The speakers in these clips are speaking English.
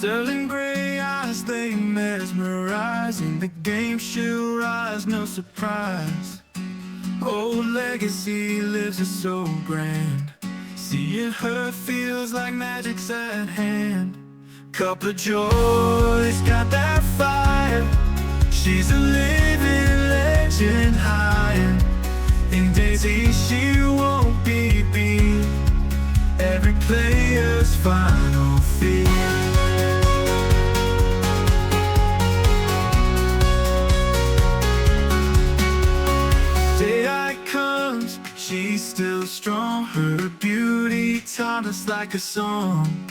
Sterling gray eyes, they mesmerize. In the game she'll rise, no surprise. Old legacy lives is so grand. Seeing her feels like magic's at hand. Cup of joy's got that fire. She's a living legend high. In dayz she won't be beat. Every player's final feat. Daylight comes, she's still strong. Her beauty taught us like a song.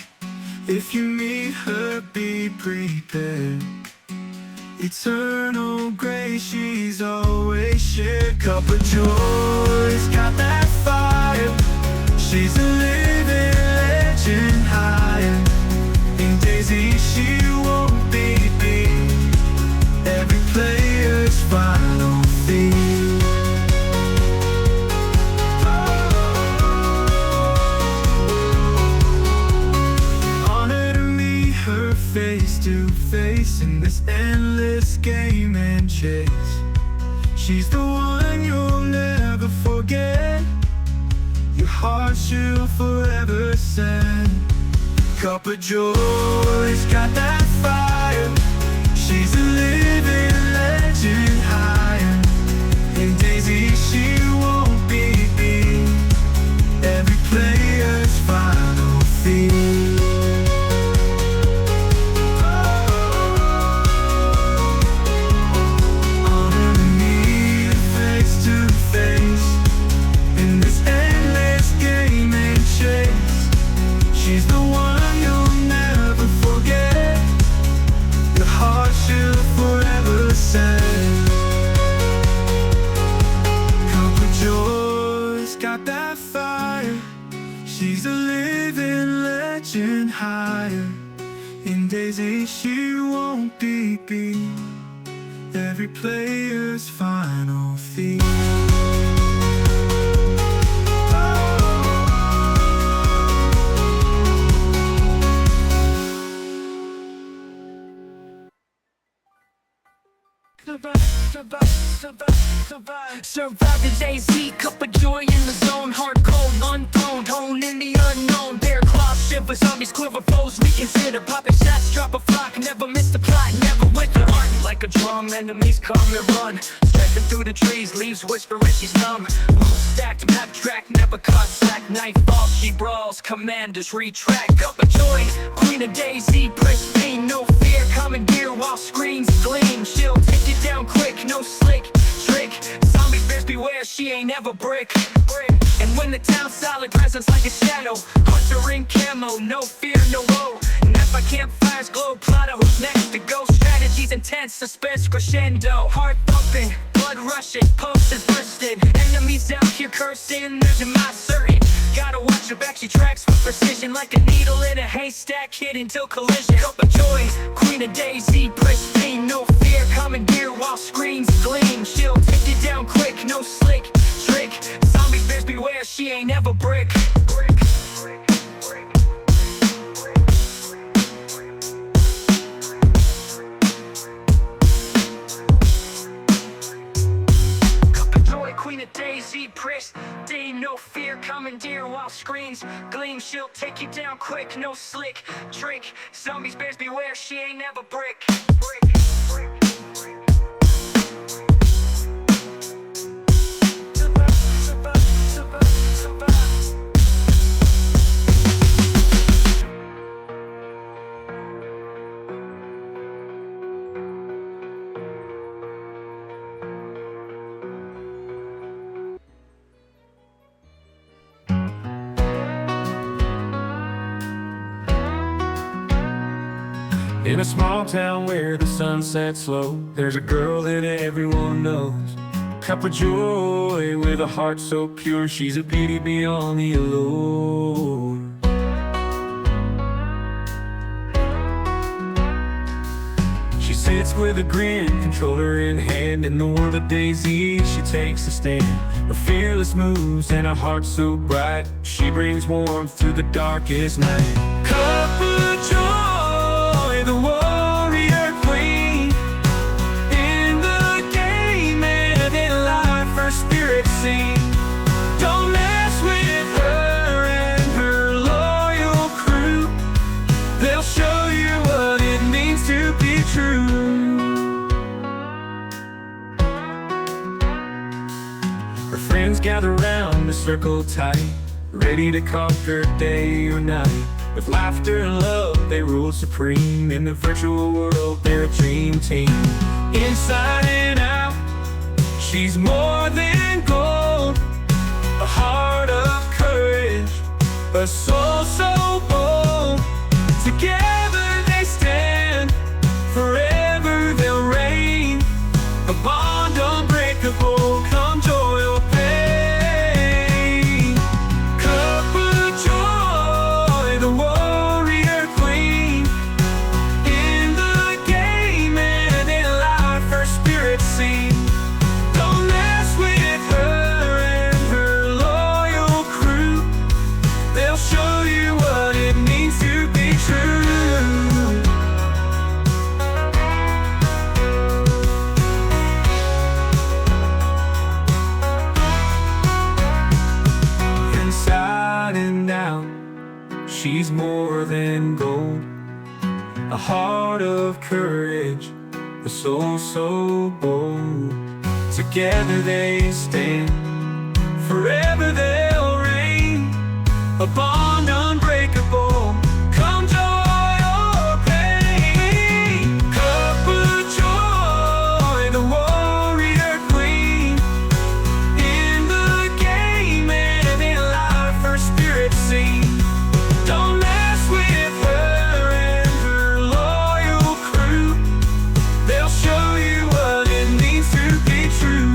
If you meet her, be prepared. Eternal grace, she's always shared. Cup of joy's got that fire. She's a living legend high. In dayz she won't be beat. Every player's final theme. Honor to meet her face to face in this endless game and chase. She's the one you'll never forget. Your heart she'll forever send. Cup of joy's got that fire. She's a living legend high. In dayz she won't be beat. Every player's final theme. Honor to meet face to face in this endless game and chase. She's the one you'll never forget. Your heart she'll forever send. Cup of joy's got that fire. She's a living legend higher. In dayz she won't be beat. Every player's final theme. Survive the dayz, cup of joy in the zone. Hard cold, unthrown, hone in the unknown. Bear claws, shiver, zombies, quiver, foes we consider. Popping shots, drop a flock, never miss the plot, never went the art. Like a drum, enemies come and run. Stretching through the trees, leaves whispering she's numb. Stacked map track, never caught slack. Night falls, she brawls, commanders retract. Cup of joy, queen of dayz, pristine, no fear. Commandeer while screens gleam. She'll take you down quick, no slick trick. Zombies, bears beware, she ain't ever brick. And when the town's solid, presence like a shadow. Hunter in camo, no fear, no woe. And if I campfires glow, plotter who's next to go. Strategies intense, suspense crescendo. Heart thumping, blood rushing, pulses bursting. Enemies out here cursing, there's a my certain. Gotta watch her back, she tracks with precision. Like a needle in a haystack, hidden till collision. Cup of joy, queen of dayz, pristine, no fear. Commandeer while screens gleam. She'll take you down quick, no slick trick. Zombies, bears beware, she ain't ever brick. Queen of dayz, pristine, no fear. Commandeer while screens gleam. She'll take you down quick, no slick trick. Zombies, bears beware, she ain't never brick. In a small town where the sun sets slow, there's a girl that everyone knows. Cup of joy with a heart so pure, she's a beauty beyond the allure. She sits with a grin, controller in hand. In the world of dayz, she takes a stand. Her fearless moves and a heart so bright, she brings warmth through the darkest night. Cup of joy Her friends gather round the circle tight, ready to conquer day or night. With laughter and love, they rule supreme. In the virtual world, they're a dream team. Inside and out, she's more than gold. A heart of courage, a soul so bold. Together they stand, forever they'll reign. A bond unbreakable, come joy or pain. Kuppa joy, the warrior queen. In the game and in life, her spirit seen. Don't mess with her and her loyal crew. They'll show you what it means to be true. Inside and out, she's more than gold. A heart of courage, a soul so bold. Together they stand, forever they'll reign. A bond unbreakable, come joy or pain. Kuppa joy, the warrior queen. In the game and in life, her spirit seen. Don't mess with her and her loyal crew. They'll show you what it means to be true.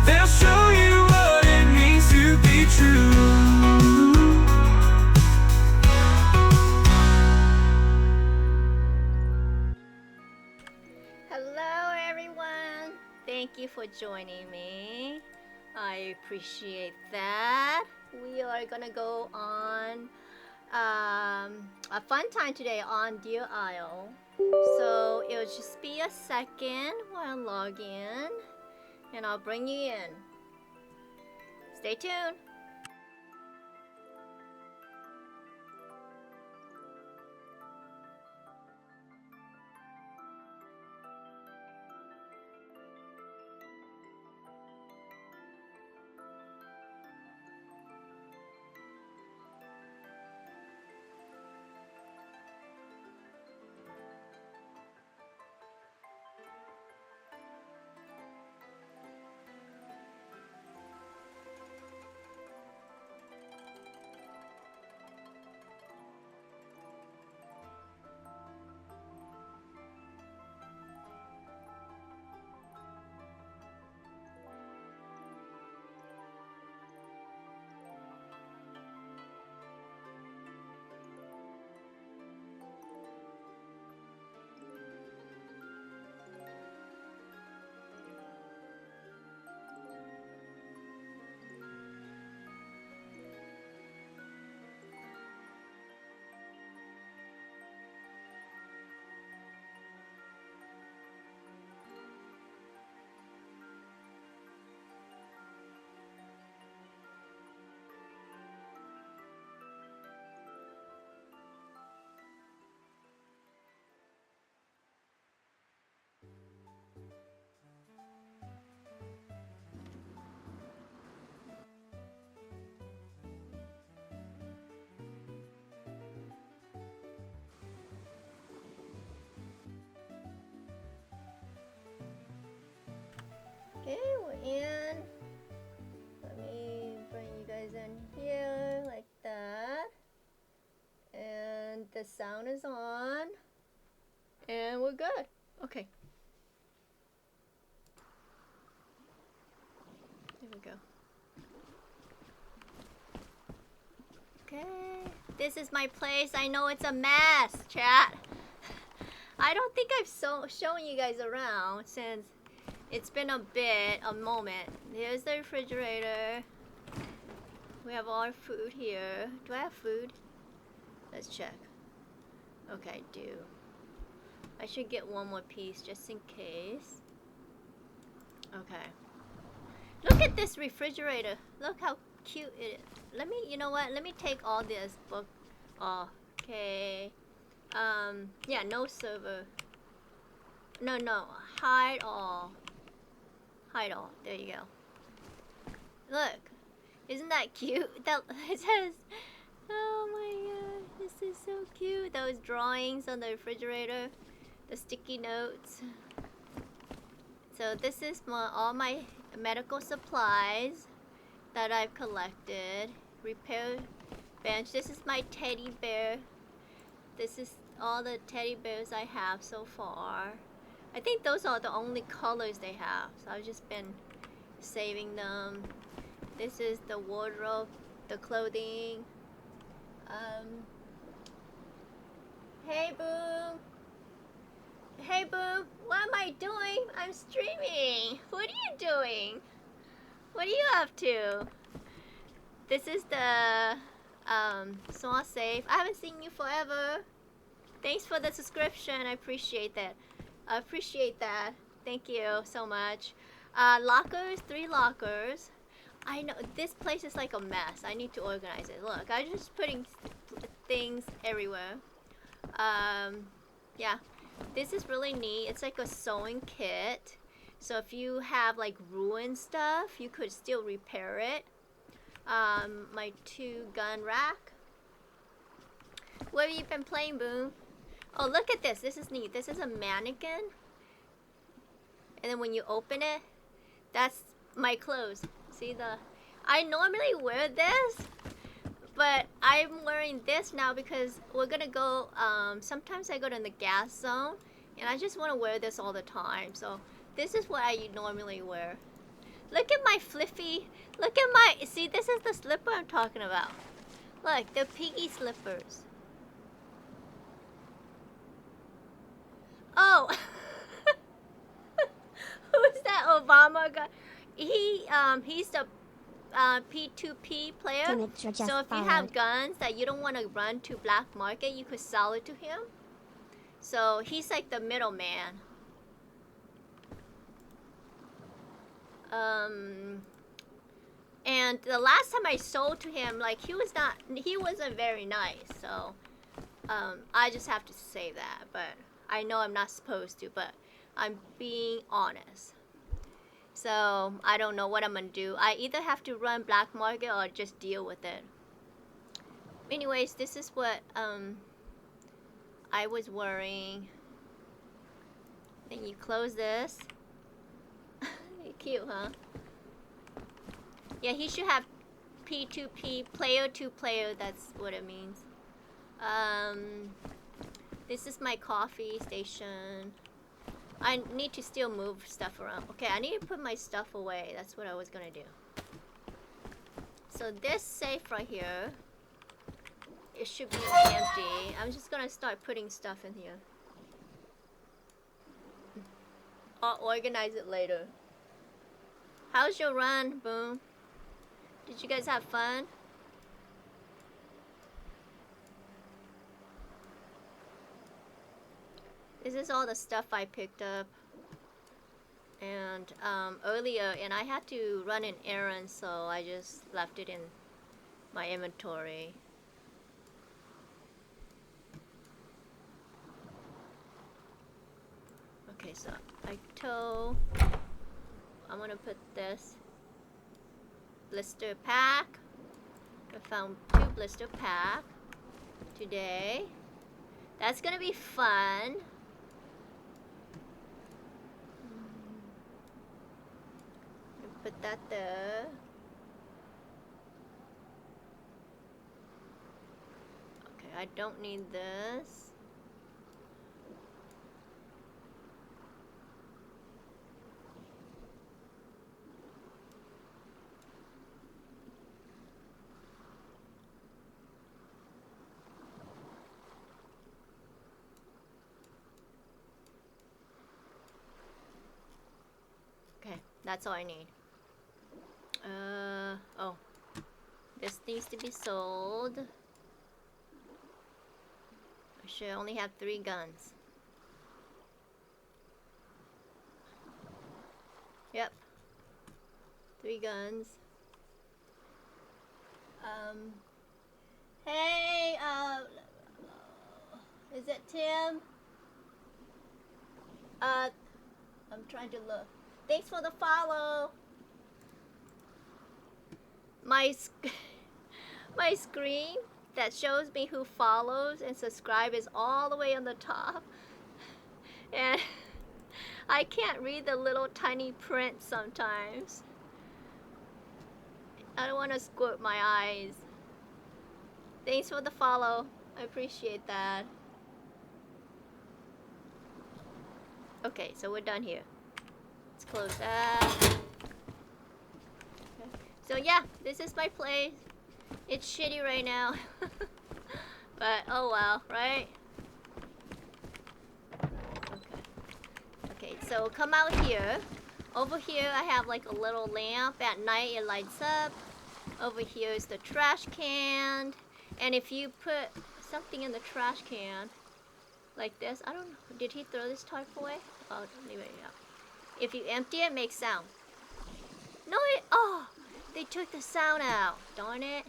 They'll show you what it means to be true. Hello everyone! Thank you for joining me. I appreciate that. We are gonna go on a fun time today on Deer Isle. So it'll just be a second while I log in and I'll bring you in. Stay tuned. Okay, we're in. Let me bring you guys in here like that. And the sound is on. And we're good. Okay. There we go. Okay. This is my place. I know it's a mess, chat. I don't think I've shown you guys around since it's been a moment. Here's the refrigerator. We have all our food here. Do I have food? Let's check. Okay, I do. I should get one more piece just in case. Okay. Look at this refrigerator. Look how cute it is. Let me, you know what? Let me take all this book. Oh, okay. Yeah, no server. No, hide all. Hide all. There you go. Look. Isn't that cute? That it says, oh my god, this is so cute. Those drawings on the refrigerator, the sticky notes. So this is all my medical supplies that I've collected. Repair bench. This is my teddy bear. This is all the teddy bears I have so far. I think those are the only colors they have. So I've just been saving them. This is the wardrobe, the clothing. Hey Boom. Hey Boom, what am I doing? I'm streaming. What are you doing? What are you up to? This is the small safe. I haven't seen you forever. Thanks for the subscription. I appreciate that. I appreciate that. Thank you so much. Lockers, 3 lockers. I know this place is like a mess. I need to organize it. Look, I'm just putting things everywhere. Yeah, this is really neat. It's like a sewing kit. So if you have like ruined stuff, you could still repair it. My 2 gun rack. What have you been playing, Boom? Oh, look at this. This is neat. This is a mannequin. And then when you open it, that's my clothes. See I normally wear this, but I'm wearing this now because we're gonna go, sometimes I go to the gas zone, and I just want to wear this all the time. So this is what I normally wear. Look at my fliffy, look at my, see, this is the slipper I'm talking about. Look, the piggy slippers. Oh, who's that Obama guy? He's the P2P player. So if you have guns that you don't want to run to black market, you could sell it to him. So he's like the middleman. And the last time I sold to him, like he wasn't very nice. So I just have to say that. But I know I'm not supposed to, but I'm being honest. So I don't know what I'm gonna do. I either have to run black market or just deal with it. Anyways, this is what I was wearing. Then you close this. Cute, huh? Yeah, he should have P2P, player to player. That's what it means. This is my coffee station. I need to still move stuff around. Okay, I need to put my stuff away. That's what I was gonna do. So this safe right here, it should be empty. I'm just gonna start putting stuff in here. I'll organize it later. How's your run, Boom? Did you guys have fun? This is all the stuff I picked up. And earlier, and I had to run an errand, so I just left it in my inventory. Okay, so I tow. I'm gonna put this blister pack. I found 2 blister pack today. That's gonna be fun. Put that there. Okay, I don't need this. Okay, that's all I need. Oh. This needs to be sold. I should only have 3 guns. Yep. 3 guns. Hey, is it Tim? I'm trying to look. Thanks for the follow. My screen that shows me who follows and subscribe is all the way on the top. And I can't read the little tiny print sometimes. I don't want to squirt my eyes. Thanks for the follow. I appreciate that. Okay, so we're done here. Let's close that. Okay. So yeah, this is my place. It's shitty right now. But oh well, right? Okay, so come out here. Over here I have like a little lamp. At night it lights up. Over here is the trash can. And if you put something in the trash can, like this, I don't know, did he throw this type away? Oh, leave it out. If you empty it, it makes sound. No, oh, they took the sound out, darn it.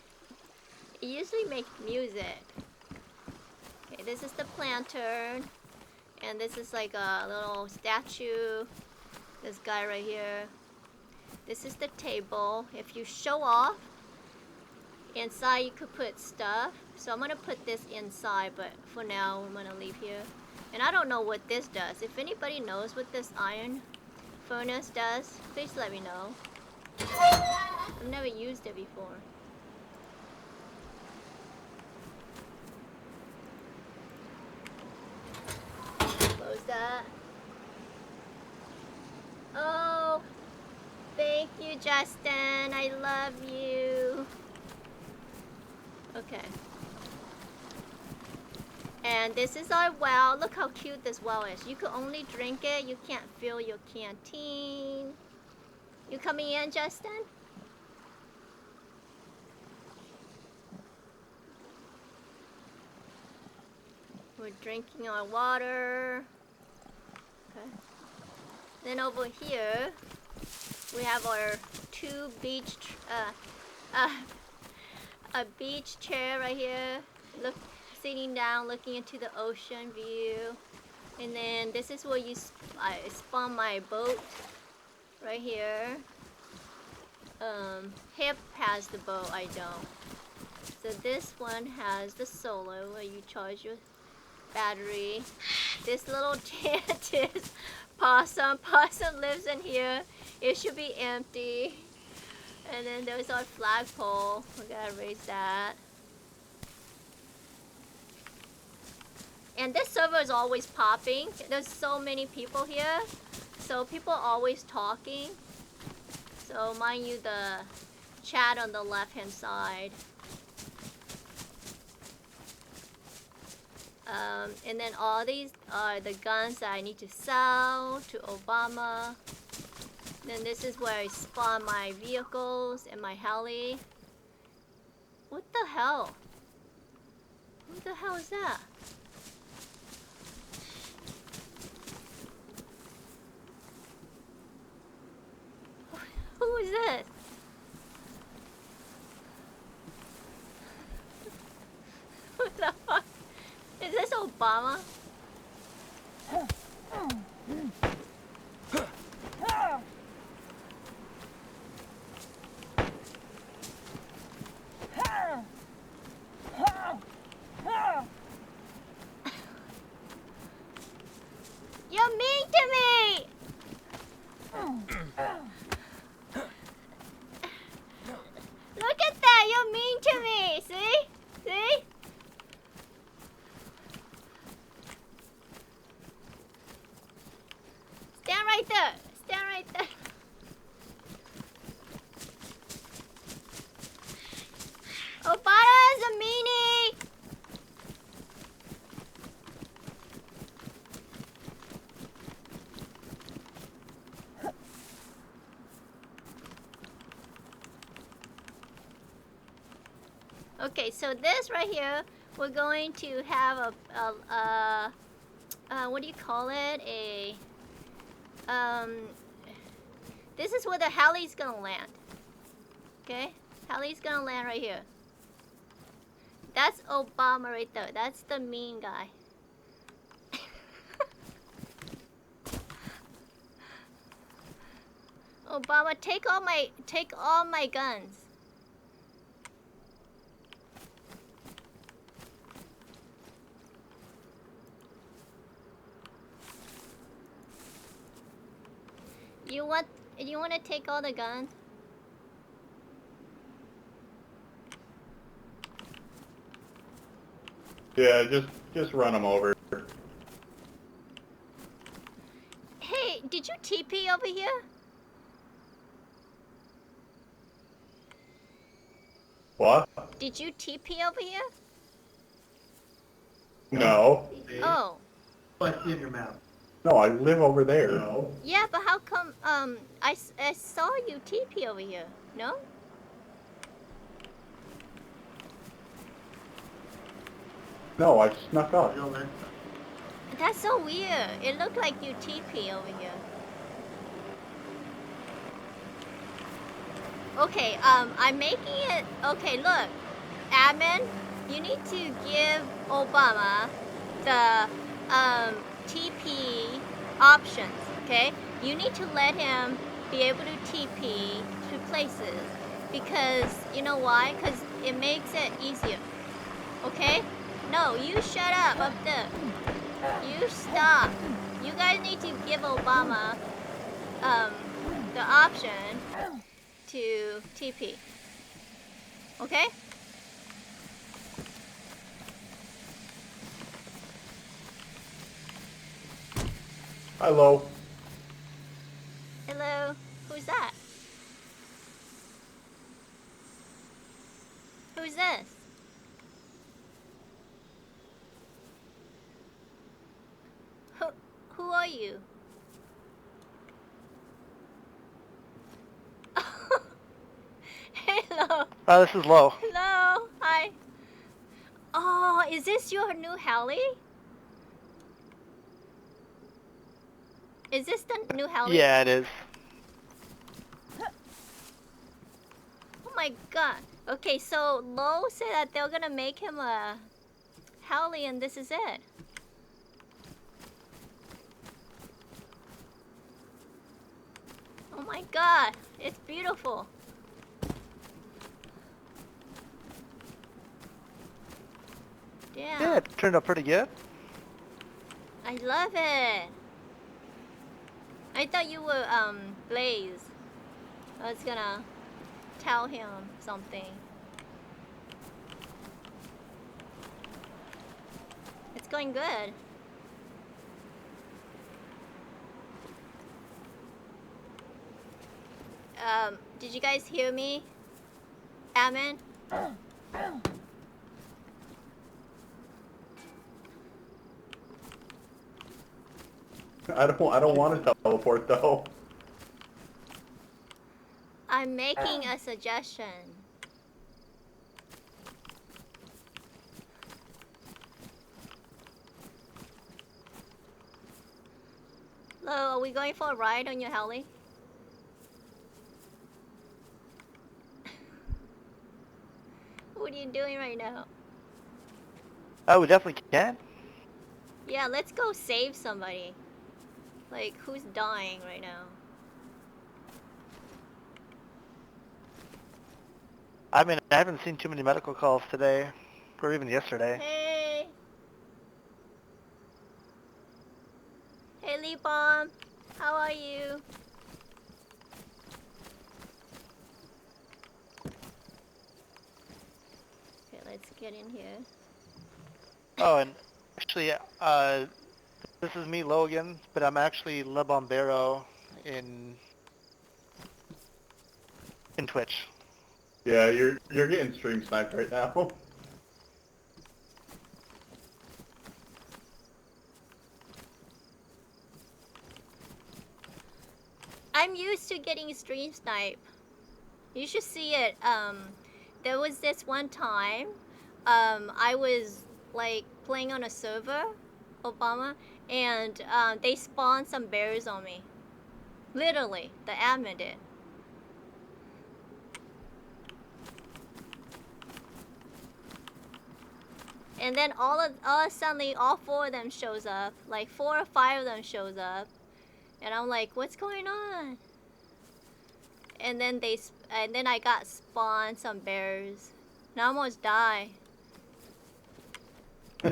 It usually makes music. Okay, this is the planter. And this is like a little statue. This guy right here. This is the table. If you show off, inside you could put stuff. So I'm gonna put this inside, but for now I'm gonna leave here. And I don't know what this does. If anybody knows what this iron furnace does, please let me know. I've never used it before. Close that. Oh, thank you, Justin. I love you. Okay. And this is our well. Look how cute this well is. You can only drink it. You can't fill your canteen. You coming in, Justin? We're drinking our water. Okay. Then over here, we have our two beach, a beach chair right here. Look, sitting down, looking into the ocean view. And then this is where I spawn my boat. Right here. Hip has the boat, I don't. So this one has the solar where you charge your battery. This little tent is Possum. Possum lives in here. It should be empty. And then there's our flagpole. We gotta raise that. And this server is always popping. There's so many people here. So people are always talking. So mind you, the chat on the left hand side. And then all these are the guns that I need to sell to Obama. Then this is where I spawn my vehicles and my heli. What the hell? What the hell is that? Who is this? What the fuck? Is this Obama? You're mean to me! Look at that! You're mean to me! See? See? Stand right there! Stand right there! Obama is a meanie! Okay, so this right here, we're going to have what do you call it? This is where the heli's gonna land. Okay? Heli's gonna land right here. That's Obama right there. That's the mean guy. Obama, take all my guns. You want to take all the guns? Yeah, just run them over. Hey, did you TP over here? What? Did you TP over here? No. Oh. What's in your mouth? No, I live over there. No. Yeah, but how come I saw you TP over here? No? No, I snuck up. That's so weird. It looked like you TP over here. Okay, I'm making it. Okay, look, admin, you need to give Obama the TP options. Okay, you need to let him be able to TP to places because you know why? Because it makes it easier. Okay? No, you shut up there. You stop. You guys need to give Obama the option to TP. Okay? Hello. Hello? Who's that? Who's this? Who are you? Hello. This is Lo. Hello. Hi. Oh, is this your new heli? Is this the new heli? Yeah, it is. Oh my god. Okay, so Lo said that they're gonna make him a heli and this is it. Oh my god, it's beautiful. Damn. Yeah, it turned out pretty good. I love it. I thought you were Blaze. I was gonna tell him something. It's going good. Did you guys hear me? Amen? I don't want to teleport though. I'm making a suggestion. Hello, are we going for a ride on your heli? What are you doing right now? Oh, we definitely can. Yeah, let's go save somebody. Like, who's dying right now? I mean, I haven't seen too many medical calls today, or even yesterday. Hey! Hey, Lee Bomb! How are you? Okay, let's get in here. Oh, and actually, this is me, Logan, but I'm actually Le Bombero in Twitch. Yeah, you're getting stream sniped right now. I'm used to getting stream snipe. You should see it. There was this one time, I was like playing on a server, Obama, and they spawned some bears on me. Literally, the admin did. And then all of suddenly all four of them shows up, like 4 or 5 of them shows up, and I'm like, what's going on? and then I got spawned some bears. And I almost died. They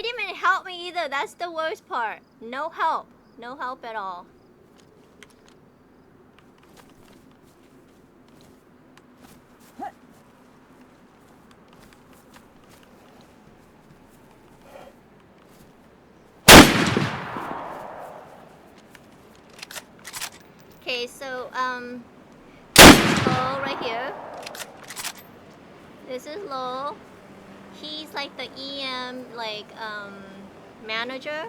didn't even help me either. That's the worst part. No help. No help at all. Okay, so Lowell right here. This is Lowell. He's like the EM manager.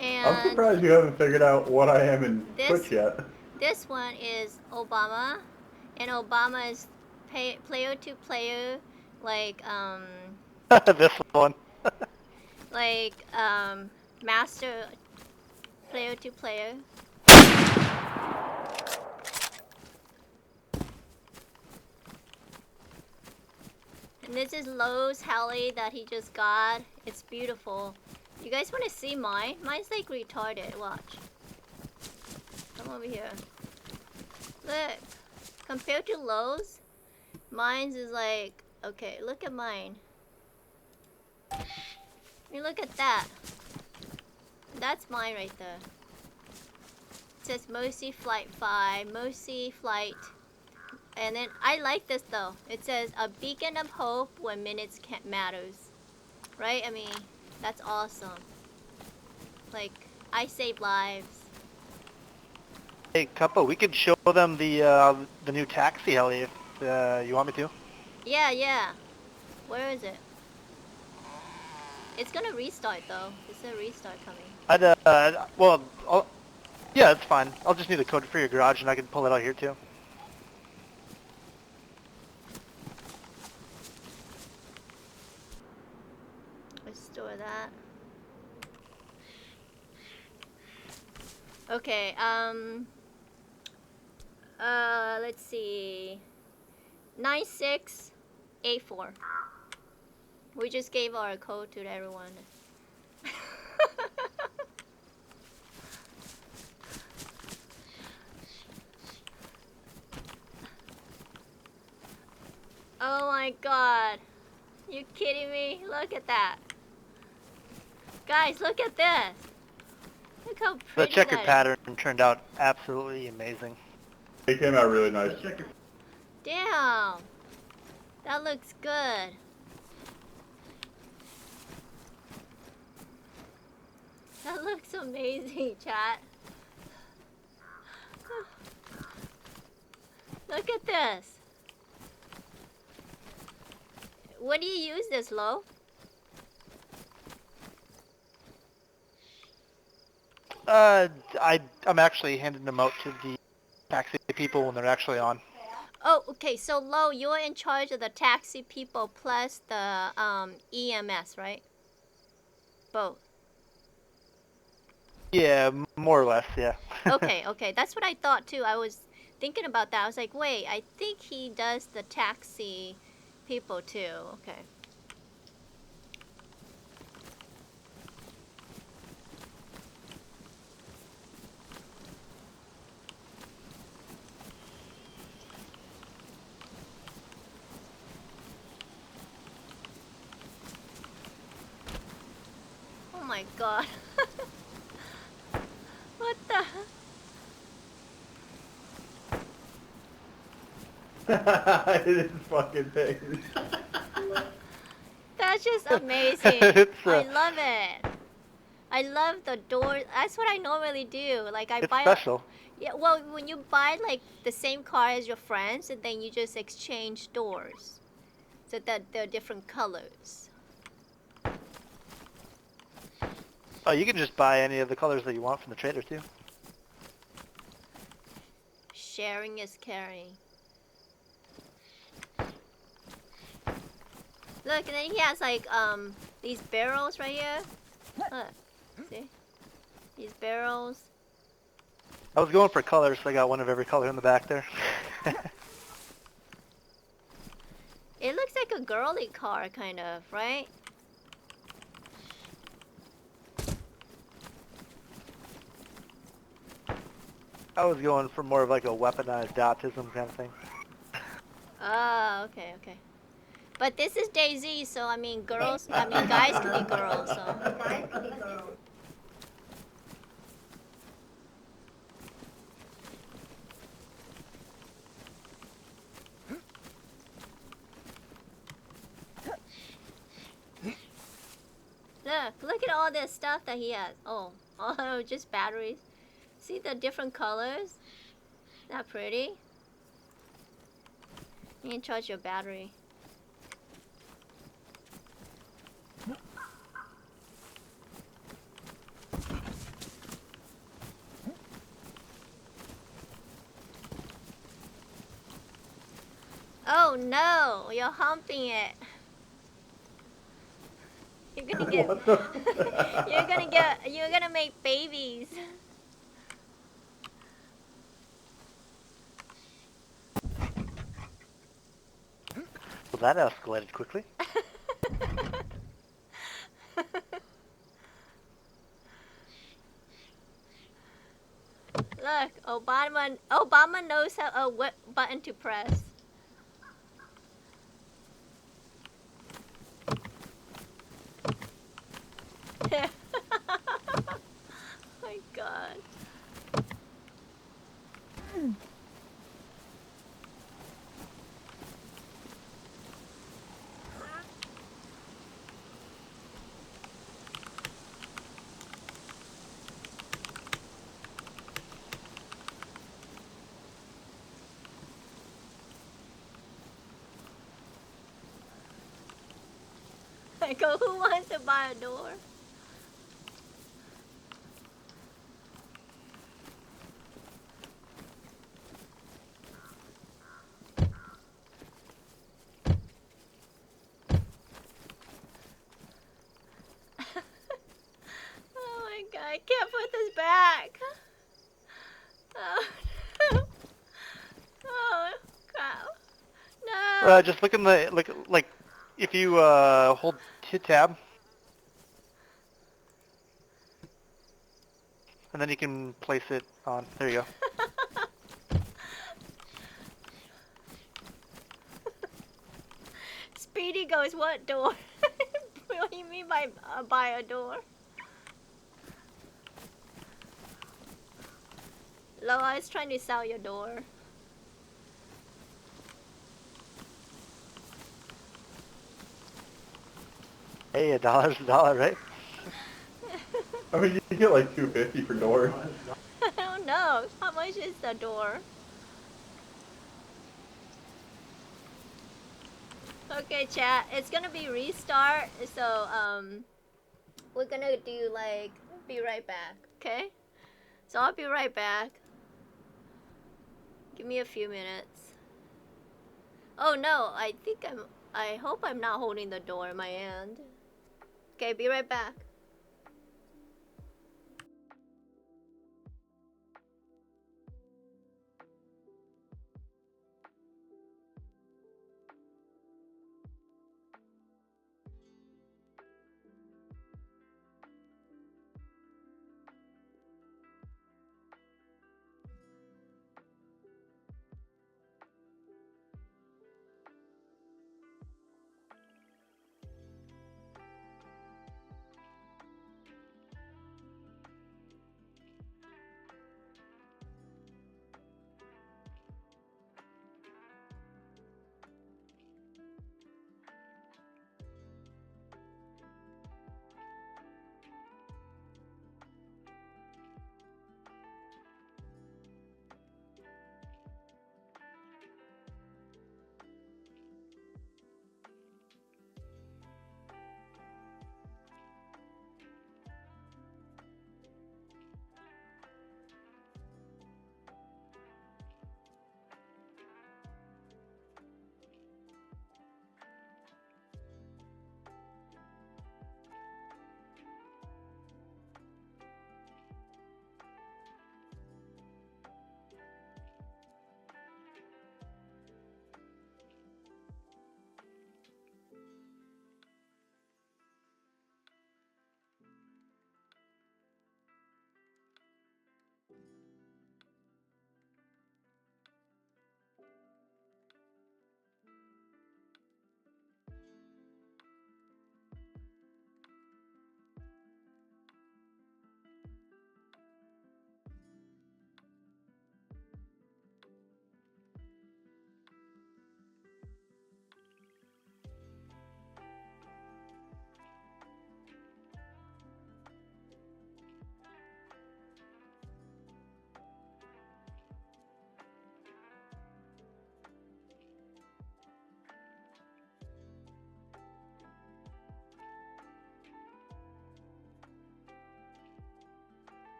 And I'm surprised you haven't figured out what I am in Twitch yet. this one is Obama, and Obama is player to player, like This one. master player to player. And this is Lowe's heli that he just got. It's beautiful. You guys want to see mine? Mine's like retarded. Watch. Come over here. Look. Compared to Lowe's, mine's is like... Okay, look at mine. I mean, look at that. That's mine right there. It says Mosi Flight 5, Mosi Flight. And then I like this though. It says a beacon of hope when minutes can't matters. Right? I mean, that's awesome. Like, I save lives. Hey, Kuppa, we could show them the new taxi heli if you want me to. Yeah, yeah. Where is it? It's gonna restart though. It's a restart coming. Yeah, it's fine. I'll just need the code for your garage and I can pull it out here too. Let's store that. Okay, let's see. 9684. We just gave our code to everyone. Oh my god. You kidding me? Look at that. Guys, look at this. Look how pretty The checkered that is. pattern turned out absolutely amazing. It came out really nice. Damn. That looks good. That looks amazing, chat. Look at this. What do you use this, Lo? I'm actually handing them out to the taxi people when they're actually on. Oh, okay. So, Lo, you're in charge of the taxi people plus the EMS, right? Both. Yeah, more or less, yeah. Okay, okay. That's what I thought too. I was thinking about that. I was like, wait, I think he does the taxi people too. Okay. Oh my god. What the? This fucking thing. That's just amazing. I love it. I love the door. That's what I normally do. Like I It's buy. special. Yeah, well, when you buy like the same car as your friends, and then you just exchange doors, so that they're different colors. Oh, you can just buy any of the colors that you want from the trader too. Sharing is caring. Look, and then he has like these barrels right here. Look, see? These barrels. I was going for colors, so I got one of every color in the back there. It looks like a girly car, kind of, right? I was going for more of like a weaponized autism kind of thing. Oh, okay, okay. But this is dayz, so I mean, girls. I mean, guys could be girls. So. Look at all this stuff that he has. Oh, oh, just batteries. See the different colors? Isn't that pretty? You can charge your battery. Oh no, you're humping it. You're gonna get What the? you're gonna make babies. Well, that escalated quickly. Look, Obama knows how what button to press. My God. I go, who wants to buy a door? Oh my God, I can't put this back. Oh, no. Oh crap. No. Just look in the like if you hold hit tab, and then you can place it on. There you go. Speedy goes, what door? What do you mean by buy a door? Loa is trying to sell your door. Hey, $1's a dollar, right? I mean, you get like $2.50 for doors. I don't know. How much is the door? Okay, chat. It's gonna be restart. So, we're gonna do like, be right back. Okay? So I'll be right back. Give me a few minutes. Oh no, I hope I'm not holding the door in my hand. Okay, be right back.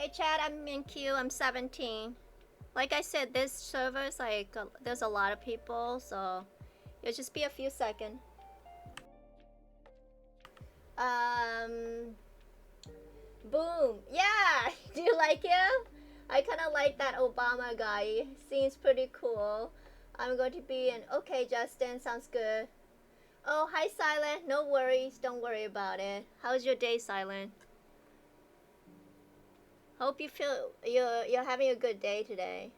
Hey Chad, I'm in queue. I'm 17. Like I said, this server is like there's a lot of people, so it'll just be a few seconds. Boom. Yeah. Do you like him? I kind of like that Obama guy. Seems pretty cool. I'm going to be in. Okay, Justin. Sounds good. Oh, hi, Silent. No worries. Don't worry about it. How's your day, Silent? Hope you feel you're having a good day today.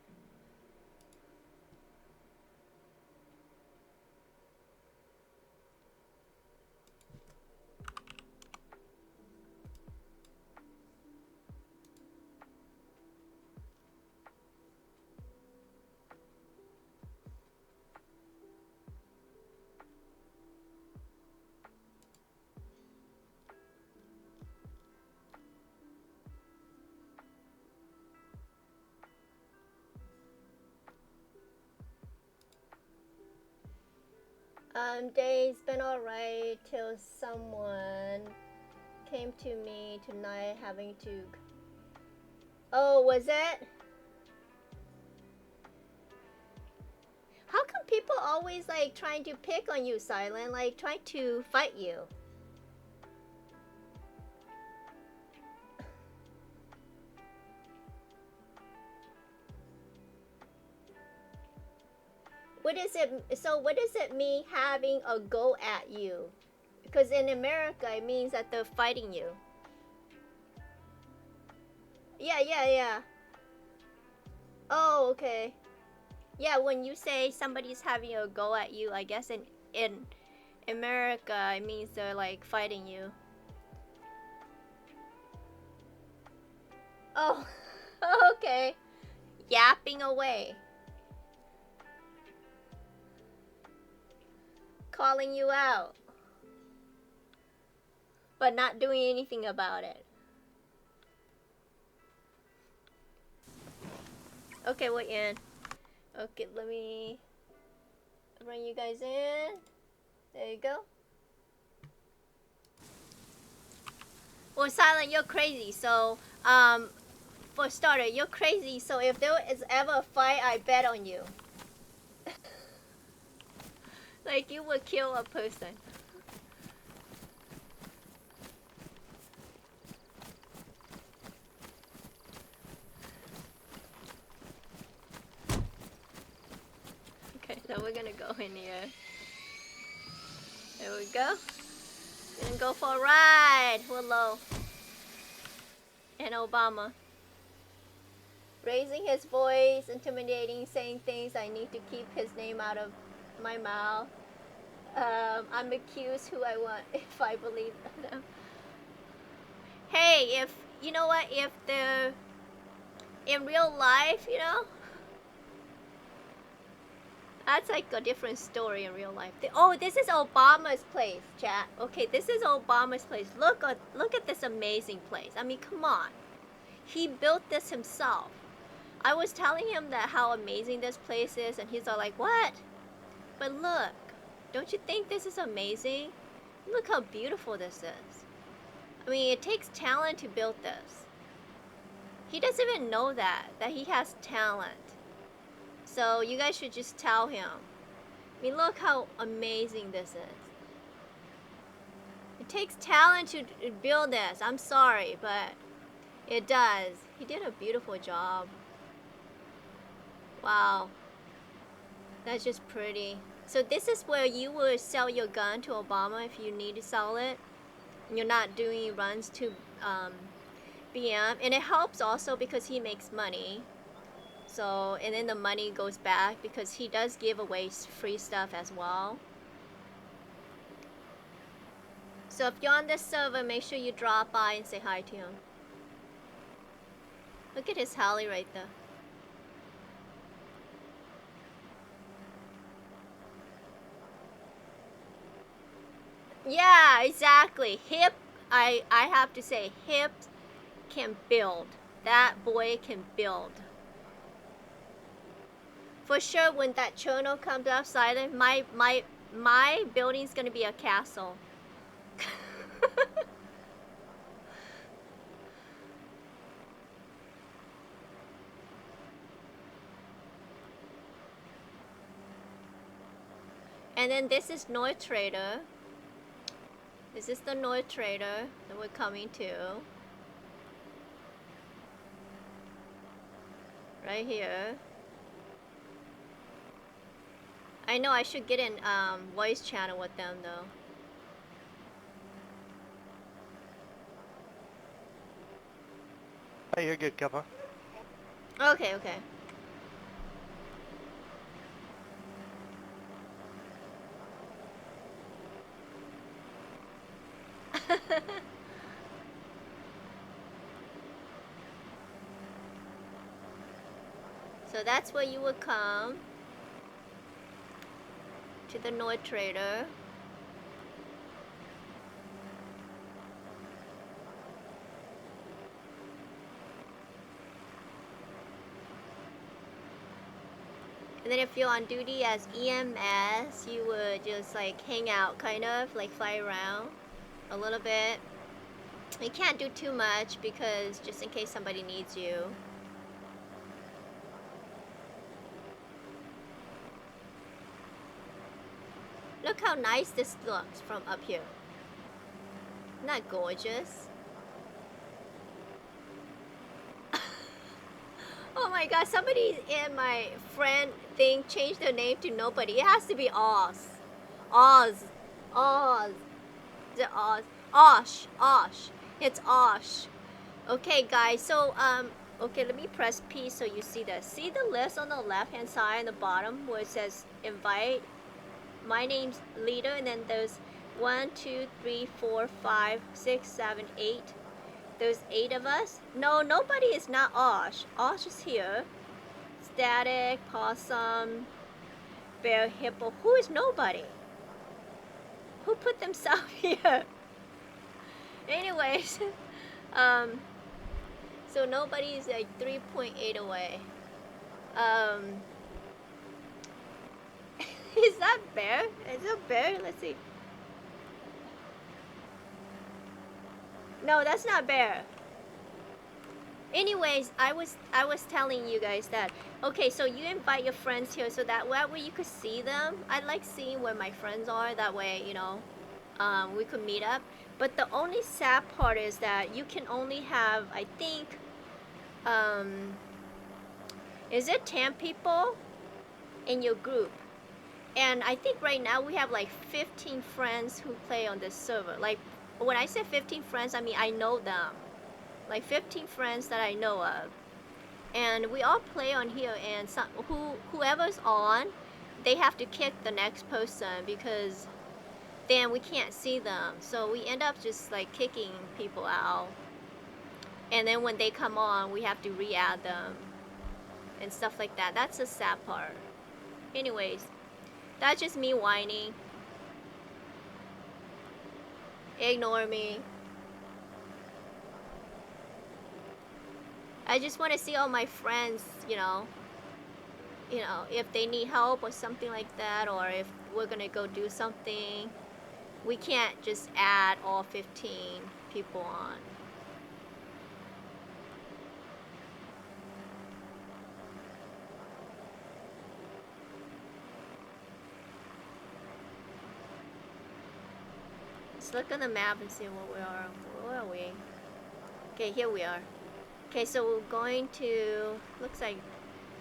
Day's been alright till someone came to me tonight having to. Oh, was it? How come people always like trying to pick on you, Silent? Like trying to fight you? What is it? So what does it mean having a go at you? Because in America it means that they're fighting you. Yeah. Oh, okay. Yeah, when you say somebody's having a go at you, I guess in America it means they're like fighting you. Oh, okay. Yapping away. Calling you out. But not doing anything about it. Okay, we're in. Okay, let me bring you guys in. There you go. Well, Silent, you're crazy. So, for starter, you're crazy. So if there is ever a fight, I bet on you. Like you would kill a person. Okay, so we're gonna go in here. There we go. Gonna go for a ride. Willow. And Obama. Raising his voice, intimidating, saying things I need to keep his name out of my mouth. I'm accused who I want if I believe them. Hey, if you know what, if the in real life, you know, that's like a different story in real life. Oh, this is Obama's place, chat. Okay, this is Obama's place. Look at this amazing place. I mean, come on. He built this himself. I was telling him that how amazing this place is, and he's all like, "What?" But look, don't you think this is amazing? Look how beautiful this is. I mean, it takes talent to build this. He doesn't even know that he has talent. So you guys should just tell him. I mean, look how amazing this is. It takes talent to build this. I'm sorry, but it does. He did a beautiful job. Wow. That's just pretty. So this is where you would sell your gun to Obama if you need to sell it. You're not doing runs to BM. And it helps also because he makes money. So, and then the money goes back because he does give away free stuff as well. So if you're on this server, make sure you drop by and say hi to him. Look at his heli right there. Yeah, exactly. Hip, I have to say, Hip can build. That boy can build. For sure, when that Cherno comes up, Silent, my building's gonna be a castle. And then this is North Trader. This is the North Trader that we're coming to. Right here. I know I should get in voice channel with them though. Hey, you're good, Kuppa. Okay, okay. So that's where you would come to the North Trader. And then if you're on duty as EMS, you would just like hang out, kind of like fly around a little bit. You can't do too much because just in case somebody needs you. Look how nice this looks from up here. Isn't that gorgeous? Oh my god, somebody in my friend thing changed their name to nobody. It has to be Oz. Oz. Oz. The Oz. Osh. Osh. It's Osh. Okay guys, so okay, let me press P so you see this. See the list on the left hand side on the bottom where it says invite? My name's leader, and then there's 1, 2, 3, 4, 5, 6, 7, 8. There's 8 of us. No, nobody is not Osh. Osh is here. Static, Possum, Bear, Hippo. Who is nobody? Who put themselves here? Anyways, so nobody is like 3.8 away. Is that bear? Is it a bear? Let's see. No, that's not bear. Anyways, I was telling you guys that. Okay, so you invite your friends here so that way you could see them. I like seeing where my friends are. That way, you know, we could meet up. But the only sad part is that you can only have, I think, is it 10 people in your group? And I think right now we have like 15 friends who play on this server. Like, when I say 15 friends, I mean I know them. Like 15 friends that I know of. And we all play on here, and whoever's on, they have to kick the next person because then we can't see them. So we end up just like kicking people out. And then when they come on, we have to re-add them and stuff like that. That's the sad part. Anyways, that's just me whining. Ignore me. I just want to see all my friends, you know, if they need help or something like that, or if we're gonna go do something. We can't just add all 15 people on. Let's look on the map and see where we are. Where are we? Okay, here we are. Okay, so we're going to, looks like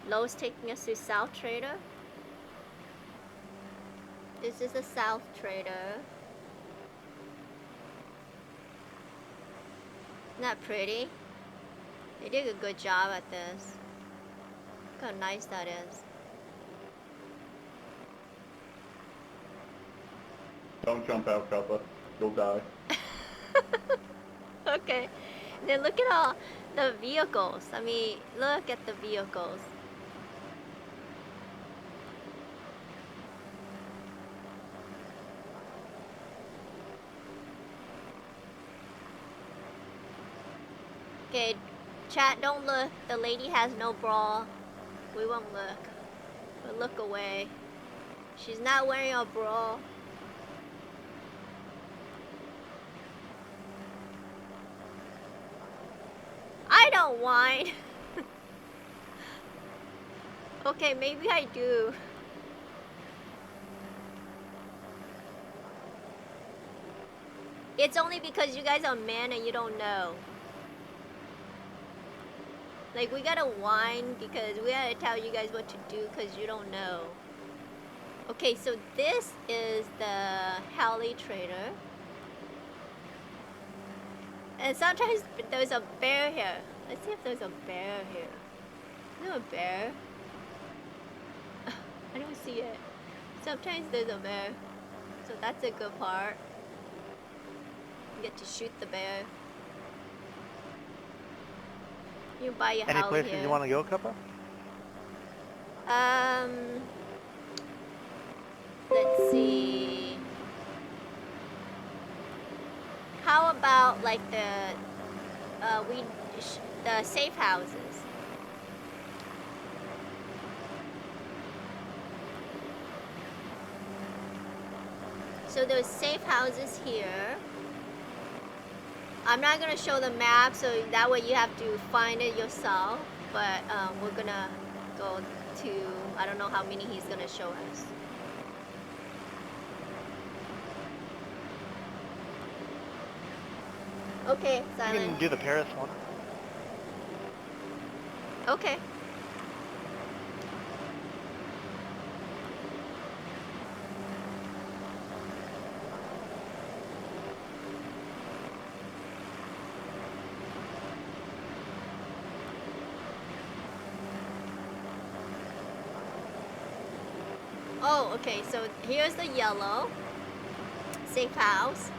Lowe's taking us to South Trader. This is the South Trader. Isn't that pretty? They did a good job at this. Look how nice that is. Don't jump out, Kuppa. You'll die. Okay. Then look at all the vehicles. I mean, look at the vehicles. Okay, chat, don't look. The lady has no bra. We won't look. We'll look away. She's not wearing a bra. I don't whine. Okay, maybe I do. It's only because you guys are men and you don't know. Like, we gotta whine because we gotta tell you guys what to do because you don't know. Okay, so this is the Halley Trader. And sometimes there's a bear here. Let's see if there's a bear here. Is there a bear? I don't see it. Sometimes there's a bear. So that's a good part. You get to shoot the bear. You buy your Any house places here. you want to go, Kuppa? Let's see. How about like the safe houses? So there's safe houses here. I'm not gonna show the map, so that way you have to find it yourself. But we're gonna go to, I don't know how many he's gonna show us. Okay, You silent. can do the Paris one. Okay. Oh, okay, so here's the yellow safe house.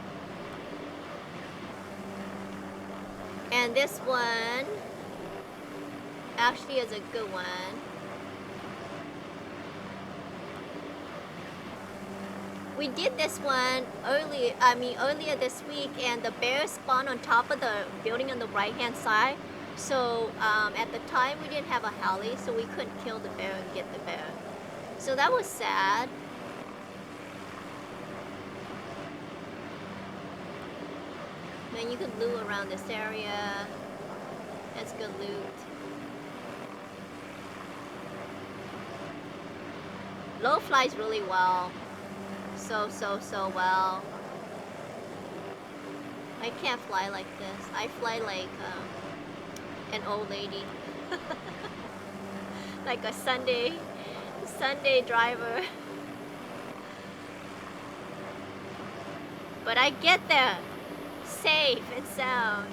And this one actually is a good one. We did this one earlier this week, and the bear spawned on top of the building on the right hand side. So at the time we didn't have a heli, so we couldn't kill the bear and get the bear. So that was sad. Then you could loot around this area. That's good loot. Low flies really well. So well. I can't fly like this. I fly like an old lady. Like a Sunday driver. But I get there safe and sound.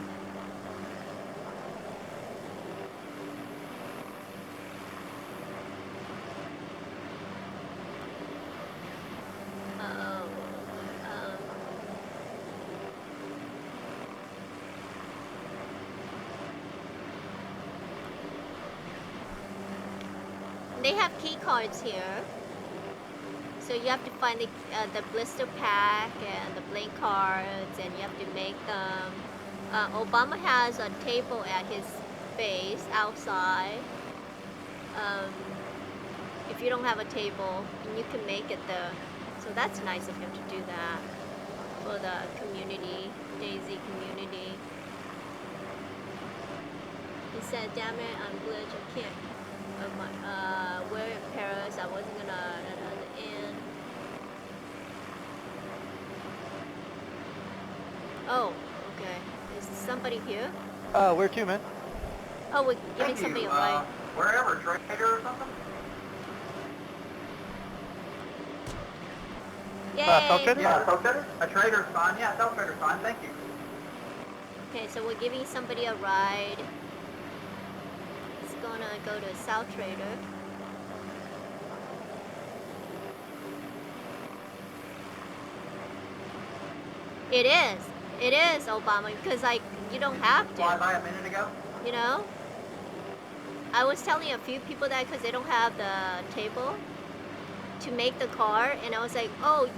They have key cards here, so you have to find the blister pack and the blank cards, and you have to make them. Obama has a table at his base outside. If you don't have a table, you can make it there. So that's nice of him to do that for the community, dayz community. He said, "Damn it, I'm glitched. I can't." We're in Paris. I wasn't gonna end. Oh, okay. Is somebody here? Where to, man? Oh, we're giving somebody a ride. Wherever, trader or something? Yay! Self-trader? Yeah, self-trader? A trader's fine. Yeah, self-trader's fine. Thank you. Okay, so we're giving somebody a ride. It's gonna go to South Trader. It is, Obama, because like you don't have Fly to, by a minute ago? you know. I was telling a few people that because they don't have the table to make the car, and I was like, oh,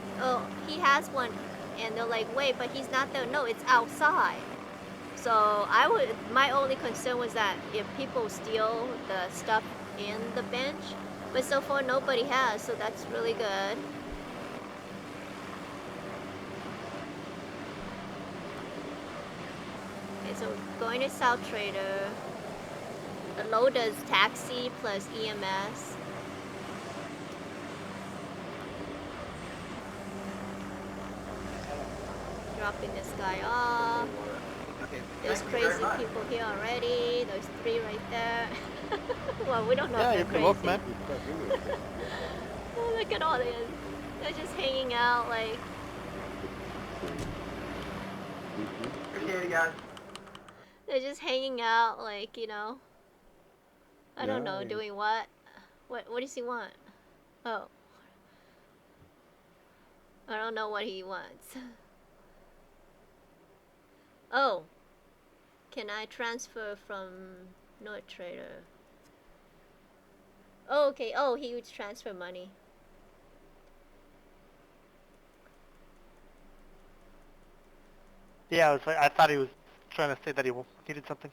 he has one, and they're like, wait, but he's not there. No, it's outside. So my only concern was that if people steal the stuff in the bench, but so far nobody has, so that's really good. Okay, so going to South Trader. The low does taxi plus EMS. dropping this guy off. Okay, There's thank you very crazy much. people here already. There's 3 right there. Well, we don't know Yeah, if you're they're welcome, crazy. man. Oh, look at all this. They're just hanging out like. Appreciate it, guys. They're just hanging out like, you know. I don't know, Nice. doing what? What does he want? Oh. I don't know what he wants. Oh. Can I transfer from North Trader? Oh, okay. Oh, he would transfer money. Yeah, I thought he was trying to say that he needed something.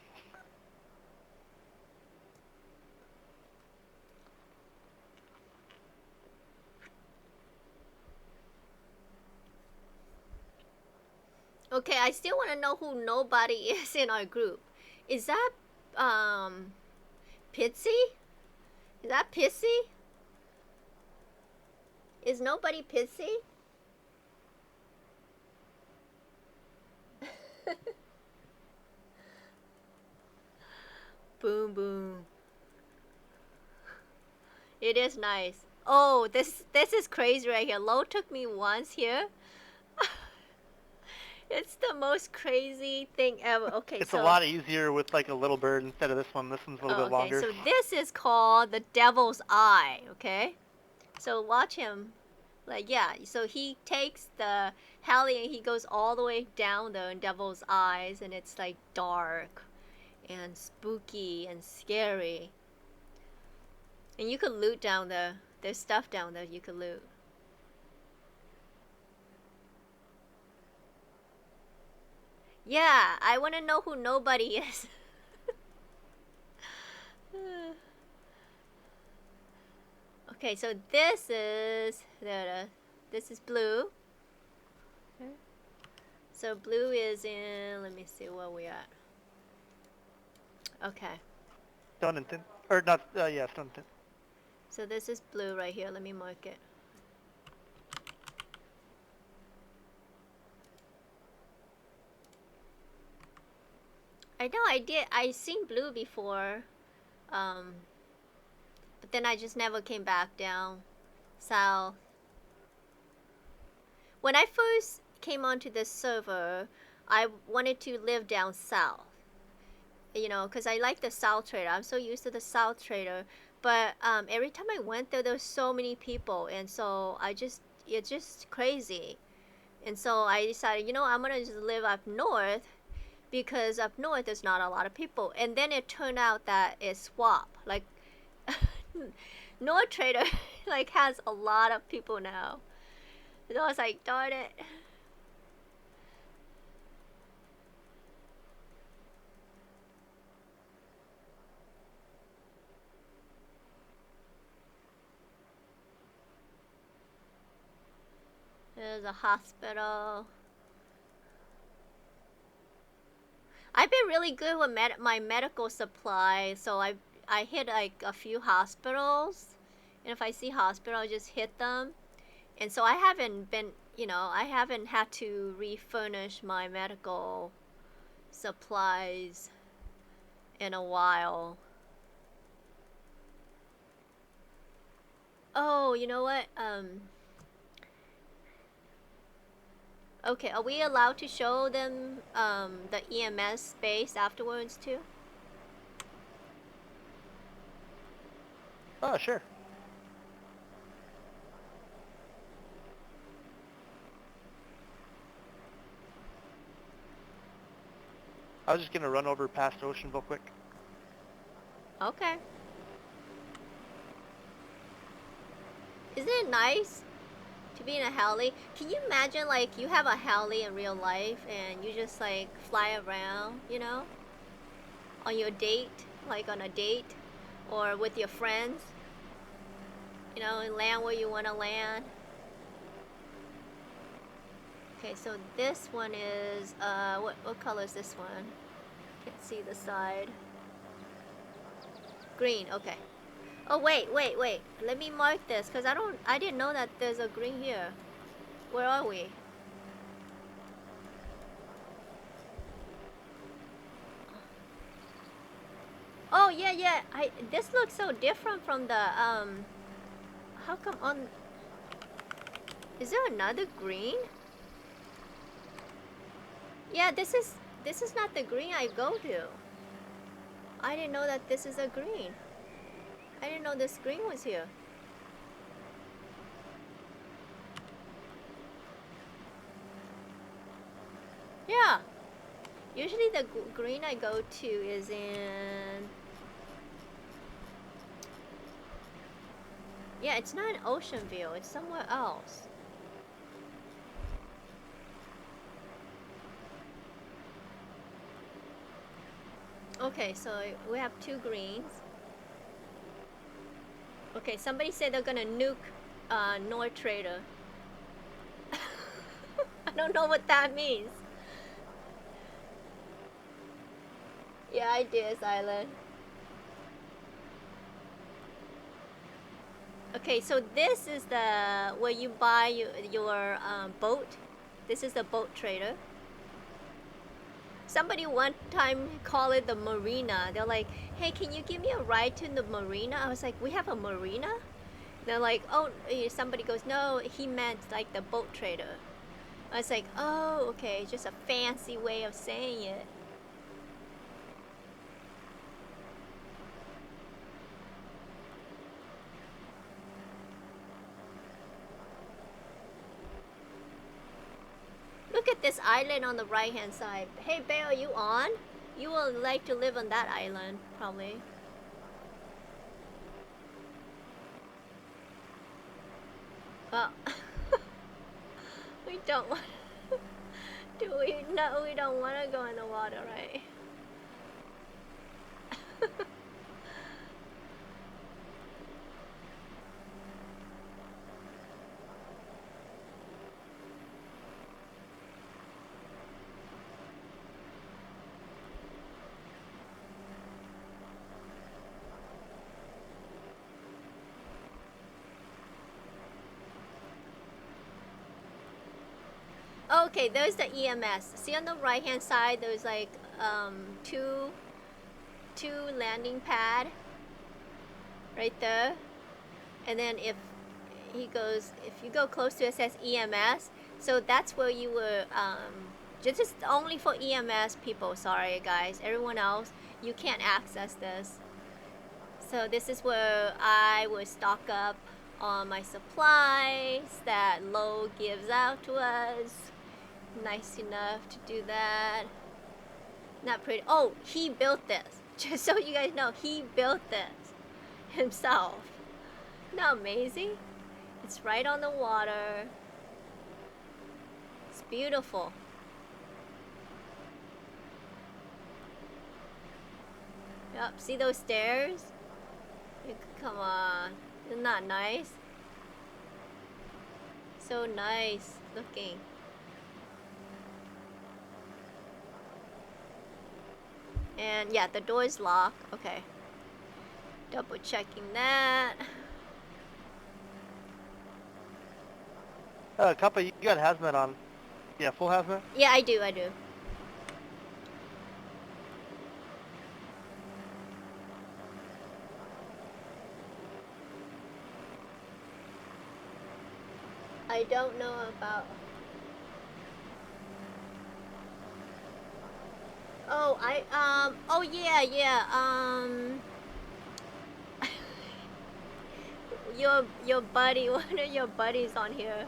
Okay, I still want to know who nobody is in our group. Is that, Pitsy? Is that Pissy? Is nobody Pitsy? Boom, boom. It is nice. Oh, this is crazy right here. Lo took me once here. It's the most crazy thing ever. Okay, It's so a lot easier with like a little bird instead of this one. This one's a little bit okay, longer. so this is called the devil's eye, okay? So watch him. Like, yeah, so he takes the heli and he goes all the way down the devil's eyes, and it's like dark and spooky and scary. And you could loot down there. There's stuff down there you could loot. Yeah, I want to know who nobody is. Okay, so this is this is blue. Okay. So blue is in. Let me see where we at. Okay. Stonington. Or not, yeah, Stonington. So this is blue right here. Let me mark it. I know I seen blue before. But then I just never came back down south. When I first came onto this server, I wanted to live down south. You know, because I like the South Trader. I'm so used to the South Trader. But every time I went there, there were so many people. And so it's just crazy. And so I decided, you know, I'm going to just live up north. Because up north, there's not a lot of people. And then it turned out that it's swap. Like, North Trader, like, has a lot of people now. So I was like, darn it. There's a hospital. I've been really good with my medical supply, so I hit like a few hospitals, and if I see hospital, I just hit them. And so I haven't been, you know, I haven't had to refurnish my medical supplies in a while. Oh, you know what? Okay, are we allowed to show them the EMS space afterwards too? Oh, sure. I was just gonna run over past Ocean real quick. Okay. Isn't it nice to be in a heli? Can you imagine, like, you have a heli in real life and you just like fly around, you know, on your date, like on a date, or with your friends, you know, and land where you want to land. Okay, so this one is what color is this one? Can't see the side. Green. Okay. Oh wait. Let me mark this because I didn't know that there's a green here. Where are we? Oh yeah, yeah. This looks so different from the How come on? Is there another green? Yeah, this is not the green I go to. I didn't know that this is a green. I didn't know this green was here. Yeah. Usually the green I go to is in... Yeah, it's not in Ocean View. It's somewhere else. Okay, so we have 2 greens. Okay, somebody said they're gonna nuke North Trader. I don't know what that means. Yeah, I did, Island. Okay, so this is the where you buy your boat. This is the boat trader. Somebody one time called it the marina. They're like, hey, can you give me a ride to the marina? I was like, we have a marina? They're like, oh, somebody goes, no, he meant like the boat trader. I was like, oh, okay, just a fancy way of saying it. Look at this island on the right hand side. Hey Bear, are you on? You will like to live on that island, probably. Well, we don't want. Do we? No, we don't want to go in the water, right? Okay, there's the EMS. See on the right hand side, there's like two landing pad right there. And then if you go close to it, says EMS. So that's where you were just only for EMS people. Sorry guys, everyone else you can't access this. So this is where I would stock up on my supplies that Lo gives out to us. Nice enough to do that. Not pretty. Oh, he built this. Just so you guys know, he built this himself. Isn't that amazing? It's right on the water. It's beautiful. Yep, see those stairs? Come on. Isn't that nice? So nice looking. And yeah, the door is locked. Okay. Double checking that. Kuppa, you got hazmat on. Yeah, full hazmat? Yeah, I do. I don't know about... Oh, oh yeah, your buddy, one of your buddies on here,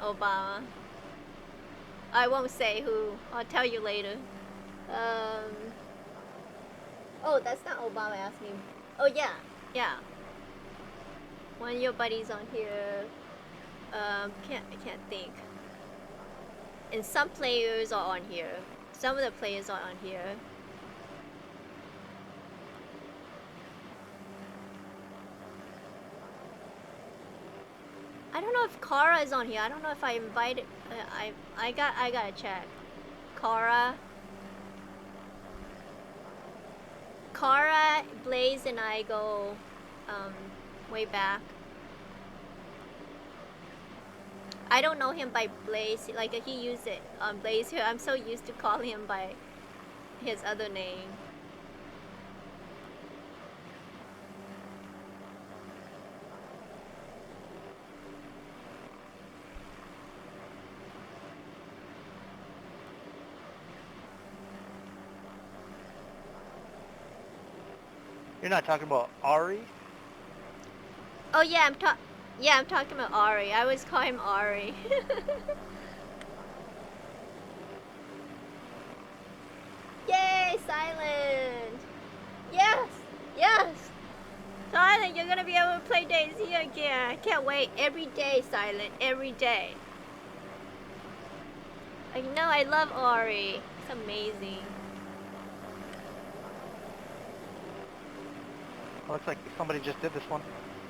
Obama. I won't say who, I'll tell you later. Oh, that's not Obama asking. Oh yeah. One of your buddies on here, I can't think. And some players are on here. Some of the players are on here. I don't know if Kara is on here. I don't know if I invited. I gotta check. Kara, Blaze, and I go way back. I don't know him by Blaze, like he used it on Blaze here. I'm so used to calling him by his other name. You're not talking about Ari? Oh yeah, I'm talking about Ari. I always call him Ari. Yay, Silent! Yes! Yes! Silent, you're gonna be able to play dayz again. I can't wait. Every day, Silent. Every day. I know, I love Ari. It's amazing. Looks like somebody just did this one.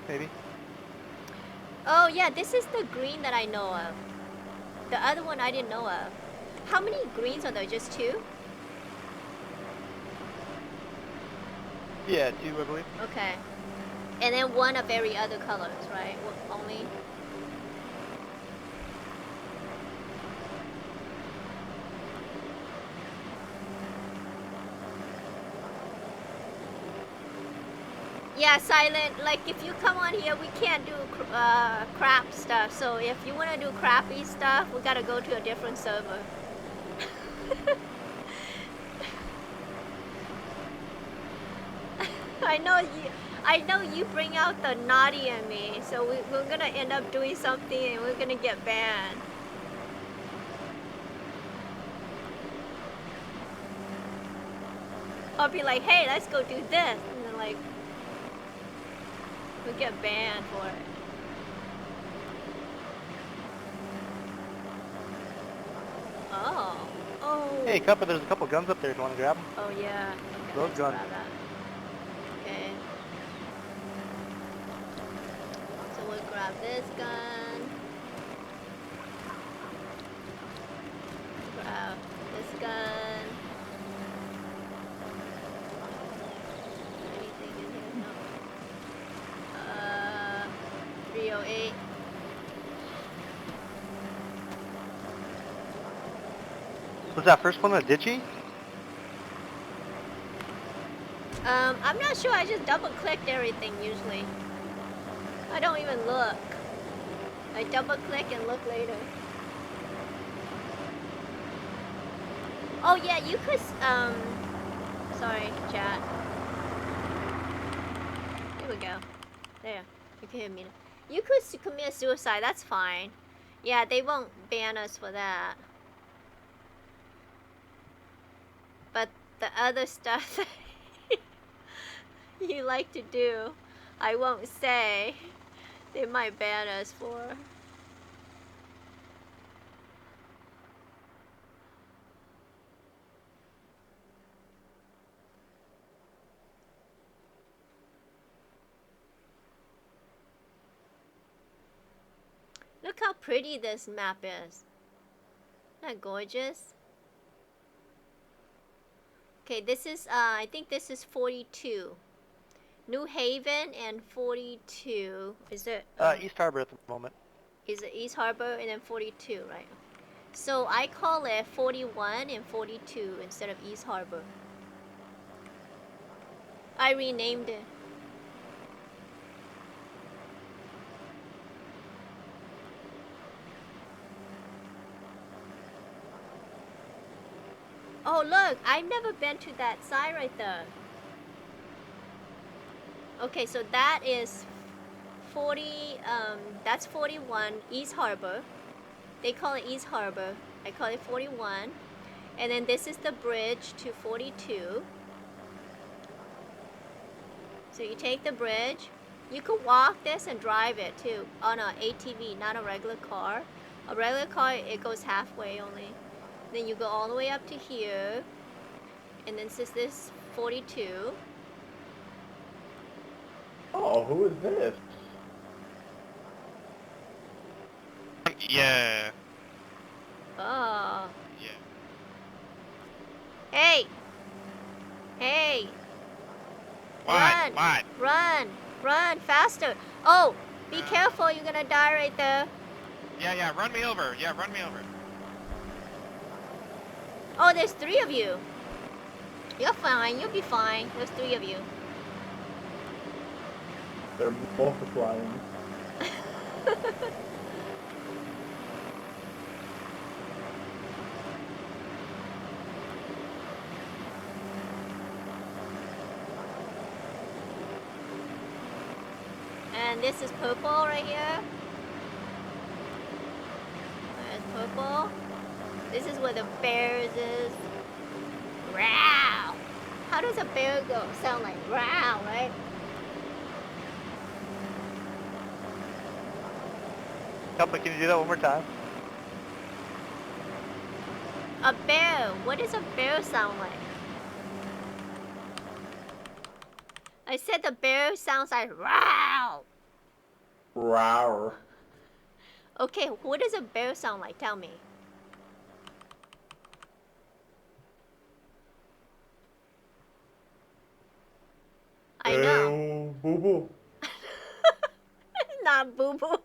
Maybe. Oh yeah, this is the green that I know of. The other one I didn't know of. How many greens are there? Just 2? Yeah, 2, I believe. Okay. And then 1 of every other colors, right? Only? Yeah, Silent, like if you come on here, we can't do crap stuff. So if you want to do crappy stuff, we gotta go to a different server. I know you bring out the naughty in me, so we're gonna end up doing something and we're gonna get banned. I'll be like, hey, let's go do this, and then like, we'll get banned for it. Oh. Oh. Hey, Kuppa, there's a couple guns up there if you want to grab them. Oh yeah. Okay, Those let's guns. grab that. Okay. So we'll grab this gun. Grab this gun. Anything in here? No. 308. Was that first one a ditchy? I'm not sure. I just double clicked everything usually. I don't even look. I double click and look later. Oh yeah, you could, sorry, chat. There we go. There, you can hear me. You could commit suicide, that's fine. Yeah, they won't ban us for that. But the other stuff that you like to do, I won't say. They might ban us for. Look how pretty this map is. Isn't that gorgeous? Okay, this is, I think this is 42. New Haven and 42. Is it? East Harbor at the moment. Is it East Harbor and then 42, right? So I call it 41 and 42 instead of East Harbor. I renamed it. Oh look, I've never been to that side right there. Okay, so that is 40, that's 41, East Harbor. They call it East Harbor. I call it 41. And then this is the bridge to 42. So you take the bridge. You could walk this and drive it too on an ATV, not a regular car. A regular car, it goes halfway only. Then you go all the way up to here. And then since this 42. Oh, who is this? Yeah. Oh. Yeah. Hey! Hey! What? Run! What? Run! Run! Faster! Oh! Be careful, you're gonna die right there. Yeah, run me over. Yeah, run me over. Oh, there's 3 of you. You're fine. You'll be fine. There's 3 of you. They're multiplying. And this is purple right here. There's purple. This is where the bears is. Row. How does a bear go? Sound like row, right? Kuppa, can you do that one more time? A bear. What does a bear sound like? I said the bear sounds like row. Rawr. Okay, what does a bear sound like? Tell me. I know. Boo boo. Not boo boo.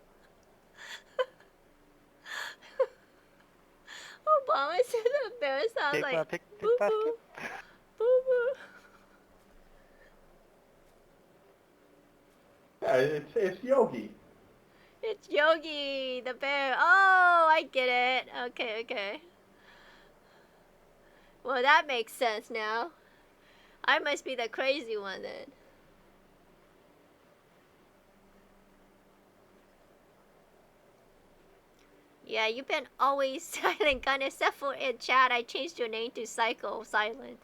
Obama said the bear sounds Take like my pick boo boo. basket. Boo boo. Yeah, it's Yogi. It's Yogi, the bear. Oh, I get it. Okay, okay. Well, that makes sense now. I must be the crazy one then. Yeah, you've been always silent gun except for in chat. I changed your name to Psycho Silent.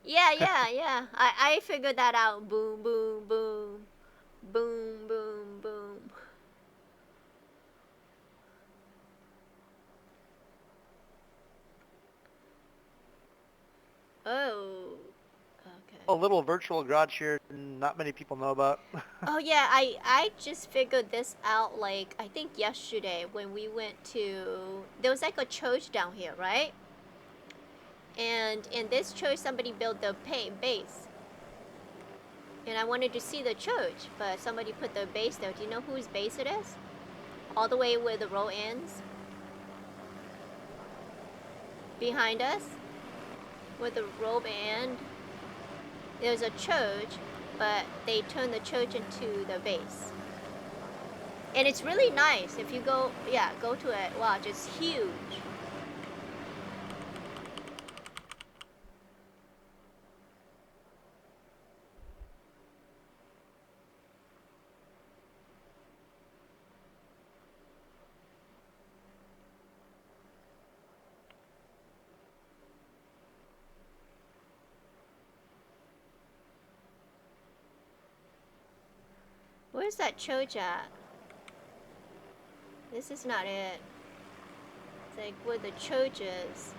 Yeah. I figured that out. Boom, boom, boom. Boom, boom, boom. Oh. Okay. A little virtual garage here not many people know about. Oh yeah, I just figured this out like I think yesterday when we went to there was like a church down here, right? And in this church somebody built the base. And I wanted to see the church, but somebody put the base there. Do you know whose base it is? All the way where the road ends? Behind us? Where the road ends? There's a church, but they turned the church into the base. And it's really nice. If you go, yeah, go to it. Watch, it's huge. Where's that church at? This is not it. It's like where the church is.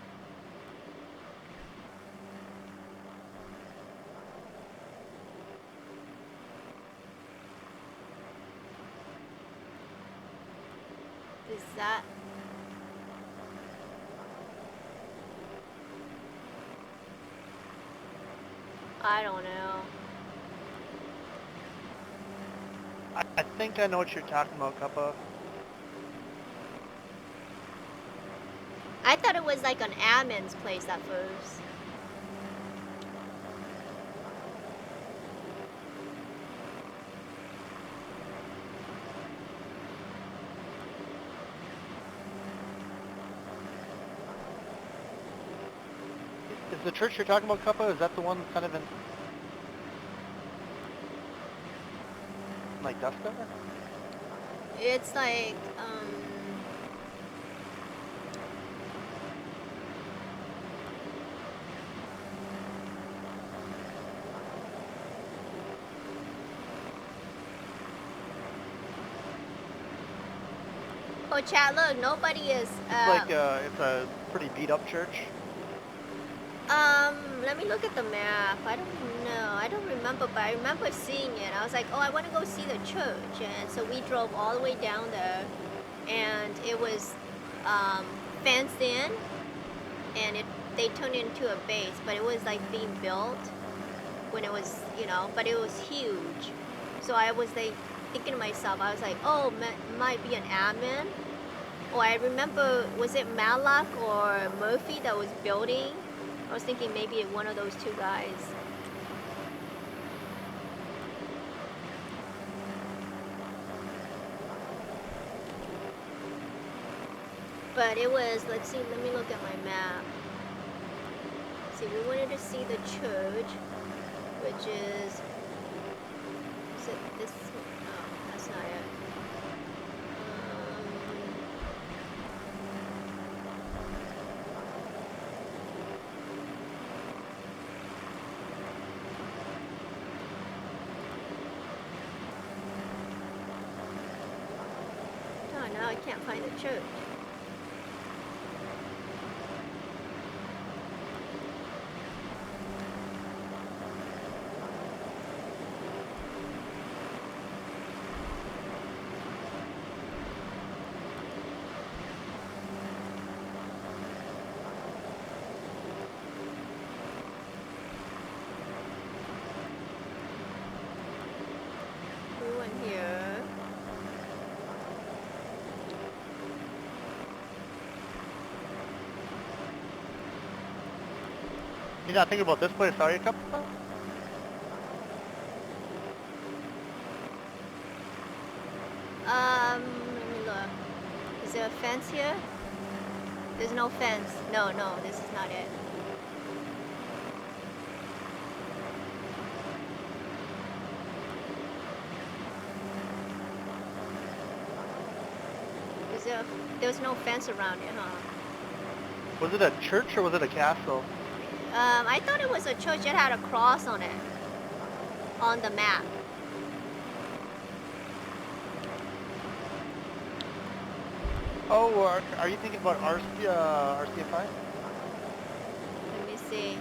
Is that? I don't know. I think I know what you're talking about, Kuppa. I thought it was like an admin's place at first. Is the church you're talking about, Kuppa, is that the one kind of in like Duska? It's like, oh chat, look, nobody is, It's like it's a pretty beat up church. let me look at the map. I don't know. I don't remember, but I remember seeing it. I was like, oh, I want to go see the church. And so we drove all the way down there. And it was fenced in. And they turned it into a base. But it was like being built when it was, you know, but it was huge. So I was like thinking to myself, I was like, oh, might be an admin. Or I remember, was it Malak or Murphy that was building? I was thinking maybe one of those two guys. But it was, let's see, let me look at my map. See, we wanted to see the church, which is it this? No, that's not it. Oh, now I can't find the church. We went here. You're not thinking about this place, are you, Kuppa? Let me look. Is there a fence here? There's no fence. No, this is not it. There's no fence around it, huh? Was it a church or was it a castle? I thought it was a church that had a cross on it. On the map. Oh, are you thinking about RCFI? Let me see.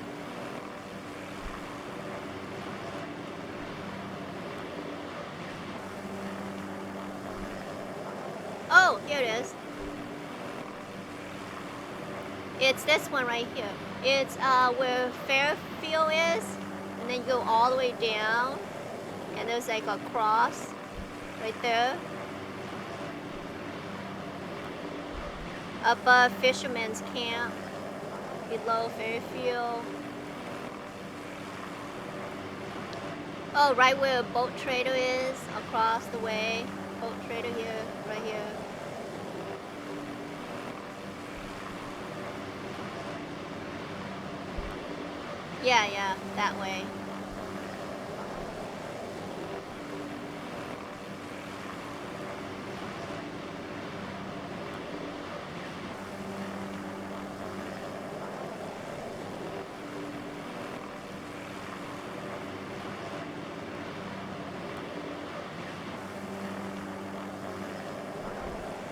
Oh, here it is. It's this one right here. It's where Fairfield is, and then you go all the way down, and there's like a cross right there. Above Fisherman's Camp, below Fairfield. Oh, right where Boat Trader is, across the way. Boat Trader here, right here. Yeah, that way.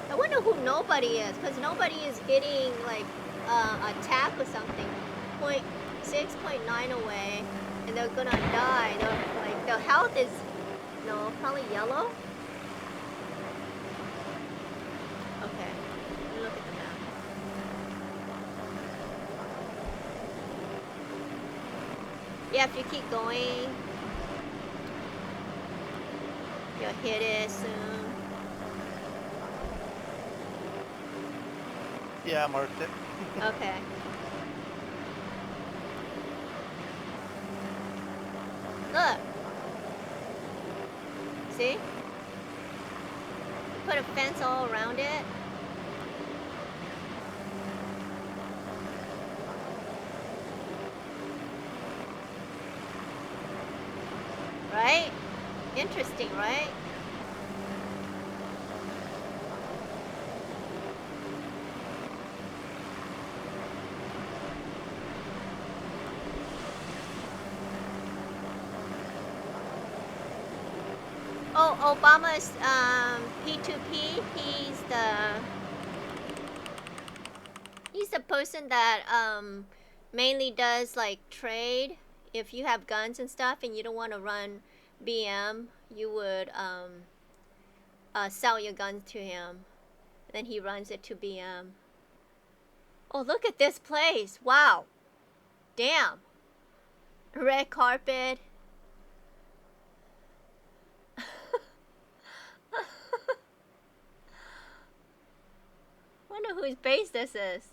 I wonder who nobody is, because nobody is getting like attacked or something. 6.9 away, and they're gonna die. They're, like, their health is, no, probably yellow. Okay, let me look at the map. Yeah, if you keep going, you'll hit it soon. Yeah, I marked it. Okay. Look. See? You put a fence all around it. Right? Interesting, right? Oh, Obama's P2P. He's the person that mainly does like trade. If you have guns and stuff and you don't want to run BM, you would sell your guns to him. Then he runs it to BM. Oh, look at this place! Wow, damn. Red carpet. whose base this is.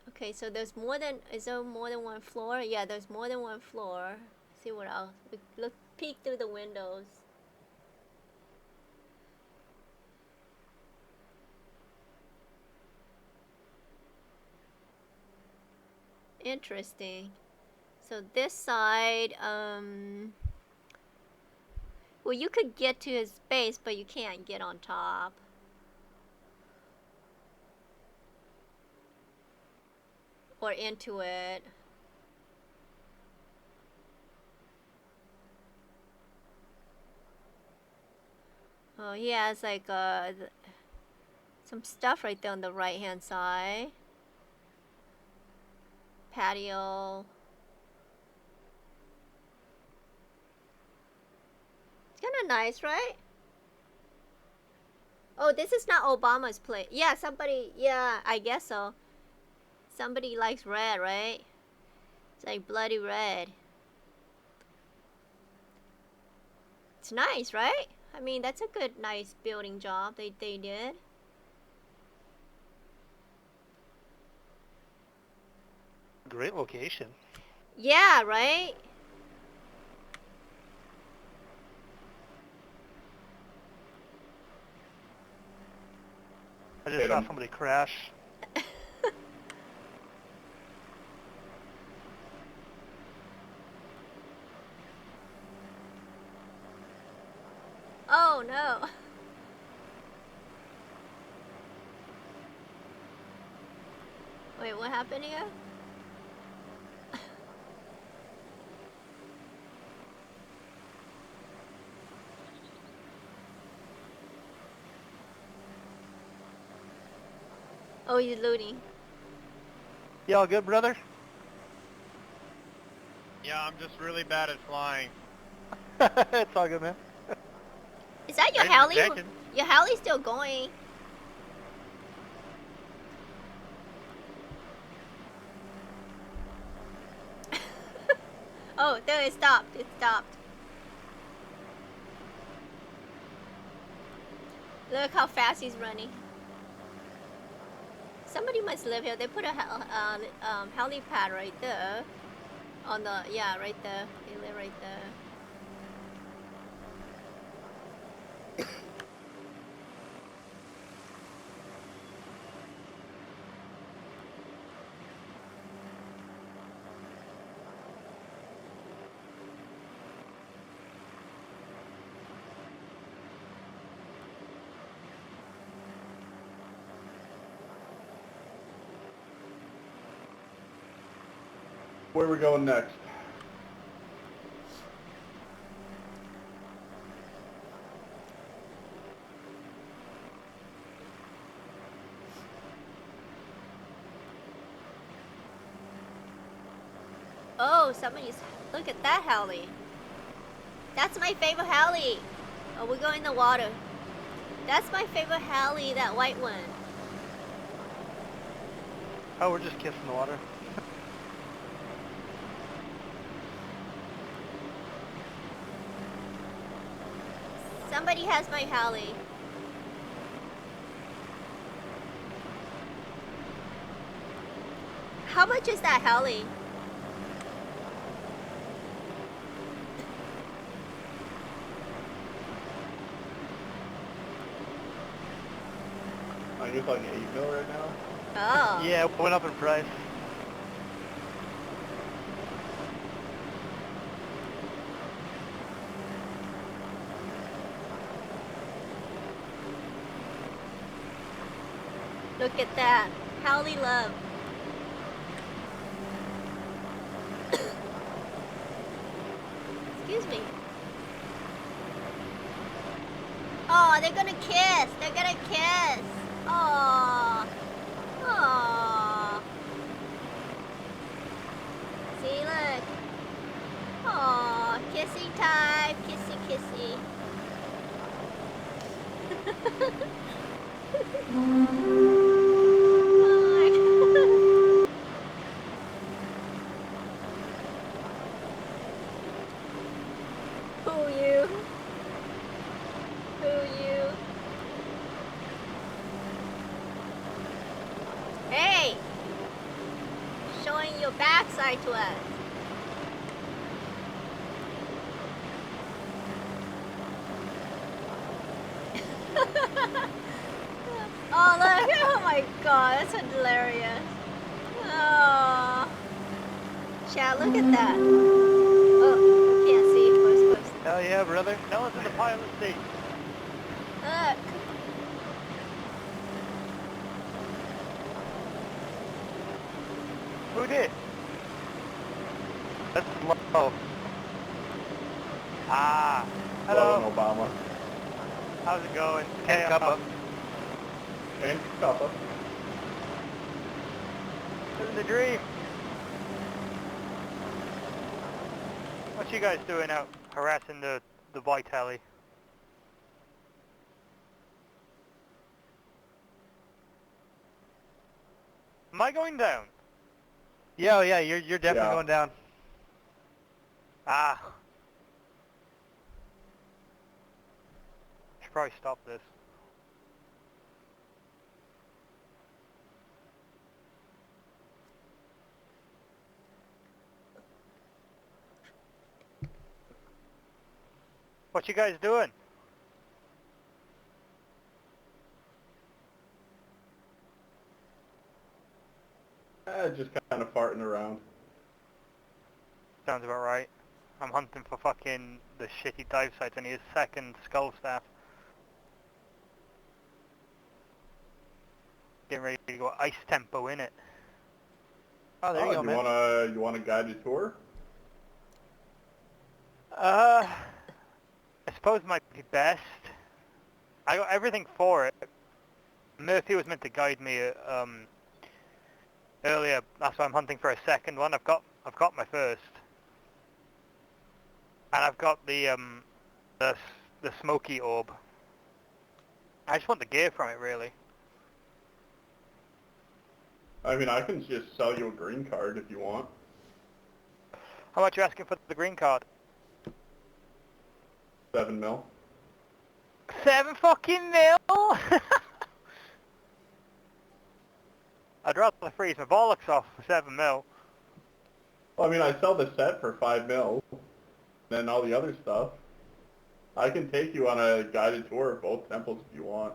Okay, so there's more than, is there more than one floor? Yeah, there's more than one floor. Let's see what else. We look, peek through the windows. Interesting. So this side, well, you could get to his base, but you can't get on top. Or into it. Oh, he has like some stuff right there on the right hand side. Patio. It's kind of nice, right? Oh, this is not Obama's place. Yeah, somebody, yeah, I guess so. Somebody likes red, right? It's like bloody red. It's nice, right? I mean, that's a good, nice building job they did. Great location. Yeah, right? I just saw somebody crash. Oh no. Wait, what happened here? Oh, he's looting. You all good, brother? Yeah, I'm just really bad at flying. It's all good, man. Is that your There's heli? protection. Your heli's still going. Oh, there it stopped. It stopped. Look how fast he's running. Somebody must live here. They put a helipad right there. On the, yeah, right there. They live right there. Where are we going next? Oh, somebody's, look at that heli. That's my favorite heli. Oh, we're going in the water. That's my favorite heli, that white one. Oh, we're just kissing the water. Somebody has my heli. How much is that heli? I guess like 8 mil right now. Oh. Yeah, it went up in price. Look at that. Howley love. Excuse me. Oh, they're gonna kiss. They're gonna kiss. Oh. Oh. See, look. Oh, kissy time. Kissy, kissy. Who you? Who you? side to us. Oh look! Oh my god, that's hilarious. Oh, chat, look at that. Oh, can't see. We're supposed to. Hell yeah, brother. No one's in the pilot seat. Look. Who did? That's low. Ah. Hello. Hello, Obama. How's it going? And Kuppa. And Kuppa. Living the dream. What you guys doing out harassing the white alley? Am I going down? Yeah, oh yeah, you're definitely Yeah. going down. Ah. Should probably stop this. What you guys doing? Just kind of farting around. Sounds about right. I'm hunting for fucking the shitty dive sites. I need a second skull staff. Getting ready to go ice tempo in it. Oh, there you go, man. You want a guided tour? I suppose might be best. I got everything for it. Murphy was meant to guide me earlier. That's why I'm hunting for a second one. I've got my first, and I've got the smoky orb. I just want the gear from it, really. I mean, I can just sell you a green card if you want. How much you asking for the green card? 7 mil. 7 fucking mil? I'd rather freeze my bollocks off for 7 mil. Well, I mean, I sell the set for 5 mil. Then all the other stuff. I can take you on a guided tour of both temples if you want.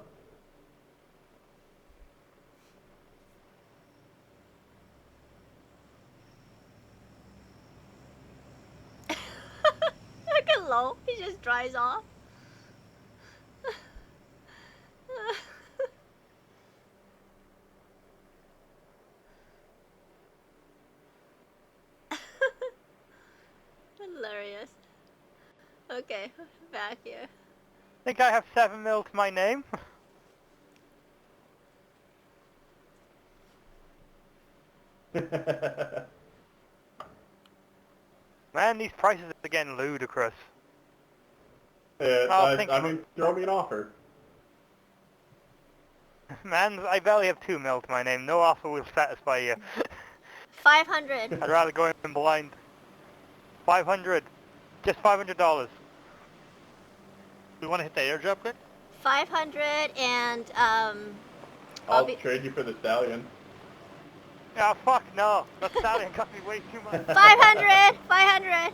Look at Lo. He just dries off. Hilarious. Okay, back here. Think I have 7 mil to my name? Man, these prices are getting ludicrous. I mean, throw me an offer. Man, I barely have 2 mil to my name. No offer will satisfy you. 500. I'd rather go in blind. 500. Just $500. We want to hit the airdrop quick? 500 and I'll trade you for the stallion. Oh, fuck no. That stallion cost me way too much. 500. 500.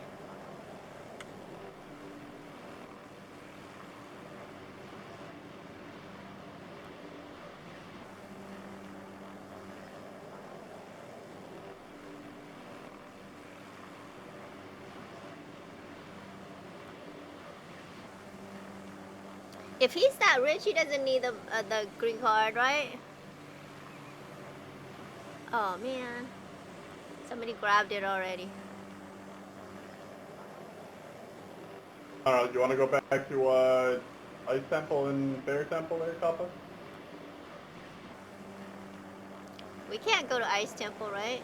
If he's that rich, he doesn't need the green card, right? Oh man, somebody grabbed it already. I don't know, do you want to go back to Ice Temple and Bear Temple there, Kuppa? We can't go to Ice Temple, right?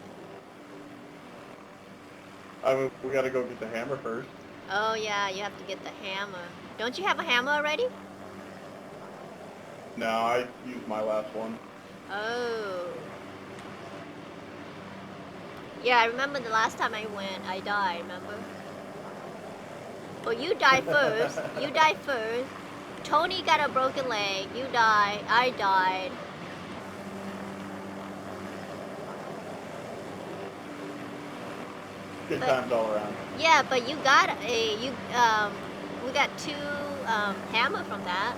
I mean, we gotta go get the hammer first. Oh yeah, you have to get the hammer. Don't you have a hammer already? No, I used my last one. Oh. Yeah, I remember the last time I went, I died, remember? Well, you died first. You died first. Tony got a broken leg. You died. I died. Good But- times all around. Yeah, but you got we got 2 hammer from that.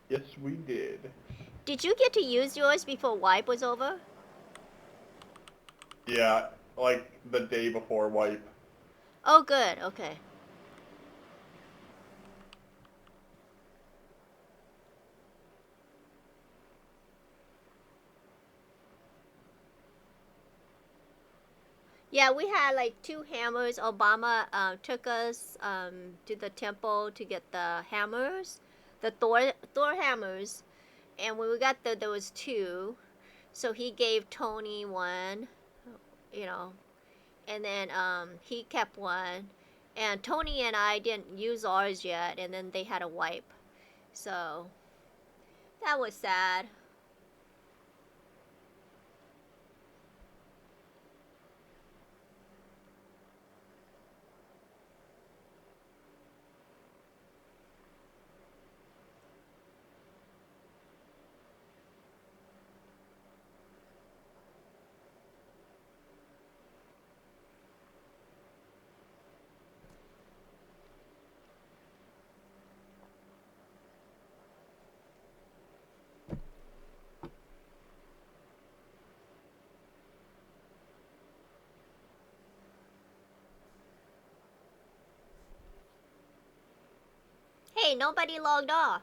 Yes, we did. Did you get to use yours before wipe was over? Yeah, like the day before wipe. Oh, good. Okay. Yeah, we had like 2 hammers. Obama took us to the temple to get the hammers, the Thor hammers, and when we got there was 2. So he gave Tony one, you know, and then he kept one, and Tony and I didn't use ours yet, and then they had a wipe. So that was sad. Hey, nobody logged off.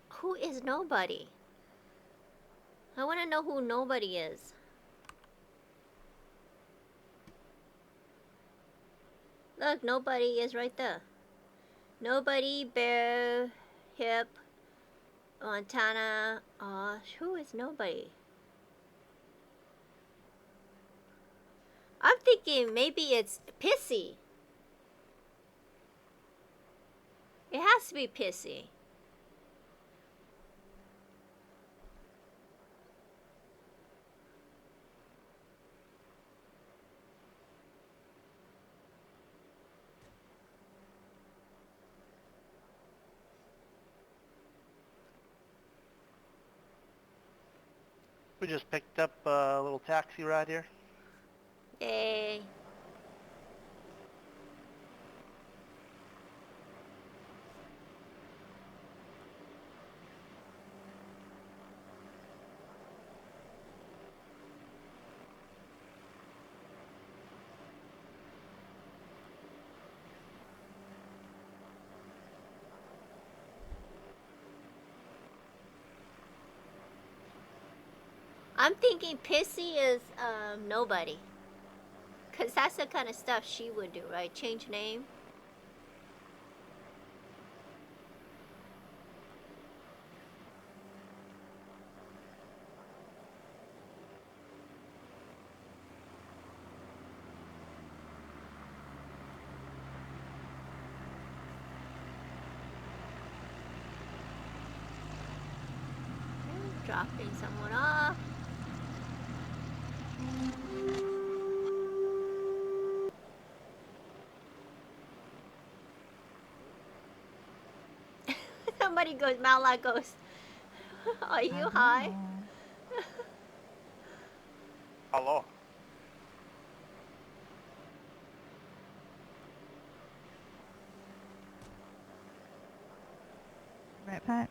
Who is nobody? I want to know who nobody is. Look, nobody is right there. Nobody, Bear, Hip, Montana. Who is nobody? I'm thinking maybe it's Pissy. It has to be Pissy. We just picked up a little taxi ride here. Yay. I'm thinking Pissy is nobody. Cause that's the kind of stuff she would do, right? Change name. Dropping someone off. Somebody goes, Mala goes, are you high? Hello. Right, Pat?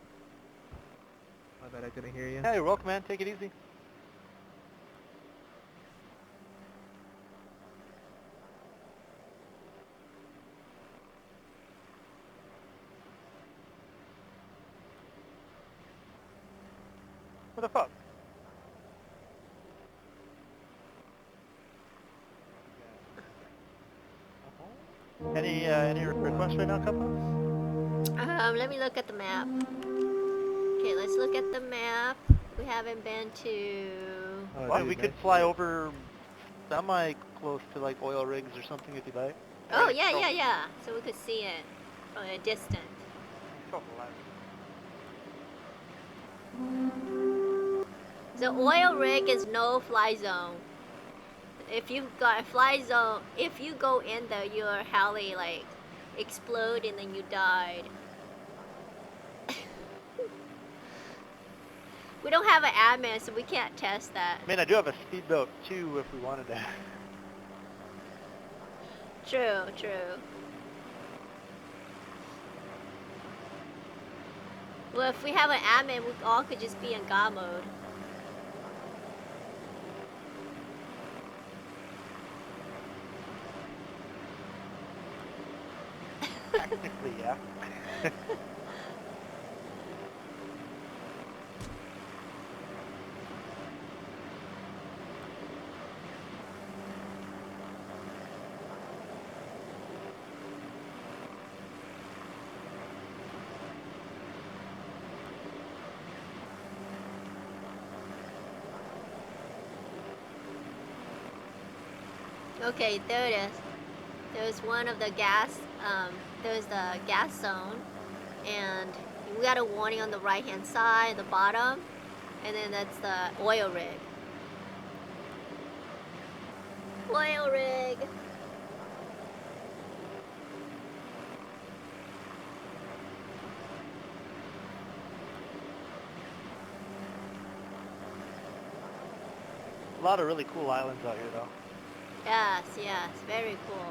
My bad, I couldn't hear you. Hey, you're welcome, man. Take it easy. What the fuck? Any requests right now, Kuppa? Let me look at the map. Okay, let's look at the map. We haven't been to... Oh, Well, dude, we could nice. fly over semi close to like oil rigs or something if you like. Oh, yeah. So we could see it from a distance. The oil rig is no fly zone. If you got a fly zone, if you go in there, your heli like explode and then you died. We don't have an admin, so we can't test that. I mean, I do have a speedboat too if we wanted to. True, true. Well, if we have an admin, we all could just be in God mode. Technically, yeah. Okay, there it is. There's one of the gas, there's the gas zone, and we got a warning on the right hand side, the bottom, and then that's the oil rig. Oil rig! A lot of really cool islands out here, though. Yes, yes, very cool.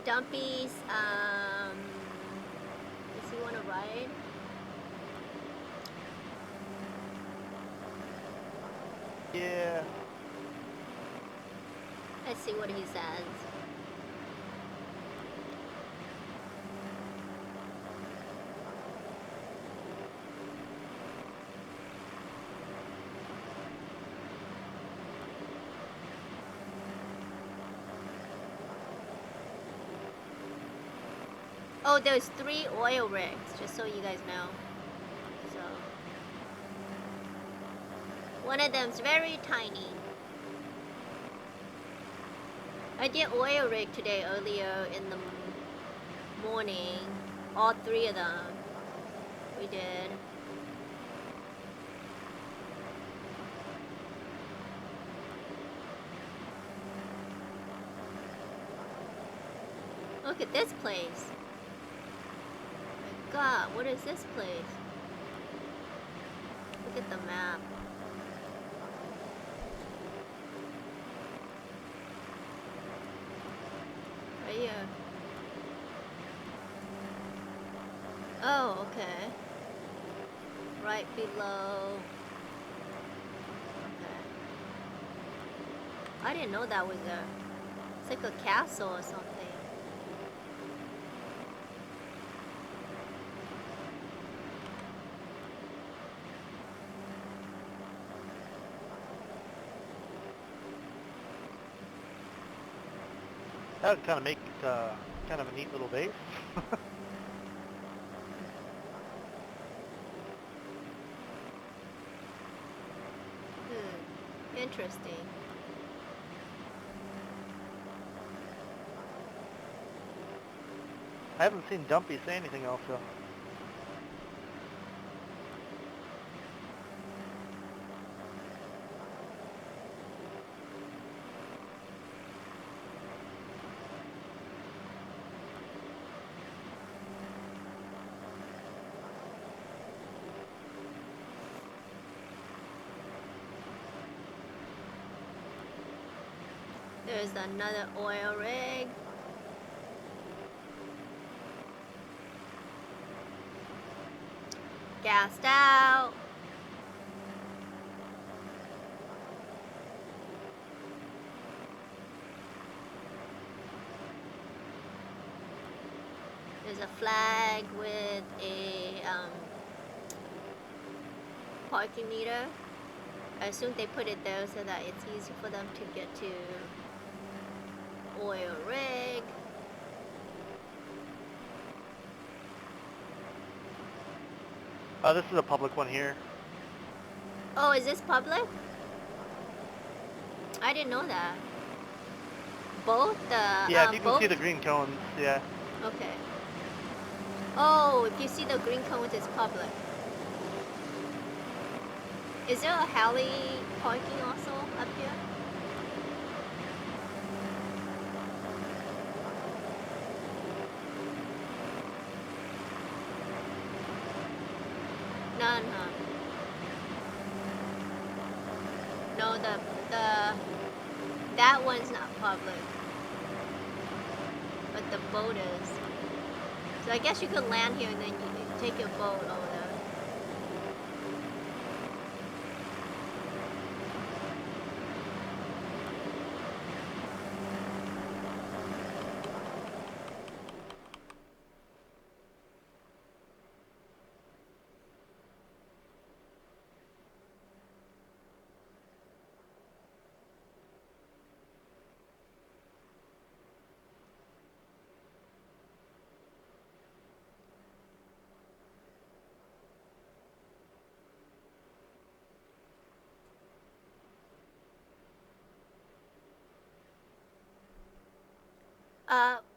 Dumpy's, does he want to ride? Yeah. Let's see what he says. Oh, there's 3 oil rigs, just so you guys know. So, one of them's very tiny. I did oil rig today earlier in the morning. All 3 of them. We did. Look at this place. My God, what is this place? Look at the map. Right here. Oh, okay. Right below. Okay. I didn't know that was there. It's like a castle or something. That would kind of make it kind of a neat little base. Interesting. I haven't seen Dumpy say anything else though. There's another oil rig. Gassed out. There's a flag with a parking meter. I assume they put it there so that it's easy for them to get to oil rig. This is a public one here. Oh, is this public? I didn't know that. Both the Yeah, if you can both? see the green cones, yeah. Okay. Oh, if you see the green cones, it's public. Is there a heli parking also up here? None, huh? No, that one's not public. But the boat is. So I guess you could land here and then you take your boat over there.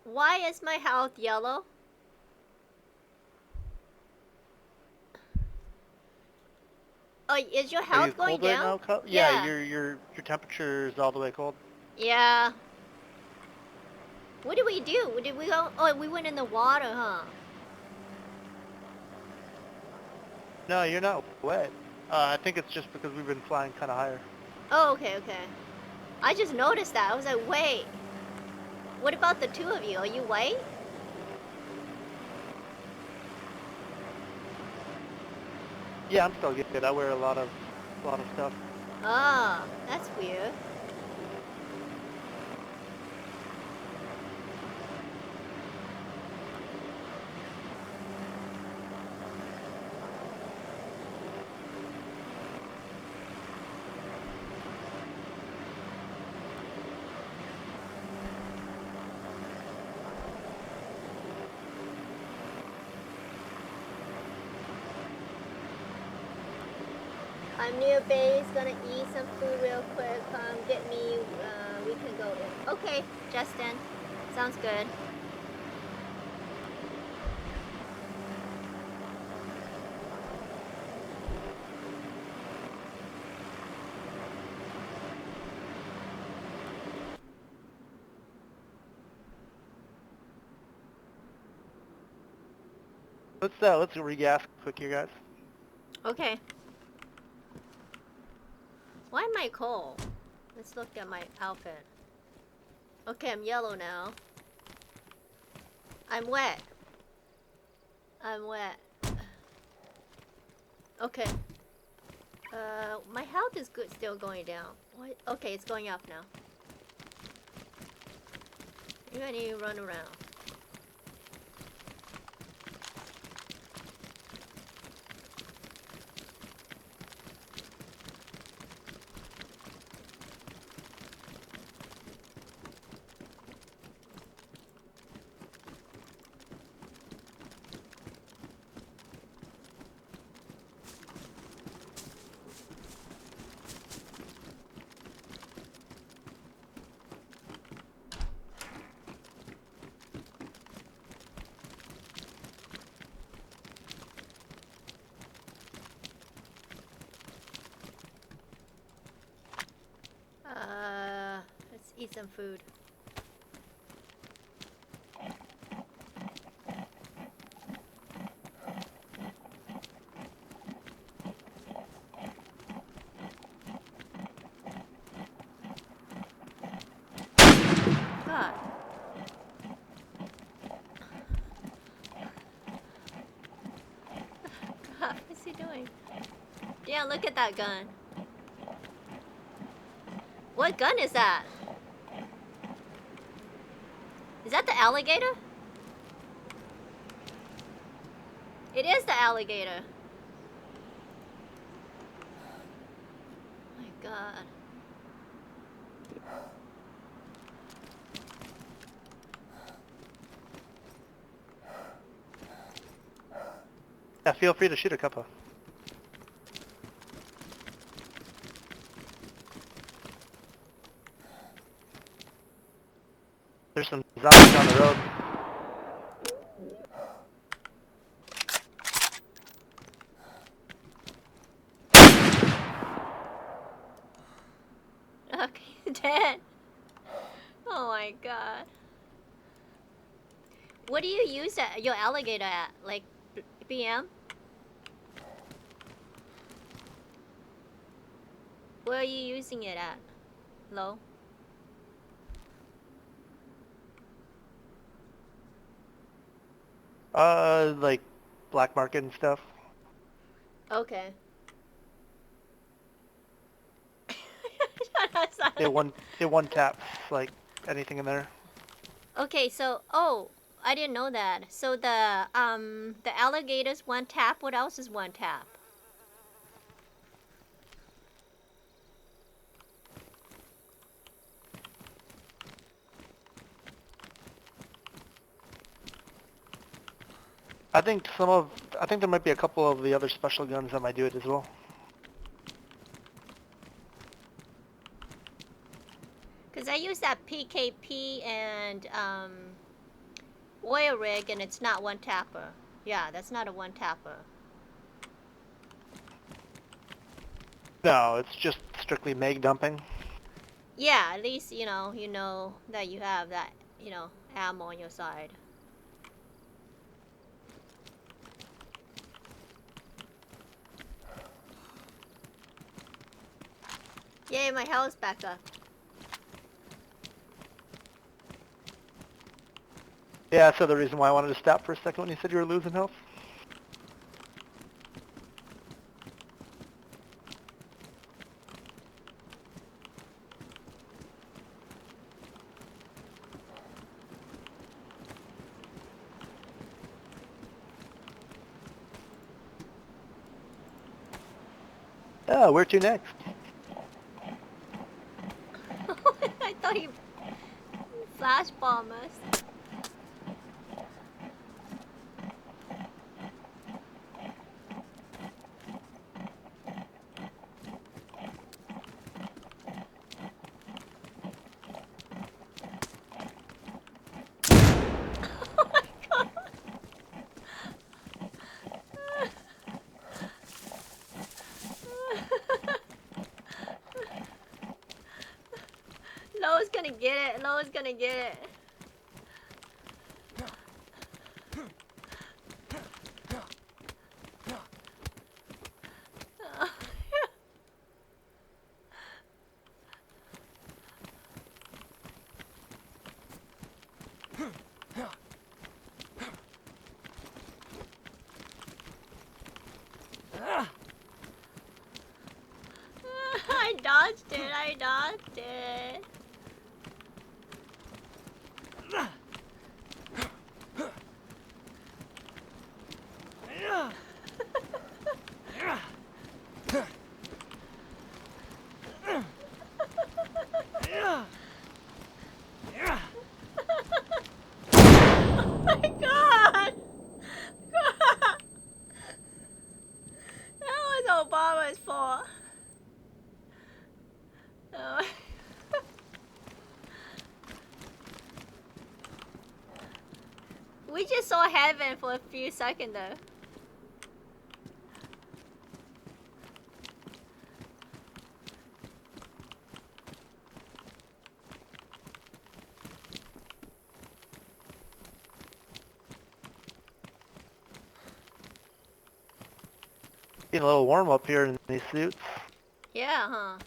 Why is my health yellow? Oh, is your Are you health going cold right down? now, Cup? Yeah, your temperature is all the way cold. Yeah. What did we do? Did we go? Oh, we went in the water, huh? No, you're not wet. I think it's just because we've been flying kind of higher. Oh, okay, okay. I just noticed that. I was like, wait. What about the two of you? Are you white? Yeah, I'm still good. I wear a lot of stuff. Ah, that's weird. I'm near base, gonna eat some food real quick. Come get me, we can go in. Okay, Justin. Sounds good. Let's regas quick here, guys. Okay. Why am I cold? Let's look at my outfit. Okay, I'm yellow now. I'm wet. I'm wet. Okay. My health is good, still going down. What? Okay, it's going up now. You gotta need to run around. Let's eat some food. God. God, what's he doing? Yeah, look at that gun. What gun is that? Is that the alligator? It is the alligator. Oh my God. Yeah, feel free to shoot a Kuppa. There's some zombies down the road. Dead. Oh my god. What do you use your alligator at? Like BM? Where are you using it at? Low? Like black market and stuff. Okay. It one taps like anything in there. Okay, so I didn't know that. So the alligators one tap. What else is one tap? I think there might be a couple of the other special guns that might do it as well. Cause I use that PKP and oil rig, and it's not one tapper. Yeah, that's not a one tapper. No, it's just strictly mag dumping. Yeah, at least you know that you have that ammo on your side. Yay, my health's back up. Yeah, so the reason why I wanted to stop for a second when you said you were losing health. Oh, where to next? I thought you flash bomb us. Lowe's gonna get it. Lowe's gonna get it. I dodged it. I dodged it. Oh my god! That was Obama's fault. Oh. We just saw heaven for a few seconds though. Getting a little warm up here in these suits. Yeah, huh?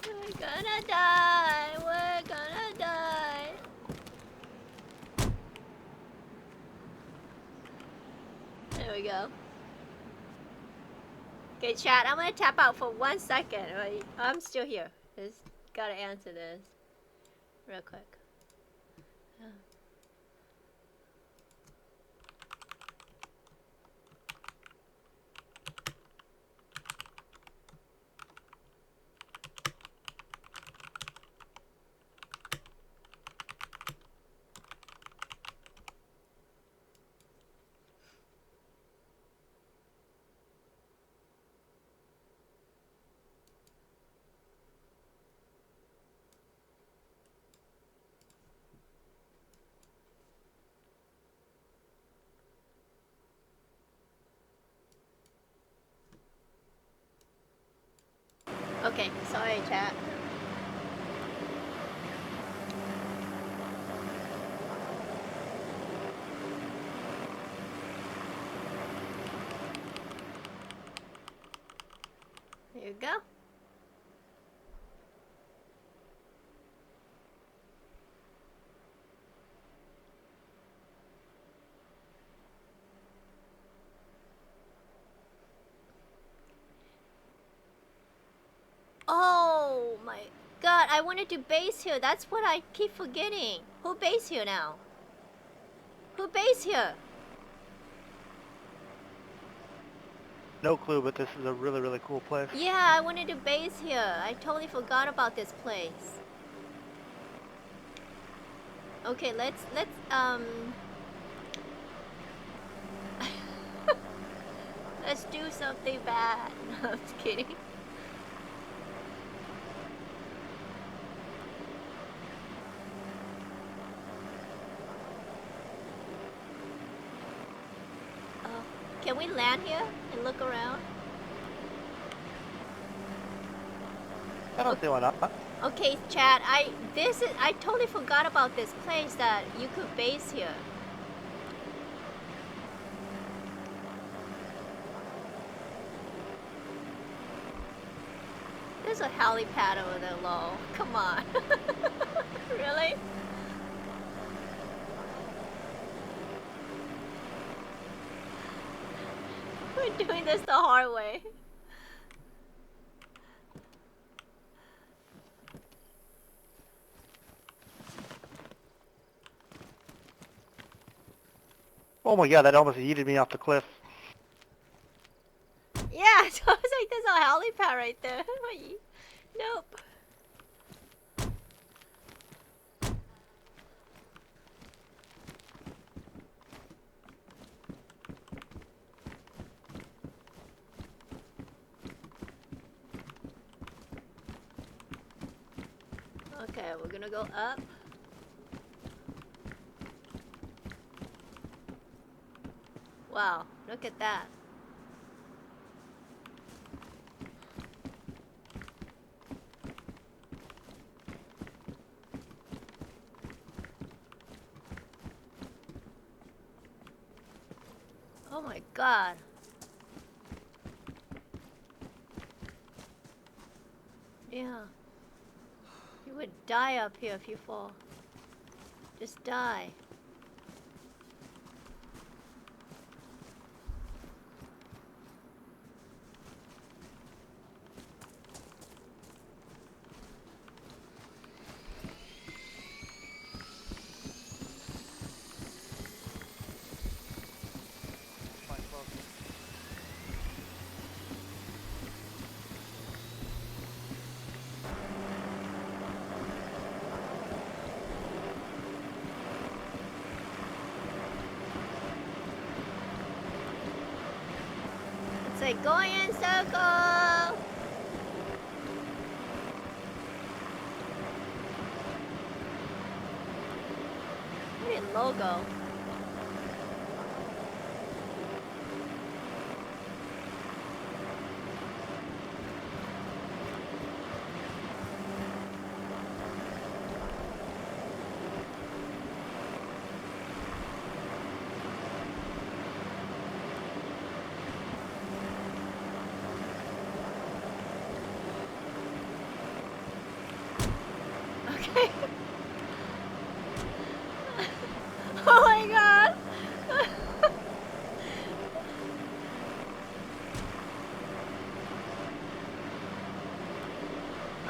We're gonna die. We're gonna die. There we go. Okay, chat. I'm gonna tap out for 1 second. Right? I'm still here. Just gotta answer this real quick. Okay, sorry, chat. There you go. Oh my god, I wanted to base here. That's what I keep forgetting. Who base here now? Who base here? No clue, but this is a really, really cool place. Yeah, I wanted to base here. I totally forgot about this place. Okay, let's let's do something bad. No, I'm just kidding. Can we land here and look around? I don't see why not. Okay, Chad, I totally forgot about this place that you could base here. There's a helipad over there, low. Come on. Really? We're doing this the hard way. Oh my god, that almost yeeted me off the cliff. Yeah, so I was like, there's a helipad right there. Nope. Okay, we're gonna go up. Wow, look at that. Oh my god. Yeah. You would die up here if you fall. Just die. It's like going in circle. What a logo. Okay. Oh my god.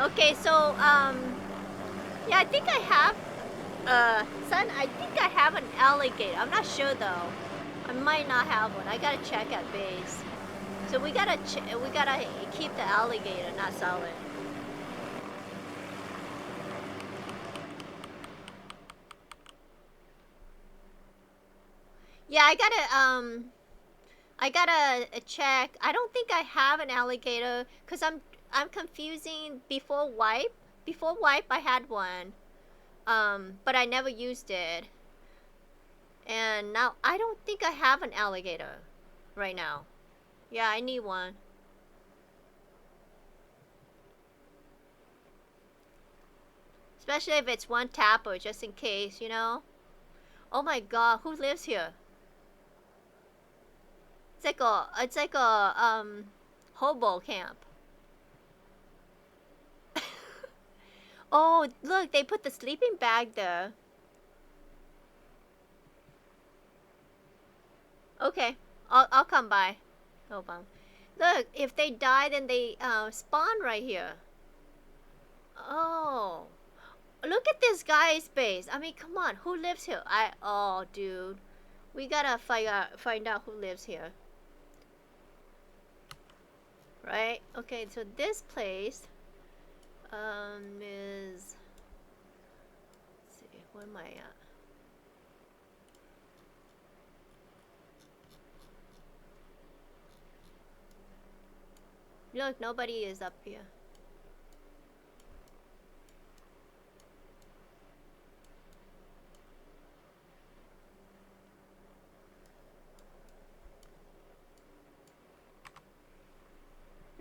Okay, so yeah, I think I have son, I think I have an alligator. I'm not sure though. I might not have one. I gotta check at base. So we gotta keep the alligator, not sell it. Yeah, I gotta check. I don't think I have an alligator because I'm confusing before wipe. Before wipe I had one. But I never used it. And now I don't think I have an alligator right now. Yeah, I need one. Especially if it's one tapper, just in case, you know? Oh my god, who lives here? It's like a hobo camp. Oh, look, they put the sleeping bag there. Okay, I'll come by. No problem. Look, if they die, then they spawn right here. Oh, look at this guy's base. I mean, come on, who lives here? Oh, dude, we gotta find out who lives here. Right? Okay, so this place is. Let's see, where am I at? Look, nobody is up here.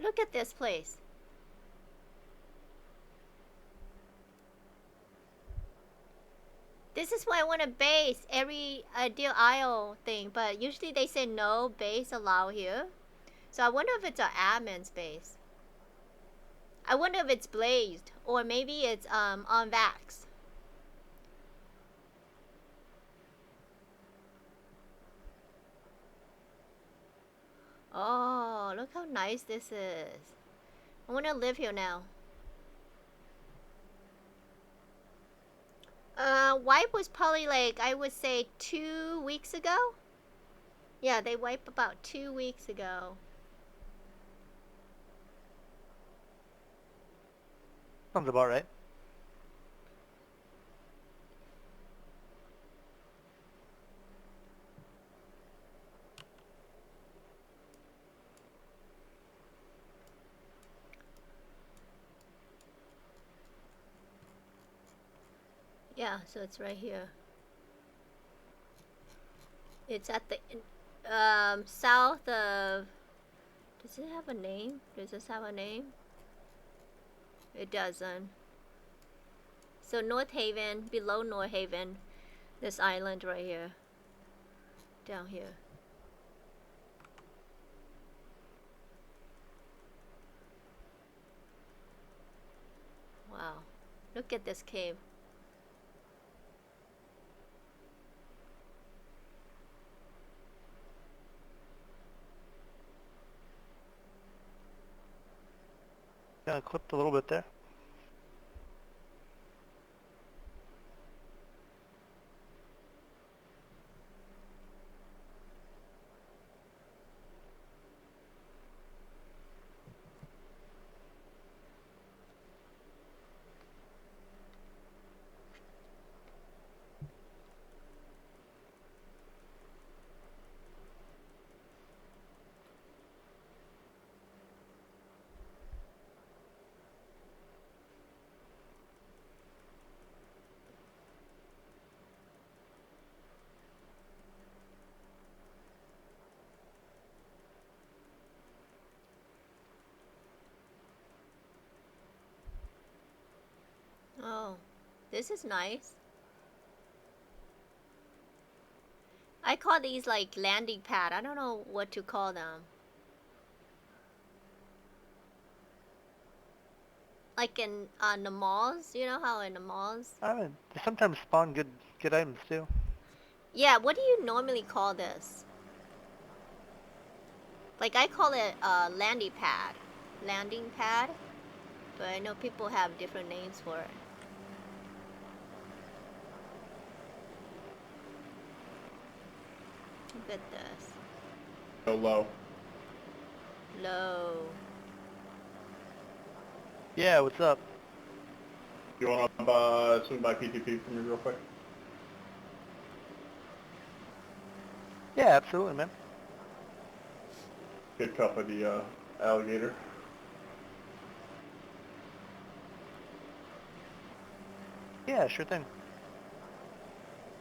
Look at this place. This is why I want to base every ideal IO thing, but usually they say no base allow here. So I wonder if it's an admin's base. I wonder if it's blazed, or maybe it's on Vax. Oh, look how nice this is. I want to live here now. Wipe was probably like, I would say 2 weeks ago. Yeah, they wiped about 2 weeks ago. Sounds about right. Yeah, so it's right here. It's at the south of. Does it have a name? Does this have a name? It doesn't. So North Haven, below North Haven, this island right here. Down here. Wow. Look at this cave. Kind of clipped a little bit there. Oh, this is nice. I call these like landing pad. I don't know what to call them. Like in the malls, you know how in the malls? I mean, they sometimes spawn good items too. Yeah, what do you normally call this? Like I call it landing pad. Landing pad. But I know people have different names for it. Look at this. Go low. Low. Yeah, what's up? You want to swing by PTP for me real quick? Yeah, absolutely, man. Good cup of the alligator. Yeah, sure thing.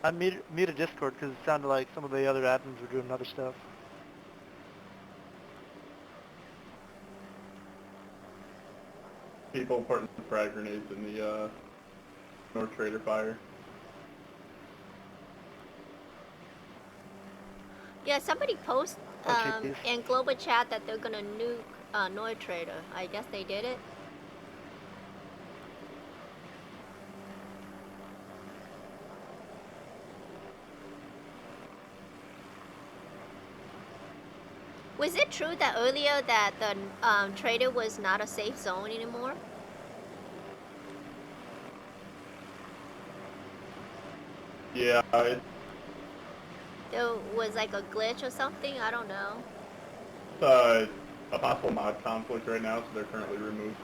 I muted Discord because it sounded like some of the other admins were doing other stuff. People putting frag grenades in the North Trader fire. Yeah, somebody post Okay, please. in global chat that they're gonna nuke North Trader. I guess they did it. Was it true that earlier that the trader was not a safe zone anymore? Yeah, it's There was like a glitch or something? I don't know. a possible mod conflict right now, so they're currently removed.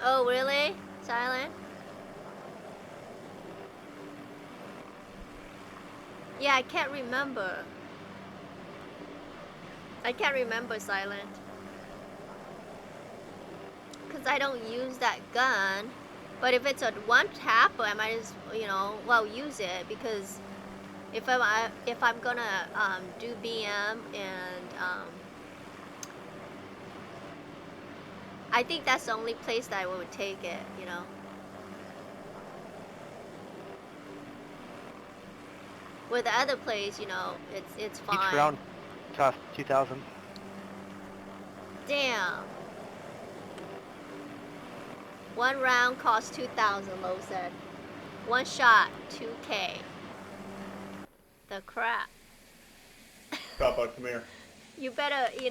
Oh, really? Silent? Yeah, I can't remember. I can't remember Silent. Because I don't use that gun. But if it's a one tapper, I might as well use it, because if I'm gonna do BM and I think that's the only place that I would take it, you know. Where the other place, you know, it's fine. Each round cost 2,000. Damn. One round costs 2,000, Lo said. One shot, 2K. The crap. Kuppa, come here. You better, you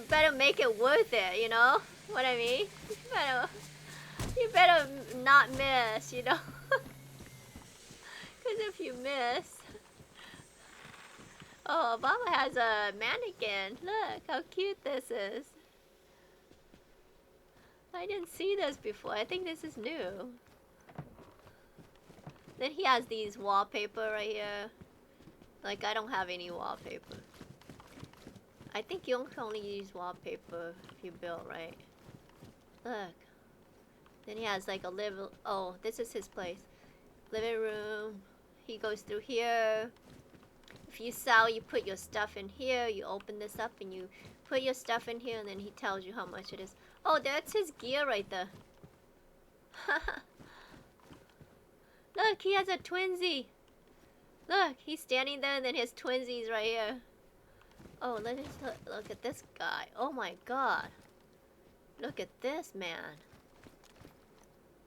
better make it worth it, you know what I mean? You better not miss, you know? Because if you miss... Oh, Obama has a mannequin. Look how cute this is. I didn't see this before. I think this is new. Then he has these wallpaper right here. Like, I don't have any wallpaper. I think you can only use wallpaper if you build, right? Look. Then he has like a oh, this is his place. Living room. He goes through here. If you sell, you put your stuff in here. You open this up and you put your stuff in here, and then he tells you how much it is. Oh, that's his gear right there. Look, he has a twinsy. Look, he's standing there, and then his twinsies right here. Oh, let's look at this guy. Oh my god. Look at this man.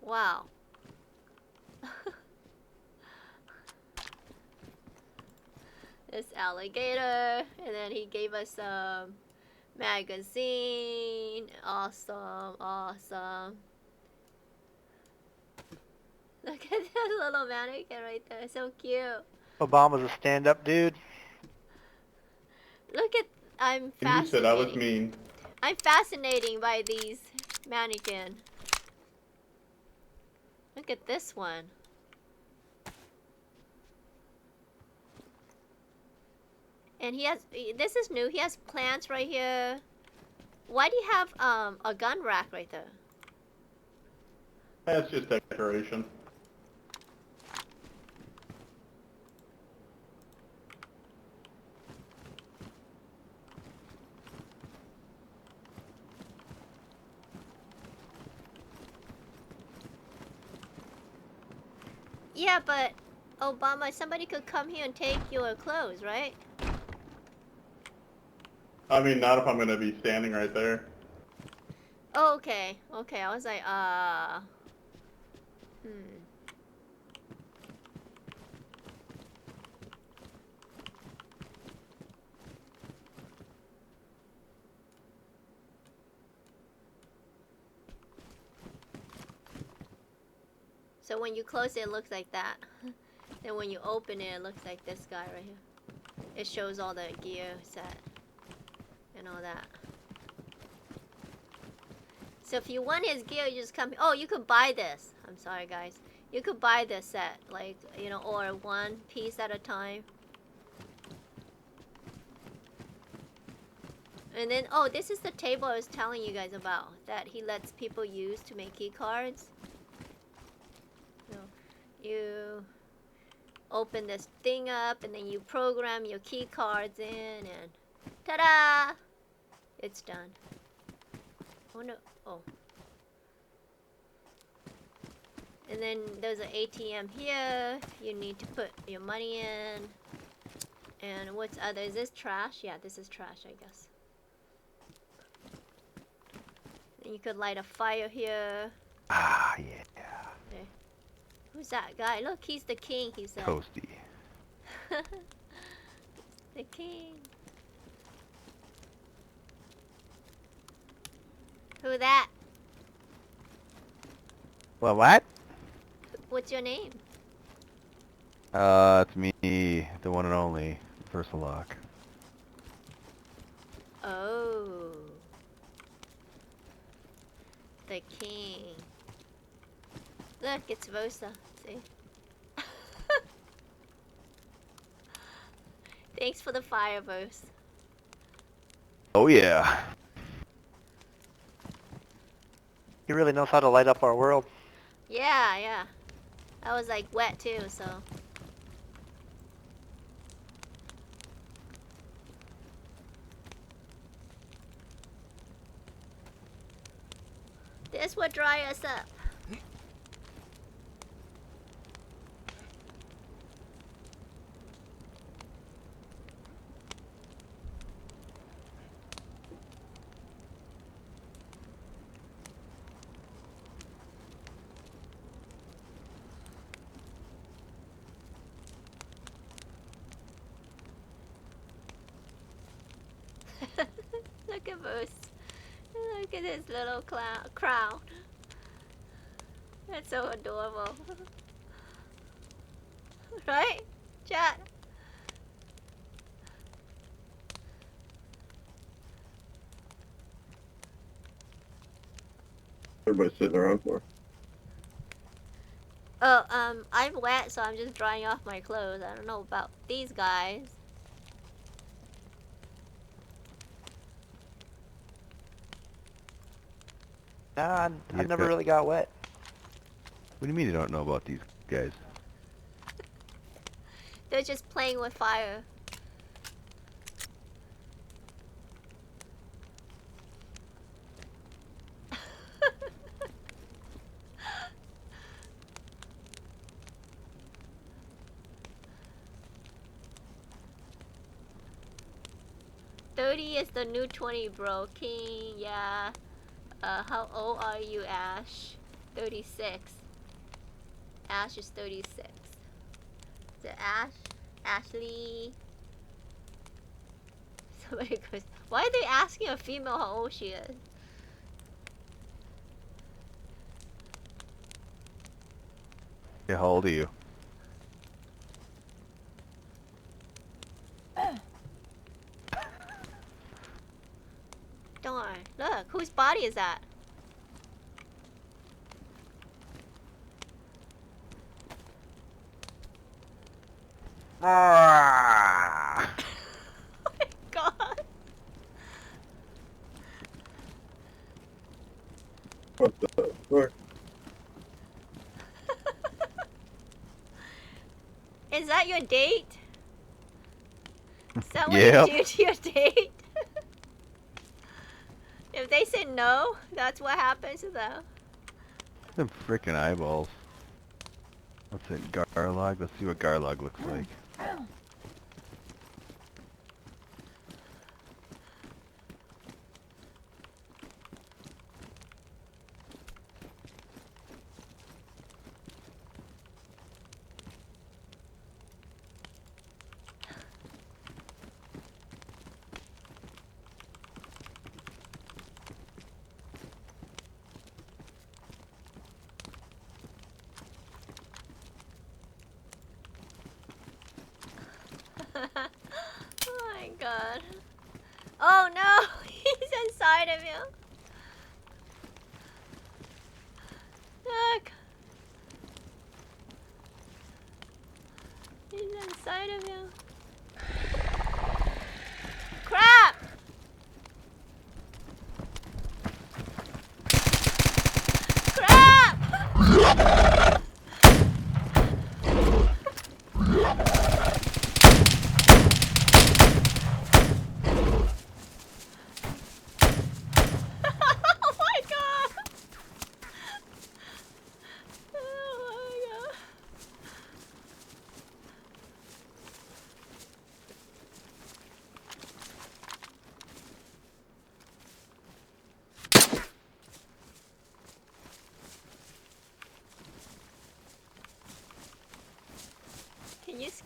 Wow. This alligator. And then he gave us some magazine. Awesome, awesome. Look at this little mannequin right there. So cute. Obama's a stand-up dude. Look at, I'm You fascinated. said I was mean. I'm fascinating by these mannequin. Look at this one. And he has, this is new, he has plants right here. Why do you have a gun rack right there? That's just decoration. Yeah, but Obama, somebody could come here and take your clothes, right? I mean, not if I'm gonna be standing right there. Oh, okay. Okay, I was like, So when you close it, it looks like that. Then when you open it, it looks like this guy right here. It shows all the gear set and all that. So if you want his gear, you just come. Oh, you could buy this. I'm sorry, guys. You could buy this set, like, you know, or one piece at a time. And then, oh, this is the table I was telling you guys about that he lets people use to make key cards. So, you open this thing up, and then you program your key cards in, and ta-da! It's done. Oh no! Oh. And then there's an ATM here. You need to put your money in. And what's other? Is this trash? Yeah, this is trash, I guess. And you could light a fire here. Ah, yeah. Okay. Who's that guy? Look, he's the king, he said. Toasty. The king. Who that? Well, what? What's your name? It's me, the one and only Versalock. Oh. The king. Look, it's Rosa. See? Thanks for the fire, Rose. Oh yeah. He really knows how to light up our world. Yeah, yeah. I was like wet too, so. This will dry us up. Look at Bruce. Look at his little crown. That's so adorable. Right? Chat. Everybody's sitting around for. Oh, I'm wet, so I'm just drying off my clothes. I don't know about these guys. Nah, I Yeah. never really got wet. What do you mean you don't know about these guys? They're just playing with fire. $30 is the new 20, bro. King, yeah. How old are you, Ash? 36. Ash is 36. Is it Ash? Ashley? Somebody goes, why are they asking a female how old she is? Yeah, how old are you? Darn. Look, whose body is that? Ah! Oh my god. What the fuck? Is that your date? Is that what Yep. you do to your date? If they say no, that's what happens to them. Them freaking eyeballs. What's it, Garlog? Let's see what Garlog looks like. Oh my god. Oh no! He's inside of you. Look. He's inside of you. Crap! Crap!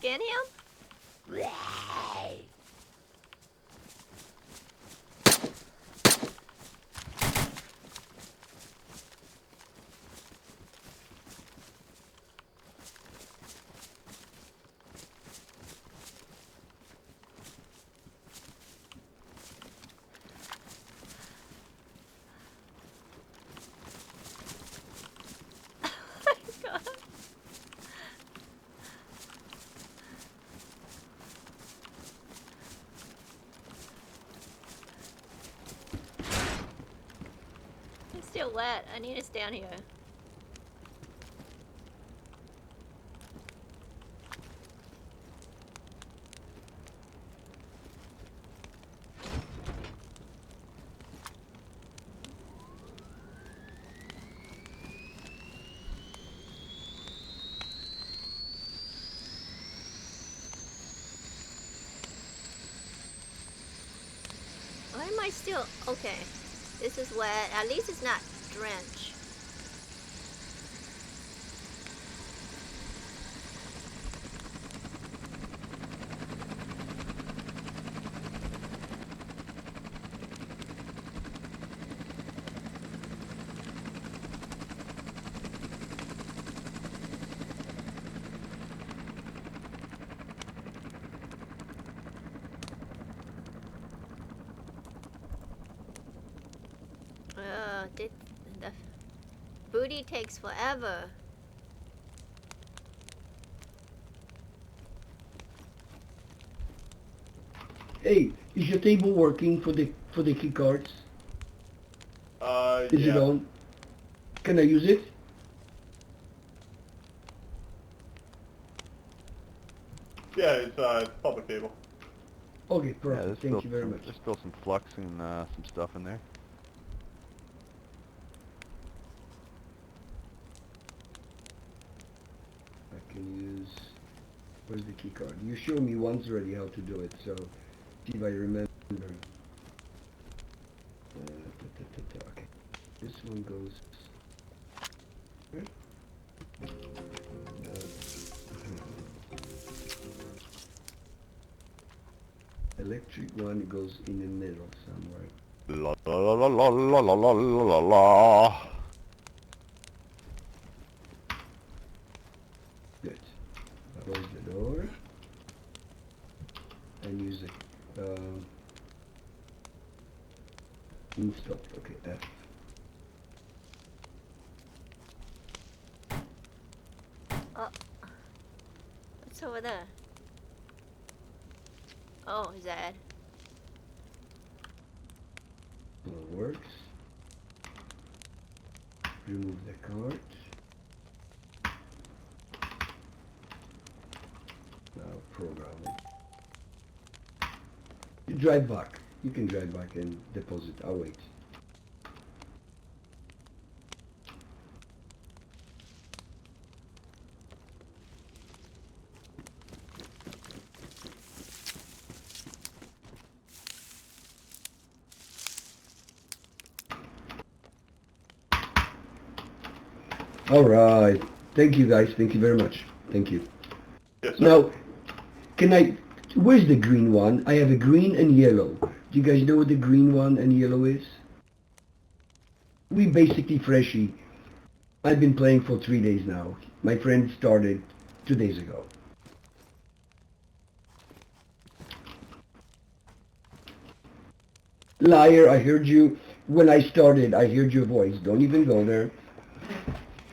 skin him? God. It's still wet. I need to stand here. Why am I still... Okay. This is wet. At least it's not drenched. The booty takes forever. Hey, is your table working for the key cards? Is yeah. it on? Can I use it? Yeah, it's public table. Okay, Yeah, perfect. Thank you very much. There's still some flux and some stuff in there. I can use... Where's the key card? You showed me once already how to do it, so see if I remember. Okay, this one goes... Where? Electric one goes in the middle somewhere. La la la la la la la la la la. Good. Close the door. And use it. Stop. Okay, F. Oh. What's over there? Oh, is that? Well, works. Remove the card. Now program it. You drive back. You can drive back and deposit. I'll wait. All right. Thank you, guys. Thank you very much. Thank you. Yes, sir. Now, can I... Where's the green one? I have a green and yellow. Do you guys know what the green one and yellow is? We basically freshy. I've been playing for 3 days now. My friend started 2 days ago. Liar, I heard you. When I started, I heard your voice. Don't even go there.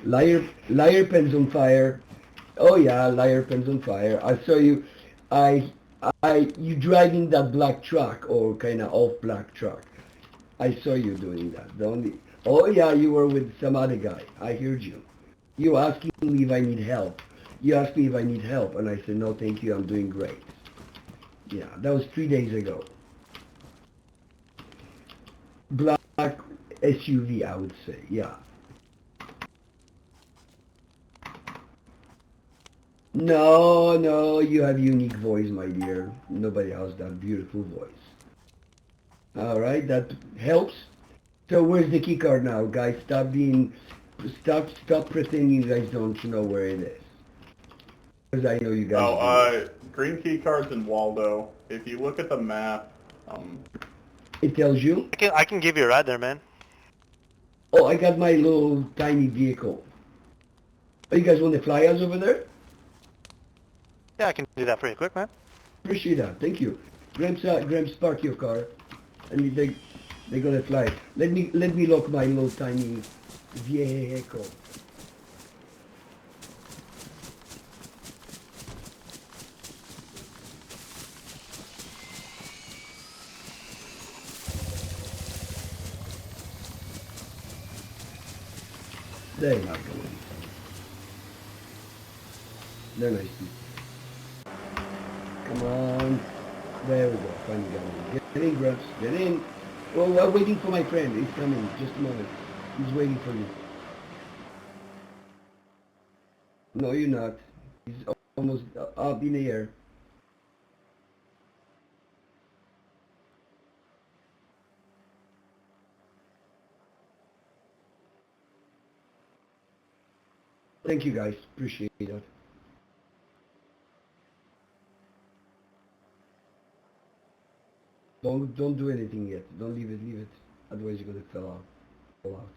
Liar pens on fire. Oh yeah, liar pens on fire. I saw you. You driving that black truck or kind of off black truck. I saw you doing that. Oh yeah, you were with some other guy. I heard you. You asking me if I need help. You asked me if I need help, and I said no, thank you. I'm doing great. Yeah, that was 3 days ago. Black SUV, I would say. Yeah. No, you have unique voice, my dear. Nobody has that beautiful voice. All right, that helps. So where's the key card now, guys? Stop pretending you guys don't know where it is. I know you guys Oh, do. green key cards in Waldo. If you look at the map, It tells you. I can give you a ride there, man. Oh, I got my little tiny vehicle. Oh, you guys want to fly us over there? Yeah, I can do that pretty quick, man. Appreciate that. Thank you. Gramps, park your car, and they're gonna fly. Let me lock my little tiny vehicle. They're not going. They're nice people. Come on. There we go. Finally got in. Get in, Gramps. Get in. Oh, I'm waiting for my friend. He's coming. Just a moment. He's waiting for you. No, you're not. He's almost up in the air. Thank you, guys. Appreciate that. Don't do anything yet. Don't leave it. Leave it. Otherwise, you're gonna fall out.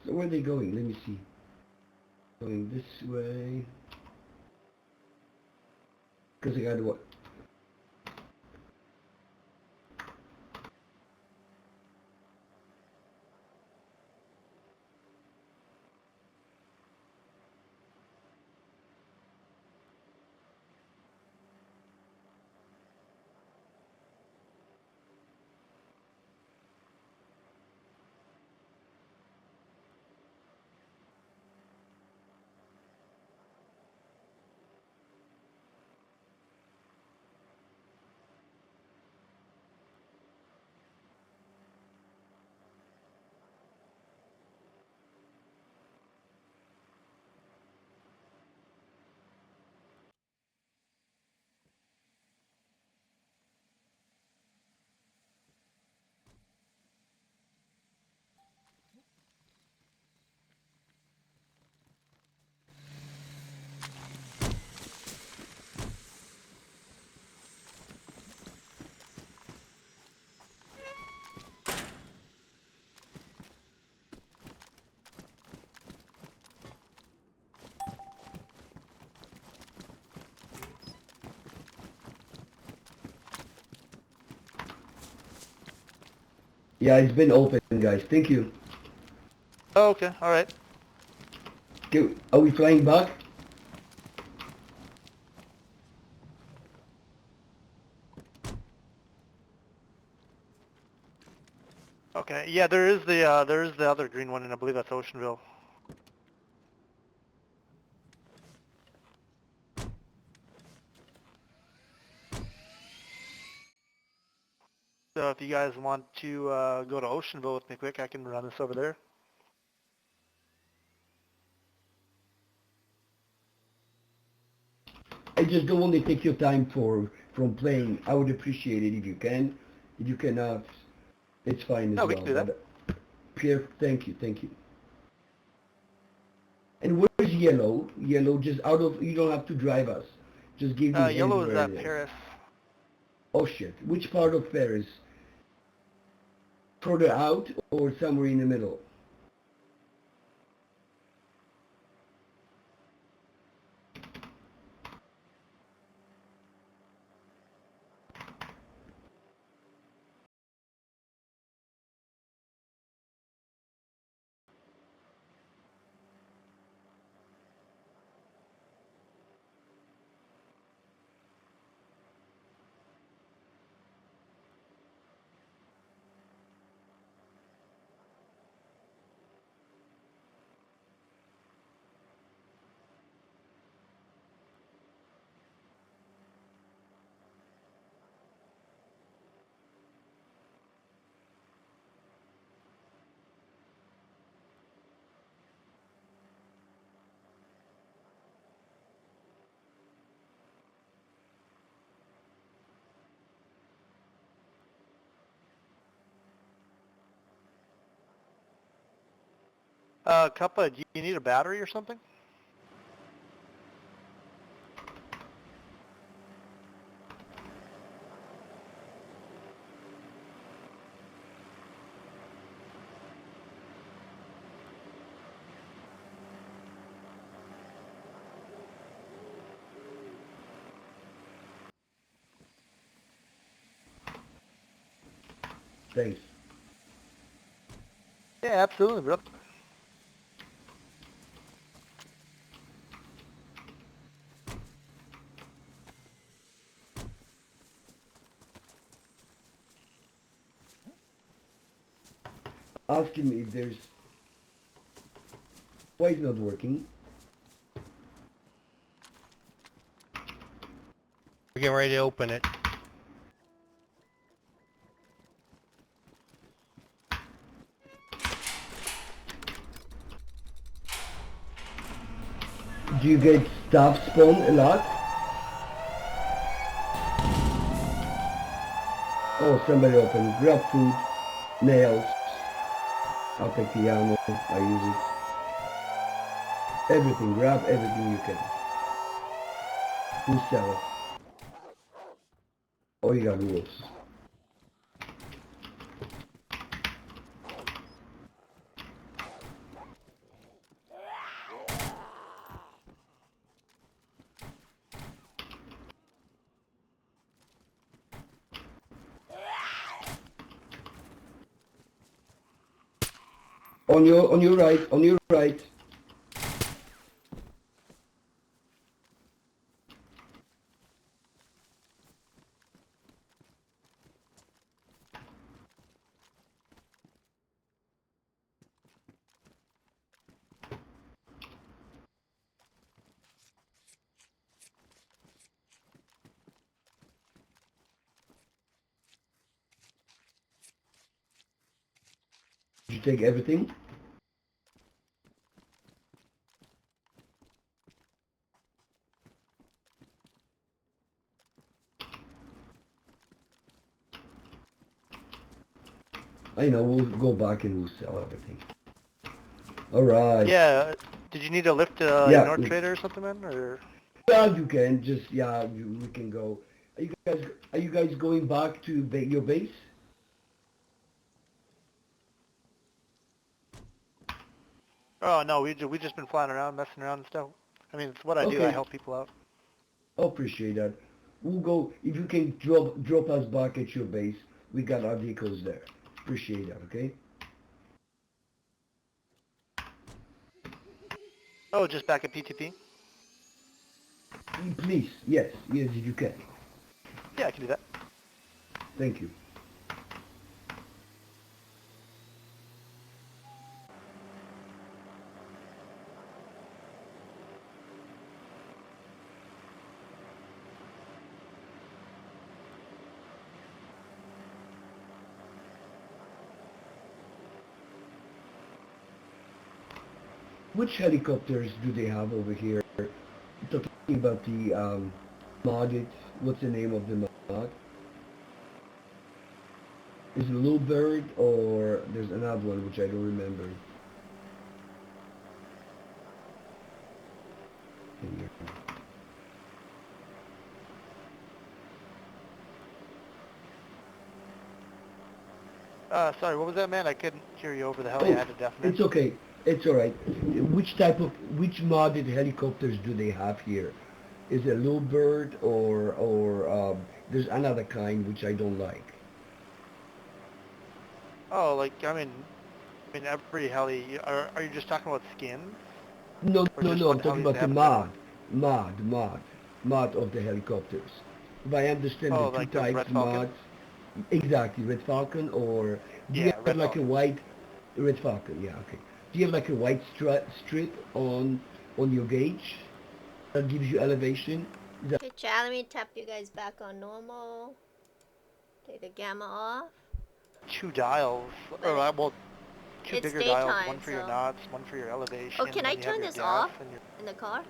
So where are they going? Let me see. Going this way. Because I got what? Yeah, it's been open, guys. Thank you. Oh, okay, all right. Okay, are we flying back? Okay, yeah, there is the other green one, and I believe that's Oceanville. So if you guys want to go to Oceanville with me quick, I can run this over there. I just don't want to take your time from playing. I would appreciate it if you can. If you cannot, it's fine as No, we well. can do that. But Pierre, thank you, thank you. And where's yellow? Yellow, just out of. You don't have to drive us. Just give me a hint Yellow is where it is. Paris. Oh shit! Which part of Paris? Further out or somewhere in the middle? Kuppa, do you need a battery or something? Thanks. Yeah, absolutely, bro. Asking me if there's... Why it's not working? We're getting ready to open it. Do you get staff spawn a lot? Oh, somebody open. Grab food, nails. I'll take the ammo. I use it. Everything. Grab everything you can. Who sell it? Oh, you got wolves. On your right, on your right. Did you take everything? I know, we'll go back and we'll sell everything. Alright. Yeah. Did you need to lift Yeah. North Trader or something, man? Or Yeah, you can just, we can go. Are you guys going back to your base? oh no, we just been flying around, messing around and stuff. I mean, it's what I do. I Okay. help people out. I appreciate that. We'll go, if you can drop us back at your base, we got our vehicles there. Appreciate that, okay? Oh, just back at PTP? Please, yes, if you can. Yeah, I can do that. Thank you. Which helicopters do they have over here? Talking about the modded, what's the name of the mod? Is it Little Bird or there's another one which I don't remember. Here. Sorry, what was that, man? I couldn't hear you over the hell. Oh, You had to definitely. it's okay. It's alright. Which modded helicopters do they have here? Is it Little Bird or there's another kind which I don't like. Oh, like I mean, every heli. Are you just talking about skins? No, Or no, just no, what I'm talking helis about they the have mod of the helicopters. If I understand Oh, the two like the types Red Falcon? mods, exactly, Red Falcon or do you Yeah, have Red like Falcon. a white, Red Falcon, yeah, okay. Do you have like a white strip on your gauge that gives you elevation? Is that Okay, chat, let me tap you guys back on normal. Take the gamma off. Two dials, or well, two It's bigger dials. daytime, One for your so... knots, one for your elevation. Oh, can I then you have turn your this gas off and your. in the car?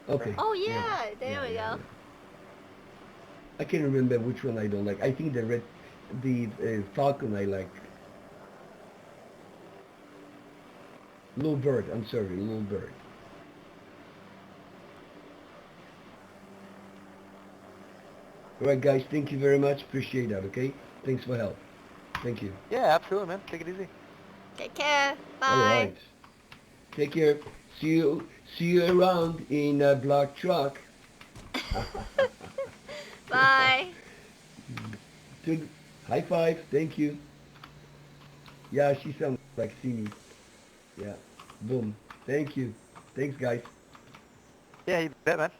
okay? Oh yeah, there we go. I can't remember which one I don't like. I think the Falcon I like. Little Bird, I'm sorry, Little Bird. Alright guys, thank you very much. Appreciate that, okay? Thanks for help. Thank you. Yeah, absolutely, man. Take it easy. Take care. Bye. Alright. Take care. See you around in a black truck. Bye. High five. Thank you. Yeah, she sounds like Simi. Yeah. Boom. Thank you. Thanks, guys. Yeah, you bet, man.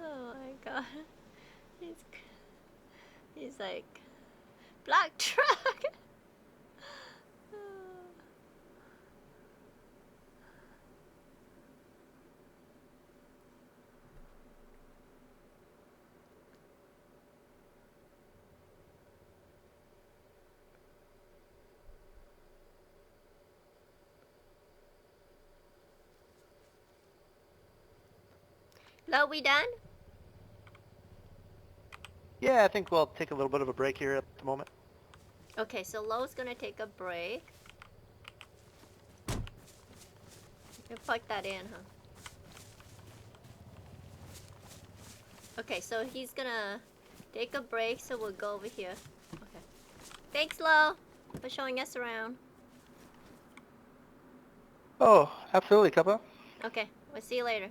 Oh my god. He's he's like black truck. Lo, we done? Yeah, I think we'll take a little bit of a break here at the moment. Okay, so Lo's gonna take a break. You plug that in, huh? Okay, so he's gonna take a break, so we'll go over here. Okay. Thanks, Lo, for showing us around. Oh, absolutely, Kuppa. Okay, we'll see you later.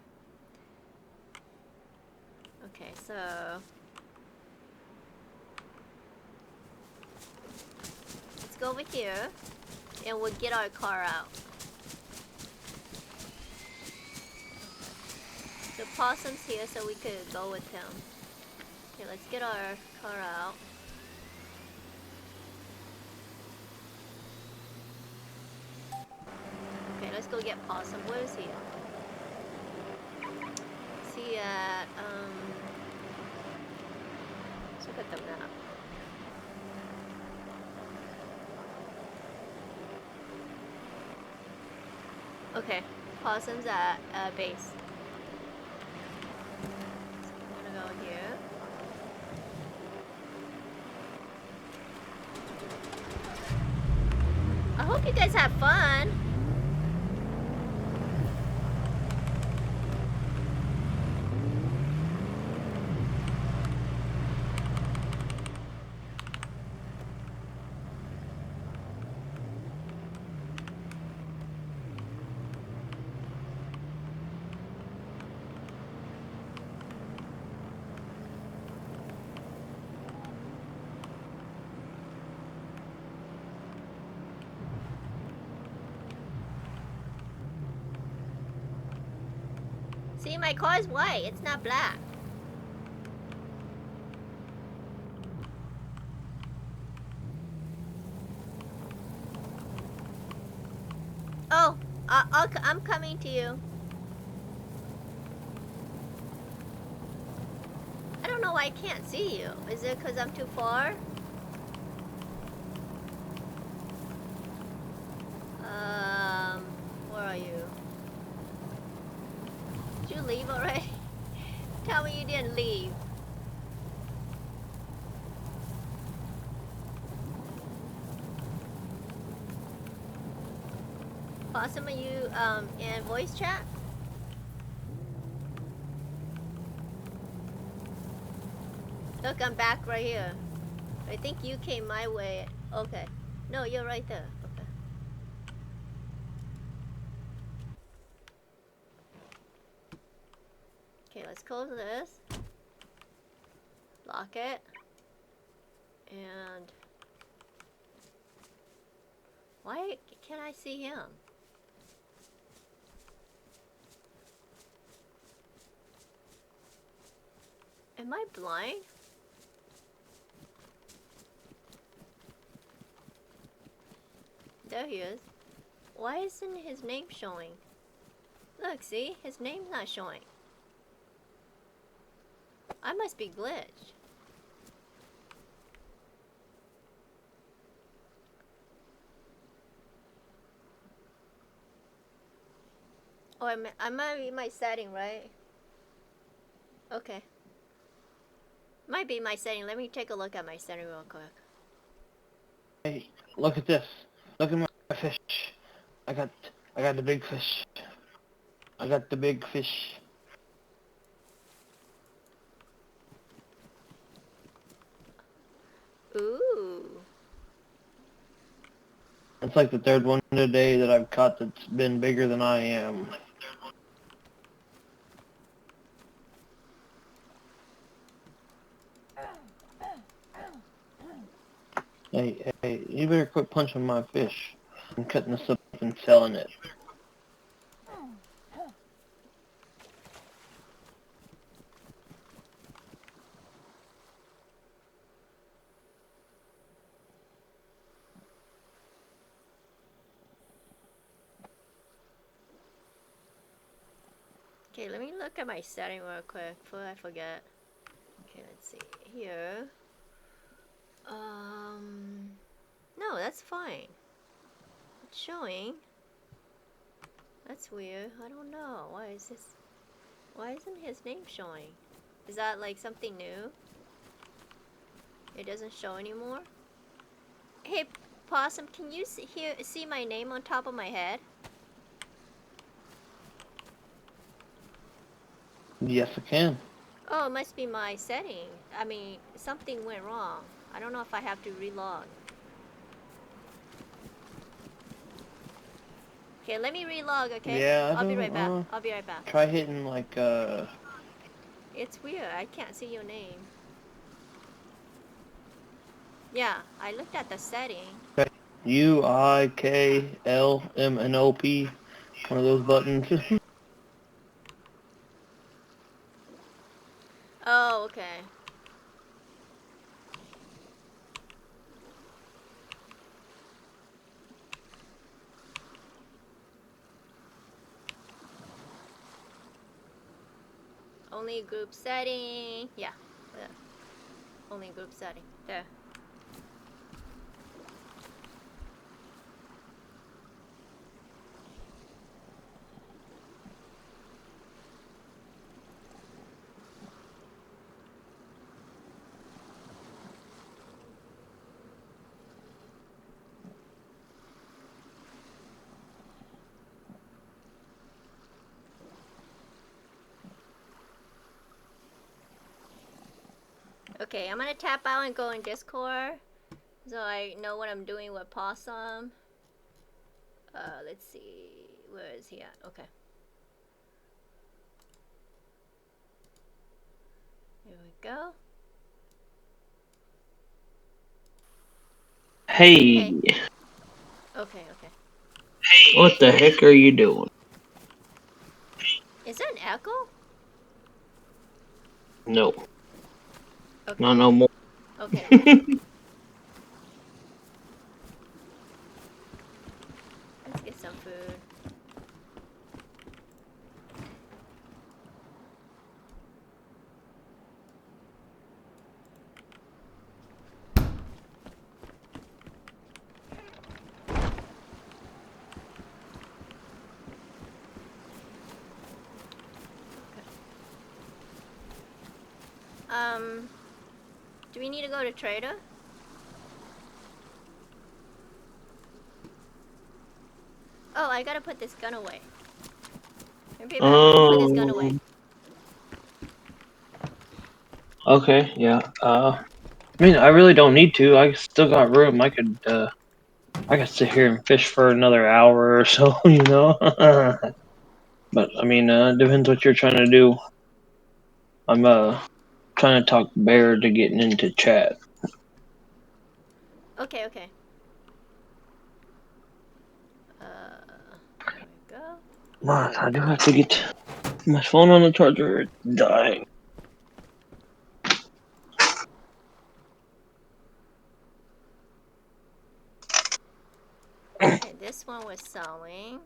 Okay, so... let's go over here, and we'll get our car out. So Possum's here, so we could go with him. Okay, let's get our car out. Okay, let's go get Possum. Where is he? Is he at, let's look at the map. Okay, Possum's at base. I'm gonna go here. I hope you guys have fun. See, my car's white. It's not black. Oh, I'm coming to you. I don't know why I can't see you. Is it because I'm too far? Where are you? Did you leave already? Tell me you didn't leave. Possum, are you in voice chat? Look, I'm back right here. I think you came my way. Okay. No, you're right there. Okay. Okay, let's close this. Lock it. And... why can't I see him? Am I blind? There he is. Why isn't his name showing? Look, see? His name's not showing. I must be glitched. Oh, I might be my setting, right? Okay. Might be my setting. Let me take a look at my setting real quick. Hey, look at this. Look at my fish. I got the big fish. I got the big fish. Ooh. It's like the third one today that I've caught that's been bigger than I am. Hey, you better quit punching my fish. I'm cutting this up and selling it. Okay, let me look at my setting real quick before I forget. Okay, let's see here. No, that's fine. It's showing. That's weird. I don't know. Why isn't his name showing? Is that like something new? It doesn't show anymore? Hey, Possum, can you see my name on top of my head? Yes, I can. Oh, it must be my setting. I mean, something went wrong. I don't know if I have to relog. Okay, let me relog, okay? Yeah, I'll be right back. I'll be right back. Try hitting like It's weird. I can't see your name. Yeah, I looked at the setting. UIKLMNOP. One of those buttons. Oh, okay. Only group setting. Yeah. Only group setting. There. Okay, I'm gonna tap out and go in Discord so I know what I'm doing with Possum. Let's see. Where is he at? Okay. Here we go. Hey, Okay, okay. what the heck are you doing? Is there an echo? No, Okay. not no more. Okay, okay. Let's get some food. Do we need to go to Trader? Oh, I gotta put this gun away. Maybe I better put this gun away. Okay, yeah. I mean, I really don't need to. I still got room. I could sit here and fish for another hour or so, you know. But I mean, depends what you're trying to do. I'm trying to talk Bear to getting into chat. Okay, okay. There we go. But I do have to get my phone on the charger. It's dying. Okay, this one was sewing.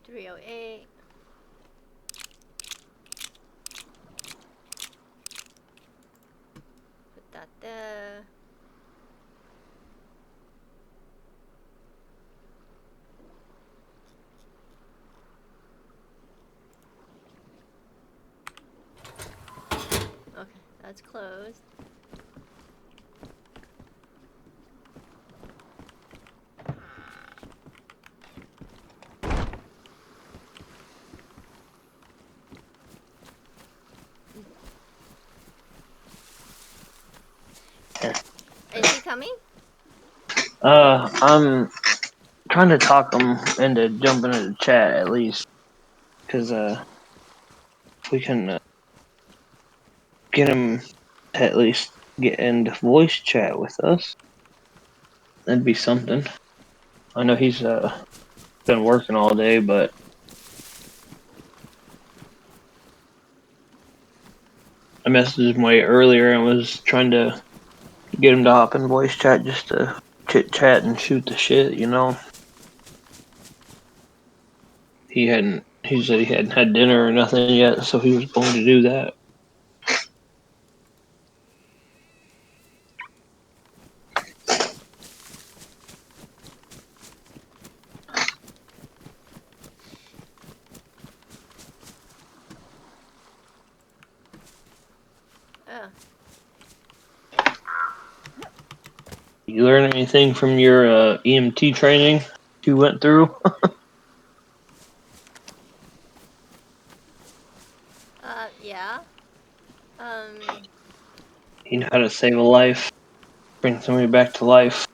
308. Put that there. Okay, that's closed. Is he coming? I'm trying to talk him into jumping into chat at least. Because if we can get him to at least get into voice chat with us, that'd be something. I know he's been working all day, but I messaged him way earlier and was trying to get him to hop in voice chat just to chit chat and shoot the shit, you know. He said he hadn't had dinner or nothing yet, so he was going to do that. Oh. You learn anything from your EMT training you went through? Yeah. You know how to save a life, bring somebody back to life.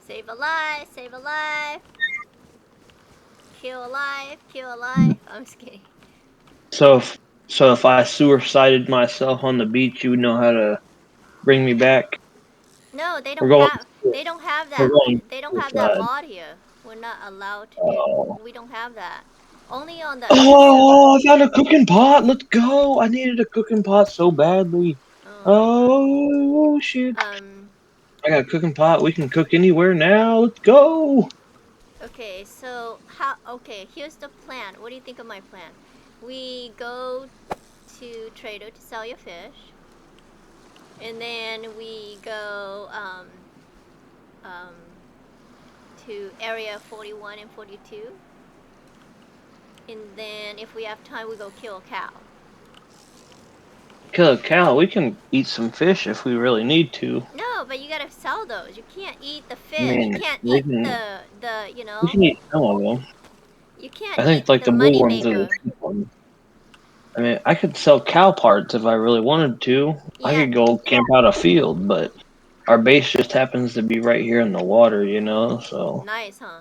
Save a life, save a life. Kill a life, kill a life. I'm just kidding. So if I suicided myself on the beach, you would know how to bring me back. No, they We're don't going. have. They don't have We're that. going They don't have that suicide. mod here. We're not allowed to do. Oh. We don't have that. Only on the EMS server. Oh, I found a cooking pot. Let's go. I needed a cooking pot so badly. Oh shit. I got a cooking pot. We can cook anywhere now. Let's go. Okay, so how? Okay, here's the plan. What do you think of my plan? We go to Trader to sell your fish, and then we go to area 41 and 42, and then if we have time, we go kill a cow. Kill a cow. We can eat some fish if we really need to. No, but you gotta sell those. You can't eat the fish. I mean, you can't we eat can, the you know. we can eat some of them. You can't I eat think like the the blue money ones are the maker. cheap ones. I mean, I could sell cow parts if I really wanted to. I Yeah. could go camp out a field, but our base just happens to be right here in the water, you know, so Nice, huh?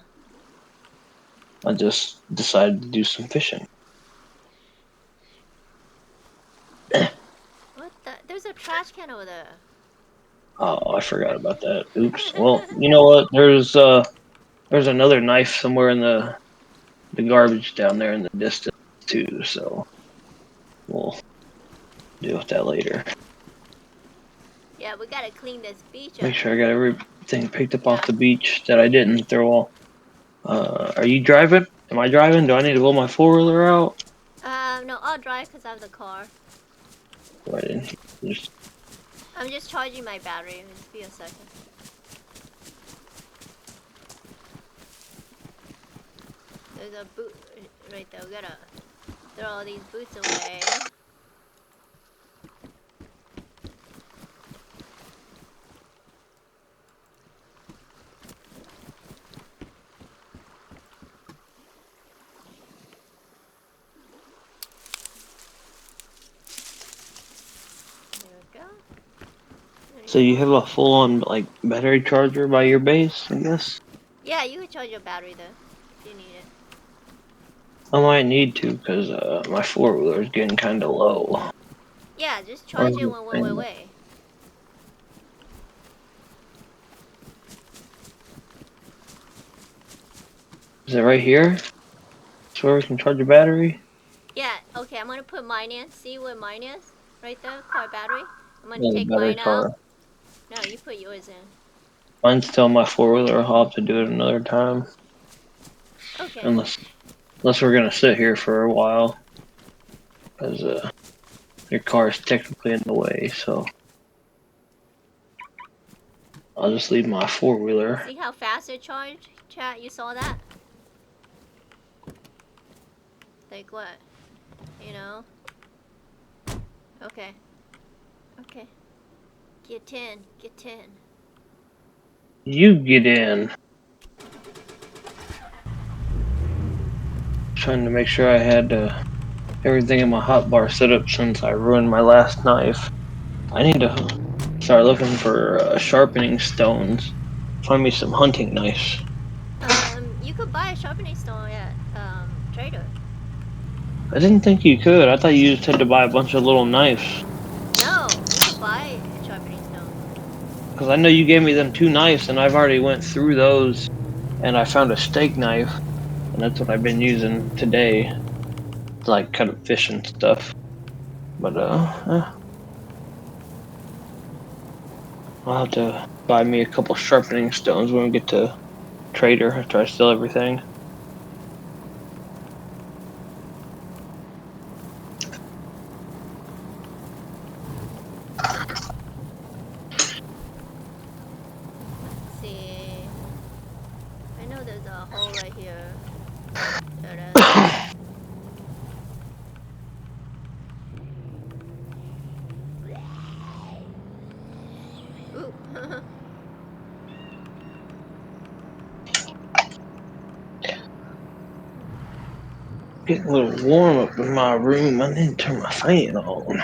I just decided to do some fishing. What the? There's a trash can over there. Oh, I forgot about that. Oops. Well, you know what? There's another knife somewhere in the garbage down there in the distance too, so we'll deal with that later. Yeah, we gotta clean this beach up. Make sure I got everything picked up off the beach that I didn't throw all. Are you driving? Am I driving? Do I need to blow my 4-wheeler out? No, I'll drive because I have the car. Why didn't you just... I'm just charging my battery. Just be a second. There's a boot right there. We gotta throw all these boots away. So you have a full-on like battery charger by your base, I guess? Yeah, you can charge your battery though, if you need it. I might need to, because my 4-wheeler is getting kind of low. Yeah, just charge it when we're away. Is it right here? That's where we can charge a battery? Yeah, okay, I'm gonna put mine in. See where mine is? Right there, car battery. I'm gonna Yeah, the take battery mine car. out. No, you put yours in. Mine's still my 4-wheeler. I'll have to do it another time. Okay. Unless we're gonna sit here for a while. Because your car is technically in the way, so I'll just leave my 4-wheeler. See how fast it charged? Chat, you saw that? Like what? You know? Okay. Okay. Get in. Get in. You get in. Trying to make sure I had everything in my hotbar set up since I ruined my last knife. I need to start looking for sharpening stones. Find me some hunting knives. You could buy a sharpening stone at Trader. I didn't think you could. I thought you just had to buy a bunch of little knives. No, you can buy sharpening stone. Because I know you gave me them 2 knives, and I've already went through those, and I found a steak knife, and that's what I've been using today to like cut up fish and stuff. But I'll have to buy me a couple sharpening stones when we get to Trader after I sell everything. Let's see. I know there's a hole right here. There it is. Ooh. Getting a little warm up in my room. I need to turn my fan on.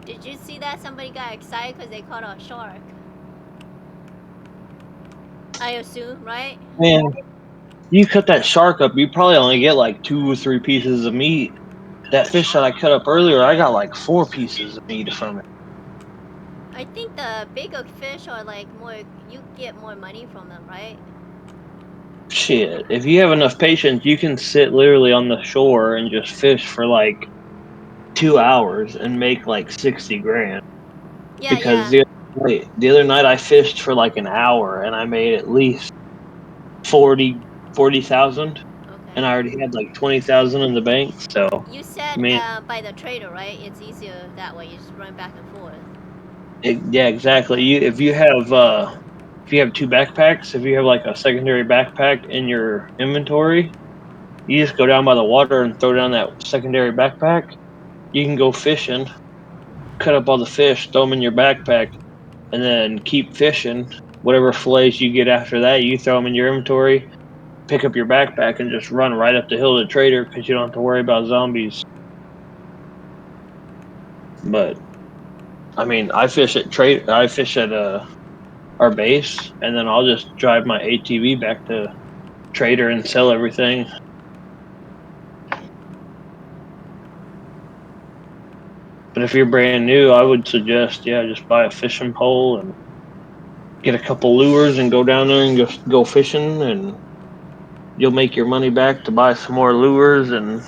Did you see that? Somebody got excited because they caught a shark. I assume, right? Man, you cut that shark up, you probably only get like 2 or 3 pieces of meat. That fish that I cut up earlier, I got like 4 pieces of meat from it. I think the bigger fish are like more, you get more money from them, right? Shit, if you have enough patience, you can sit literally on the shore and just fish for like 2 hours and make like 60 grand. Yeah, Because yeah. the other night I fished for like an hour and I made at least 40,000, and I Okay. already had like 20,000 in the bank. So You I said mean, by the trader, right? It's easier that way. You just run back and forth. yeah, exactly. If you have 2 backpacks, if you have like a secondary backpack in your inventory, you just go down by the water and throw down that secondary backpack. You can go fishing, cut up all the fish, throw them in your backpack, and then keep fishing. Whatever fillets you get after that, you throw them in your inventory, pick up your backpack, and just run right up the hill to the trader because you don't have to worry about zombies. But I mean, I fish at our base, and then I'll just drive my ATV back to trader and sell everything. But if you're brand new, I would suggest, yeah, just buy a fishing pole and get a couple lures and go down there and just go fishing, and you'll make your money back to buy some more lures and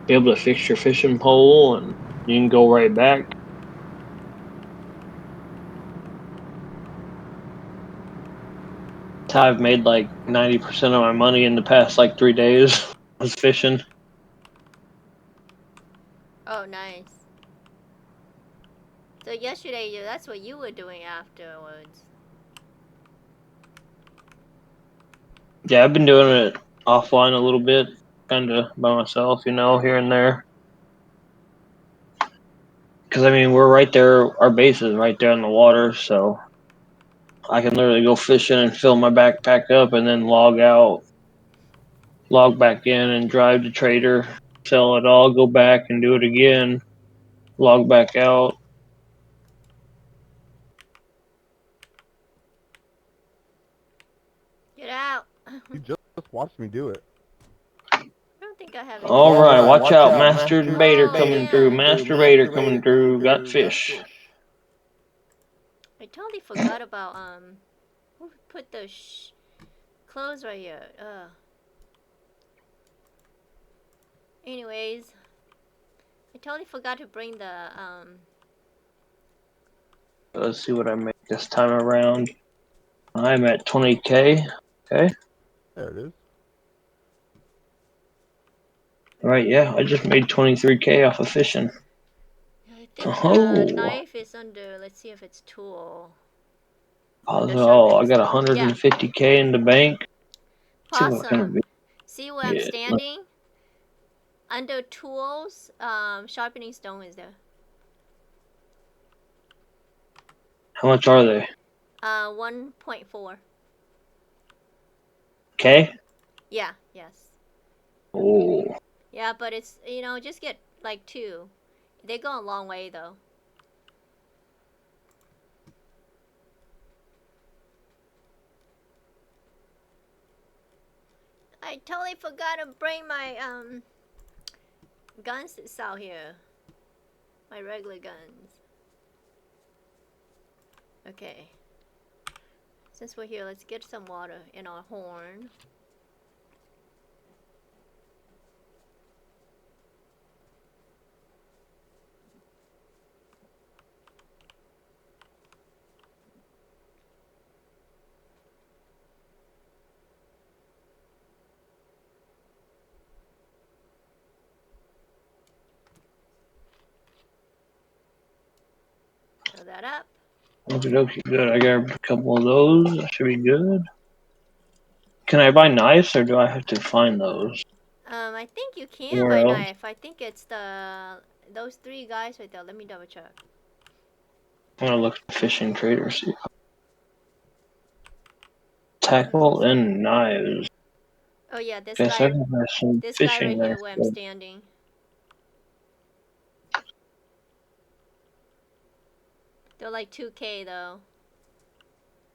be able to fix your fishing pole, and you can go right back. That's how I've made like 90% of my money in the past like 3 days was fishing. Oh, nice. So yesterday, that's what you were doing afterwards. Yeah, I've been doing it offline a little bit, kind of by myself, here and there. Because I mean, we're right there. Our base is right there in the water, so I can literally go fishing and fill my backpack up, and then log out, log back in, and drive to trader, sell it all, go back and do it again, log back out. Get out. You just watched me do it. I don't think I have any. All right, watch out, Master Master Debater Oh, coming yeah. through. Master Debater coming through. Got fish. I totally forgot about, who put the clothes right here? Anyways, I totally forgot to bring the, Let's see what I make this time around. I'm at 20K. Okay. There it is. All right, yeah, I just made 23K off of fishing. I think Oh, the knife is under, let's see if it's tool. The I sharpening got stone. Yeah. 150K in the bank. See what kind of Possum. See where I'm yeah. standing? Under tools, sharpening stone is there. How much are they? 1.4. K? Yeah, yes. Oh. Yeah, but it's, just get like 2. They go a long way though. I totally forgot to bring my guns out here. My regular guns. Okay. Since we're here, let's get some water in our horn. Fill that up. Okie dokie, good. I got a couple of those. That should be good. Can I buy knives or do I have to find those? I think you can Anywhere by else? knife. I think it's those 3 guys right there. Let me double check. I'm gonna look at fishing traders. Tackle and knives. Oh yeah, this Guess I guy. can buy some This guy fishing right here knives. where I'm standing. They're like 2K though.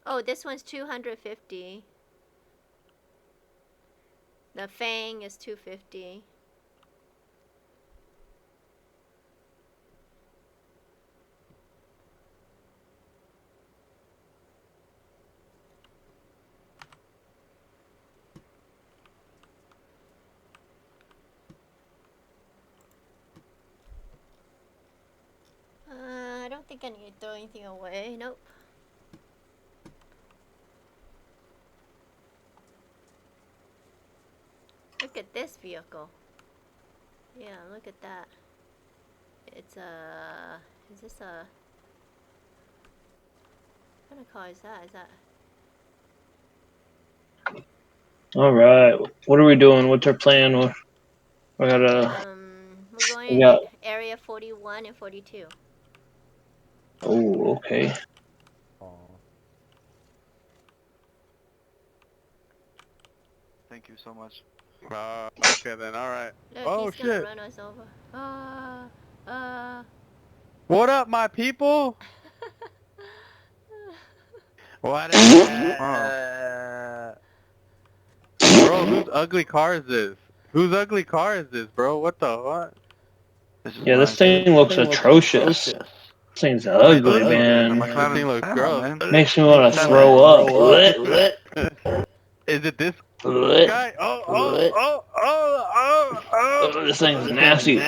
Oh, this one's 250. The Fang is 250. I don't think I need to throw anything away. Nope. Look at this vehicle. Yeah, look at that. It's a... Is this a... What kind of car is that? Is that... Alright, what are we doing? What's our plan? We gotta... We're going We in got... area 41 and 42. Oh, okay. Thank you so much. Okay then, alright. Look, Oh he's gonna shit! run us over. What up, my people? What is that? Bro, whose ugly car is this? Whose ugly car is this, bro? What the what? Yeah, this thing looks atrocious. This thing's ugly, man. This thing looks gross. Makes me want to throw up. Is it this Blech. guy? This thing's nasty.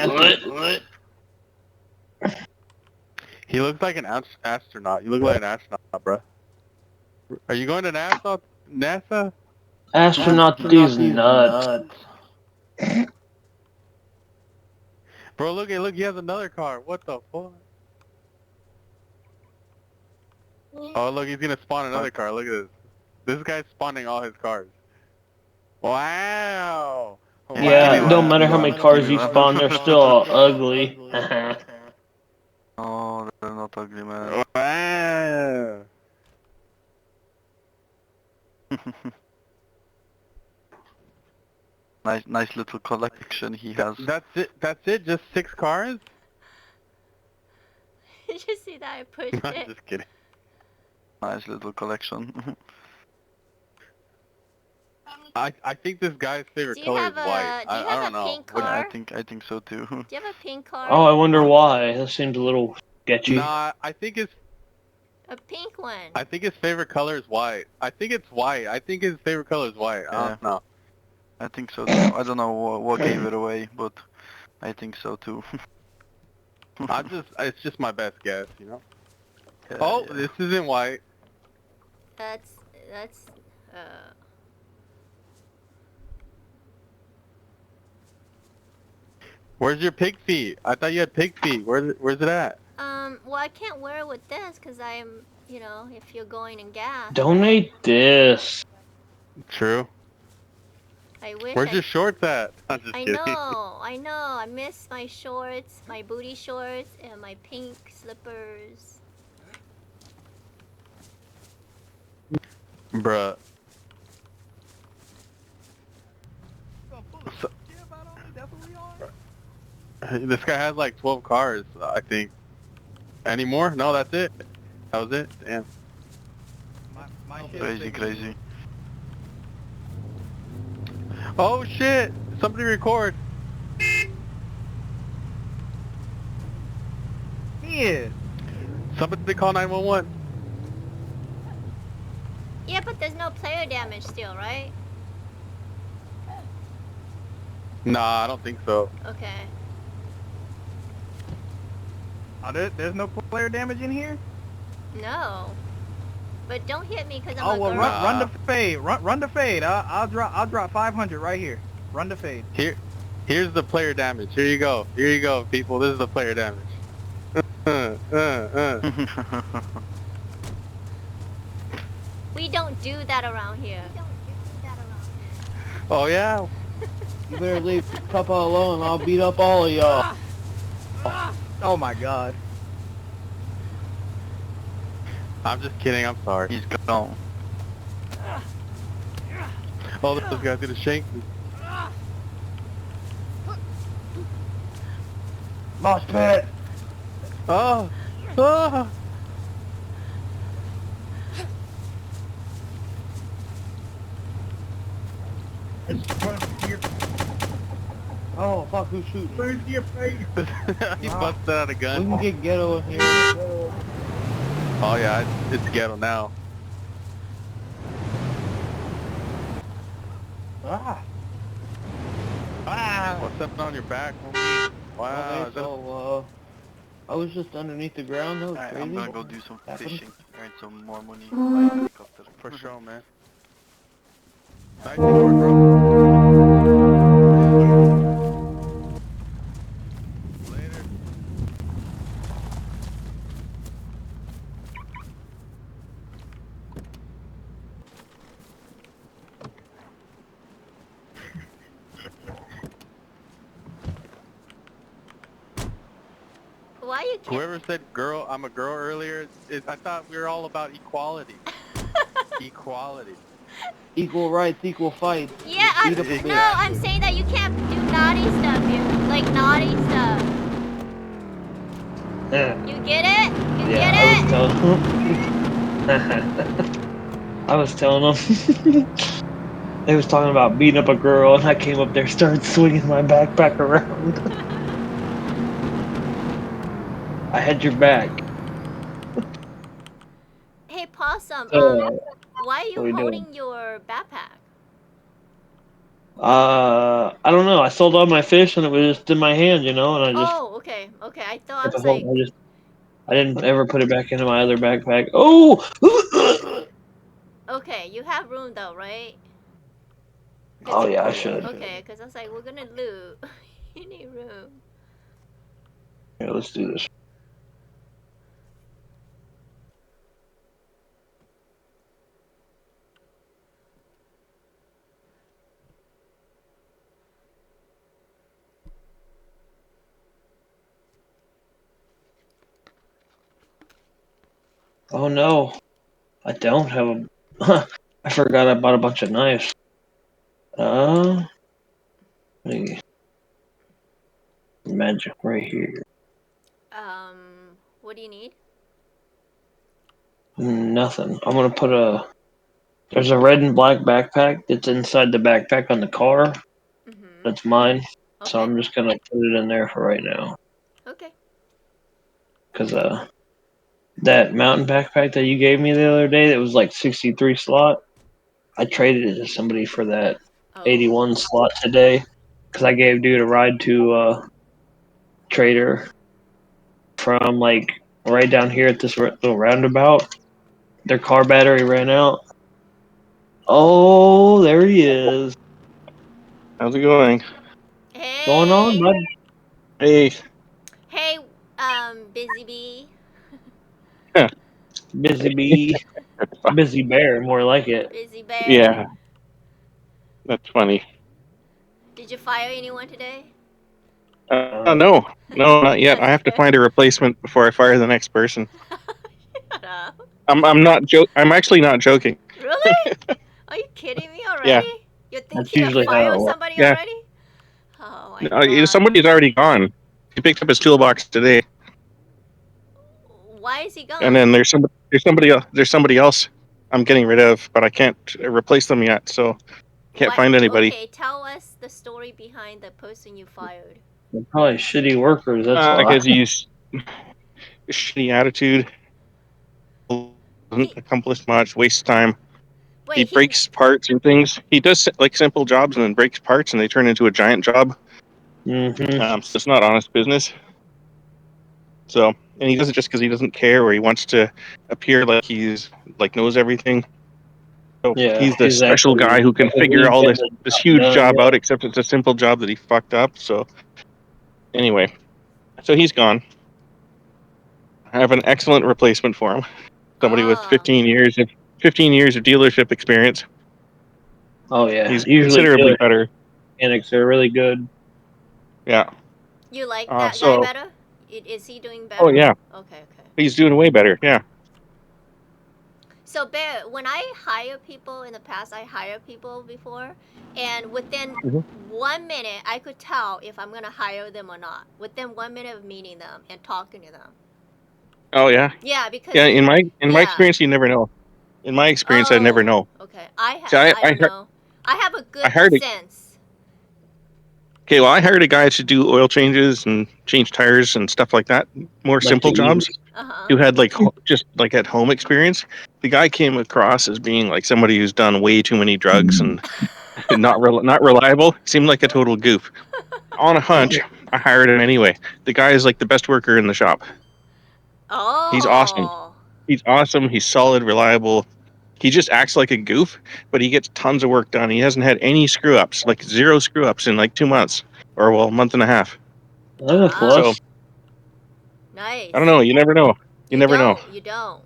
He looks like an astronaut. You look like an astronaut, bro. Are you going to NASA? Astronaut these nuts. Bro, look, he has another car. What the fuck? Oh, look, he's gonna spawn another car. Look at this. This guy's spawning all his cars. Wow. Yeah, no matter how many cars you spawn, they're still all ugly. Oh, they're not ugly, man. Wow. nice little collection he has. That's it? Just 6 cars? Did you see that I pushed I'm it? just kidding. Nice little collection. I think this guy's favorite color is white. I don't know. Pink car? I think so too. Do you have a pink car? Oh, I wonder why. That seems a little sketchy. Nah, I think it's A pink one. I think his favorite color is white. I think it's white. I think his favorite color is white. I don't know. I think so too. I don't know what gave it away, but I think so too. It's just my best guess, you know. Yeah, oh, yeah. This isn't white. That's Where's your pig feet? I thought you had pig feet. Where's it at? well, I can't wear it with this because I'm, you know, if you're going in gas. Donate this. True. I wish. Where's your shorts at? I'm just kidding. I know. I miss my shorts, my booty shorts, and my pink slippers. Bruh. This guy has like 12 cars, I think. Any more? No, that's it. That was it. Damn. Crazy. Oh shit! Somebody record. Yeah. Somebody call 911. Yeah, but there's no player damage still, right? Nah, I don't think so. Okay. Oh, there's no player damage in here? No. But don't hit me because I'm Oh a well, girl. run the fade. Run the fade. I'll drop 500 right here. Run the fade. Here's the player damage. Here you go, people. This is the player damage. We don't do that around here. Oh yeah. You better leave Kuppa alone. I'll beat up all of y'all. Oh my god. I'm just kidding. I'm sorry. He's gone. Oh, those guys gonna shank me. Mosh pit. Oh. Oh fuck, who's shooting? Where's your face? He busted out a We gun. can get ghetto in here. Oh yeah, it's ghetto now. What's up on your back, homie? Wow. Okay, so, I was just underneath the ground. That was crazy. I'm gonna go do some fishing, earn some more money. For sure, man. Nice door, bro. Later. Why you can't? Whoever said girl, I'm a girl earlier, I thought we were all about equality. Equality. Equal rights, equal fights. Yeah, Beat no, I'm saying that you can't do naughty stuff here. Like naughty stuff. Yeah. You get it? You Yeah, get I was telling him. They was talking about beating up a girl, and I came up there, started swinging my backpack around. I had your back. Hey, Possum, So, why are what are you we holding doing? your backpack? I don't know. I sold all my fish, and it was just in my hand, you know, and I just, Oh, okay. I thought I was like... I didn't ever put it back into my other backpack. Oh! Okay, you have room though, right? Oh yeah, I should. Okay, because I was like, we're gonna loot. You need room. Here, let's do this. Oh no, I don't have a... I forgot I bought a bunch of knives. Let me... Magic right here. What do you need? Nothing. I'm gonna put a... There's a red and black backpack that's inside the backpack on the car. That's mine. Okay. So I'm just gonna put it in there for right now. Okay. Cause that mountain backpack that you gave me the other day that was like 63 slot, I traded it to somebody for that 81 slot today. Cause I gave dude a ride to Trader from like right down here at this little roundabout. Their car battery ran out. Oh, there he is. How's it going? Hey. Going on, bud? Hey. Hey, Busy Bee. Busy bee. Busy bear, more like it. Busy Bear. Yeah. That's funny. Did you fire anyone today? No, not yet. I have to find a replacement before I fire the next person. Shut up. I'm not I'm actually not joking. Really? Are you kidding me already? Yeah. You think you have fired somebody already? Oh my god. Somebody's already gone. He picked up his toolbox today. Why is he gone? And then there's somebody else I'm getting rid of, but I can't replace them yet, so can't find anybody. Okay, tell us the story behind the person you fired. They're probably shitty workers. That's why. Because he's shitty attitude, doesn't accomplish much, wastes time. Wait, he breaks parts and things. He does like simple jobs and then breaks parts, and they turn into a giant job. Mm-hmm. So it's not honest business. So, and he does it just because he doesn't care, or he wants to appear like he's like knows everything. So Yeah, he's the special guy who can figure all this huge job out, except it's a simple job that he fucked up. So anyway, so he's gone. I have an excellent replacement for him. Somebody with 15 years of dealership experience. Oh yeah, He's usually considerably better. Mechanics are really good. Yeah. You like that guy better? Is he doing better? Oh yeah. Okay, okay. He's doing way better. Yeah. So Bear, when I hire people in the past, I hired people before, and within 1 minute, I could tell if I'm gonna hire them or not. Within 1 minute of meeting them and talking to them. Oh yeah. Yeah, because in my experience, you never know. In my experience, I never know. Okay, I don't know. I have a good sense. Okay, well, I hired a guy to do oil changes and change tires and stuff like that. More simple jobs. Who had like just like at home experience. The guy came across as being like somebody who's done way too many drugs and not reliable. Seemed like a total goof. On a hunch, I hired him anyway. The guy is like the best worker in the shop. Oh. He's awesome. He's awesome. He's solid, reliable. He just acts like a goof, but he gets tons of work done. He hasn't had any screw ups, like 0 screw ups in like 2 months, or well, a month and a half. That's a plus. So, nice. I don't know. You never know. You never know. You don't.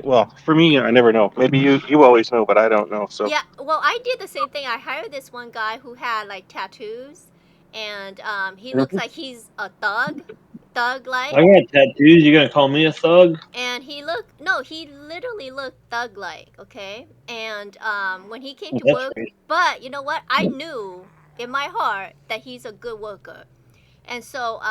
Well, for me, I never know. Maybe you always know, but I don't know. So yeah, well, I did the same thing. I hired this one guy who had like tattoos, and he looks like he's a thug like. I got tattoos. You gonna call me a thug? And he literally looked thug like. Okay, and when he came to work, but you know what? I knew in my heart that he's a good worker, and so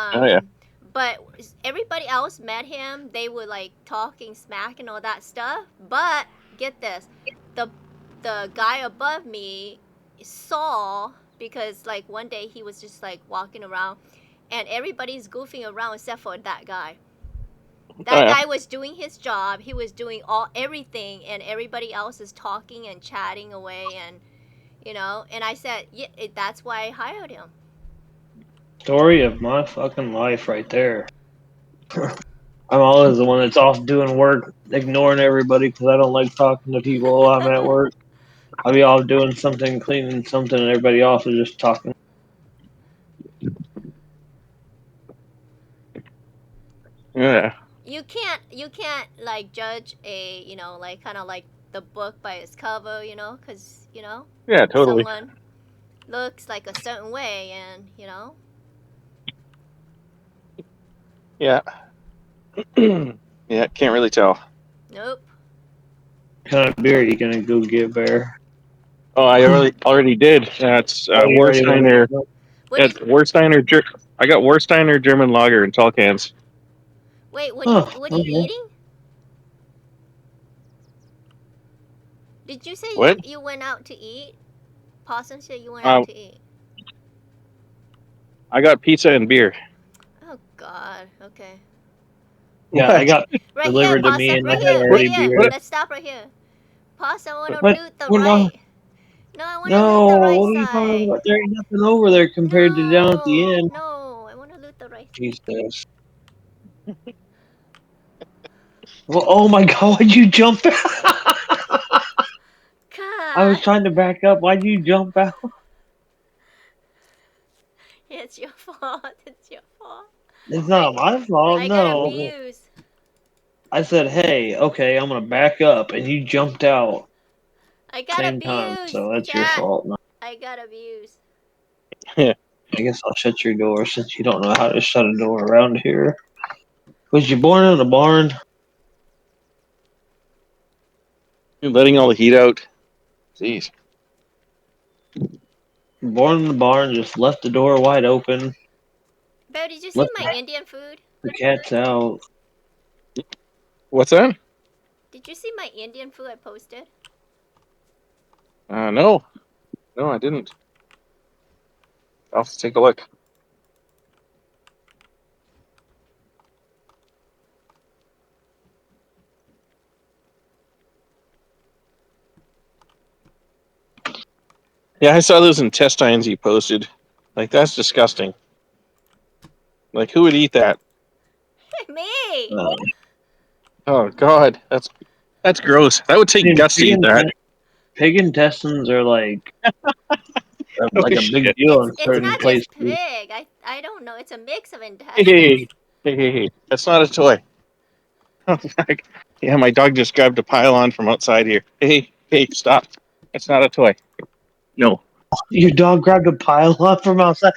But everybody else met him. They were like talking smack and all that stuff. But get this, the guy above me saw, because like one day he was just like walking around, and everybody's goofing around except for that guy. That guy was doing his job. He was doing everything, and everybody else is talking and chatting away, and you know. And I said, yeah, that's why I hired him. Story of my fucking life right there. I'm always the one that's off doing work, ignoring everybody because I don't like talking to people while I'm at work. I'll be off doing something, cleaning something, and everybody else is just talking. yeah. You can't like judge a, you know, like kind of like the book by its cover, you know, because you know. Yeah, totally. Someone looks like a certain way, and you know. Yeah. Yeah, can't really tell. Nope. What kind of beer are you gonna go get, Bear? Oh, I already did. That's Warsteiner. Warsteiner. I got Warsteiner German Lager in tall cans. Wait, what are you eating? Did you say you went out to eat? Possum said you went out to eat. I got pizza and beer. Oh God. Okay. Yeah, I got right delivered here, to me, and I right had already beer. Let's stop right here. Possum, I want to loot the right. No, I want to loot the right what are you talking about? There ain't nothing over there compared to down at the end. No, I want to loot the right. Jesus. Well, oh my God! Why'd you jump out? I was trying to back up. Why'd you jump out? It's your fault. It's your fault. It's not my fault. I no. got abused. I said, "Hey, okay, I'm gonna back up," and you jumped out. I got Same abused. time, so that's your fault. No. I got abused. I guess I'll shut your door since you don't know how to shut a door around here. Was you born in a barn? You're letting all the heat out. Jeez. Born in the barn, just left the door wide open. Bear, did you see my Indian food? The cat's out. What's that? Did you see my Indian food I posted? No. No, I didn't. I'll have to take a look. Yeah, I saw those intestines you posted. Like, that's disgusting. Like, who would eat that? Me! Oh, God. That's gross. That would take guts to eat that. Pig intestines are like Oh, a big shit. deal in It's certain not places. just pig. I don't know. It's a mix of intestines. Hey. That's not a toy. Yeah, my dog just grabbed a pylon from outside here. Hey, stop. It's not a toy. No. Your dog grabbed a pylon from outside.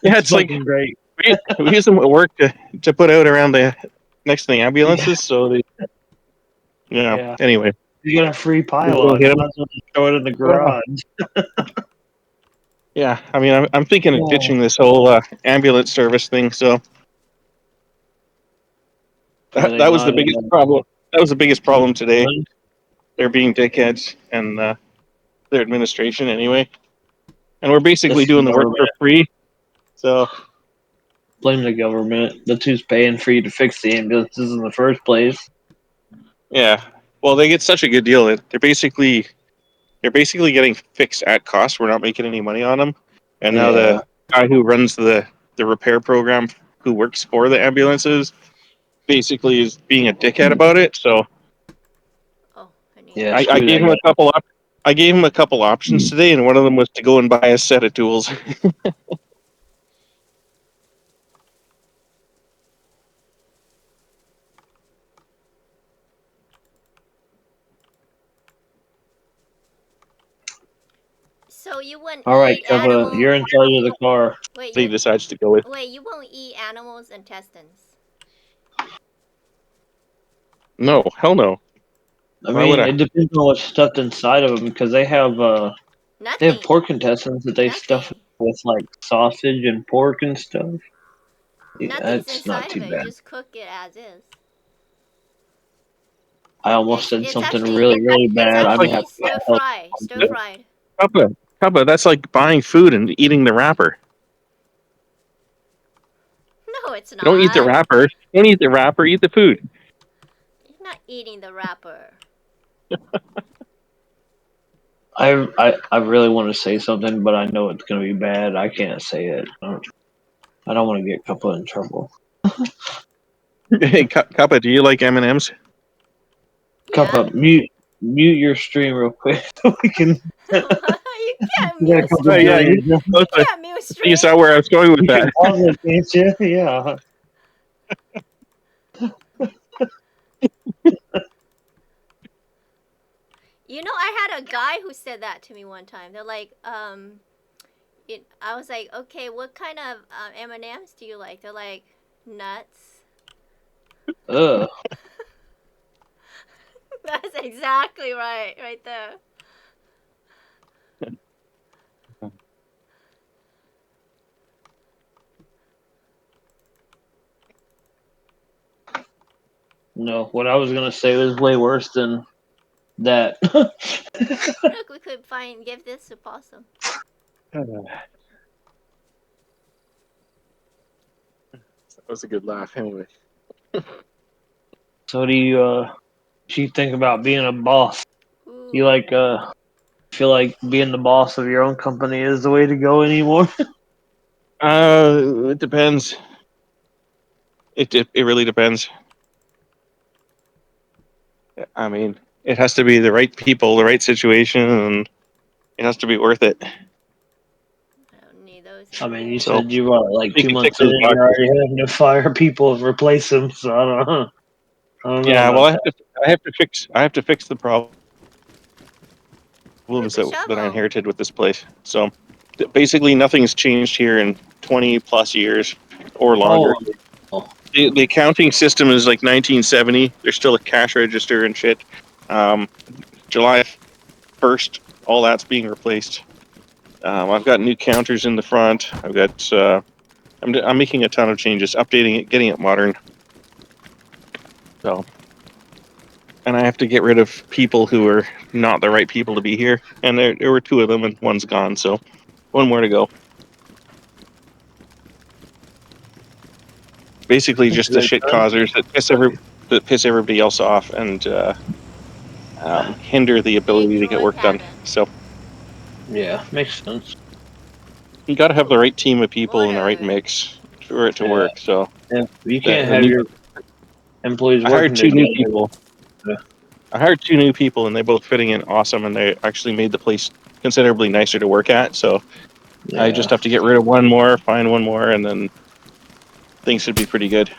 Yeah, it's like great. we use them at work to put out around the next to the ambulances. So they, Yeah. Anyway, You got a free we pylon. hit You 'em. might as well just throw it in the garage. Yeah, I mean, I'm thinking of ditching this whole ambulance service thing. So Are they that was the not, biggest problem. That was the biggest problem today. Really? They're being dickheads, and their administration anyway. And we're basically That's the doing the work for government. free. So Blame the government. That's who's paying for you to fix the ambulances in the first place. yeah, well, they get such a good deal. They're basically getting fixed at cost. We're not making any money on them. And now Yeah. the guy who runs the repair program, who works for the ambulances, basically is being a dickhead about it. So Yeah, I screw gave that him guy. a couple I gave him a couple options today, and one of them was to go and buy a set of tools. So you wouldn't All right, eat Kuppa, animals? you're in charge of the car. Wait, he decides to go with. you won't eat animals' intestines. No, hell no. I Why would mean, I? it depends on what's stuffed inside of them because they have Nothing. pork intestines that they stuff with like sausage and pork and stuff. Yeah, Nothing's that's not inside too of it. bad. You just cook it as is. I almost said It's something actually- really bad. I'm Actually, happy. stir fried. Stir fried. Kuppa, that's like buying food and eating the wrapper. No, it's not. Don't eat the wrapper. Don't eat the wrapper. Eat the food. You're not eating the wrapper. I really want to say something, but I know it's gonna be bad. I can't say it. I don't want to get Kuppa in trouble. Hey, Kuppa, do you like M&Ms? Kuppa, mute your stream real quick so we can. You can't You got a couple yeah, days. You can't mute stream. You saw where I was going with You can that. pause it, can't you? Yeah. You know, I had a guy who said that to me one time. They're like, I was like, okay, what kind of M&Ms do you like? They're like, nuts. Ugh. That's exactly right there. No, what I was gonna say was way worse than that. Look, we could give this to Possum. That was a good laugh, anyway. So do you think about being a boss? You like feel like being the boss of your own company is the way to go anymore? It depends. It really depends. I mean, it has to be the right people, the right situation, and it has to be worth it. I mean, you So, said you were like you 2 can months tick in those and you're boxes. already having to fire people and replace them. So I don't know. Yeah, well, about I have to fix the problems the that I inherited with this place. So basically, nothing's changed here in 20 plus years or longer. Oh. The accounting system is like 1970. There's still a cash register and shit. July 1st, all that's being replaced. I've got new counters in the front. I've got I'm making a ton of changes, updating it, getting it modern. So, and I have to get rid of people who are not the right people to be here. And there were 2 of them, and one's gone. So, 1 more to go. Basically, just the shit causers that piss everybody else off and hinder the ability to get work done. So, Yeah, makes sense. you got to have the right team of people and the right mix for it to work. So, Yeah, you can't have your employees I hired working 2 new together. people. I hired 2 new people, and they both fitting in awesome, and they actually made the place considerably nicer to work at. So, I just have to get rid of 1 more, find 1 more, and then things should be pretty good.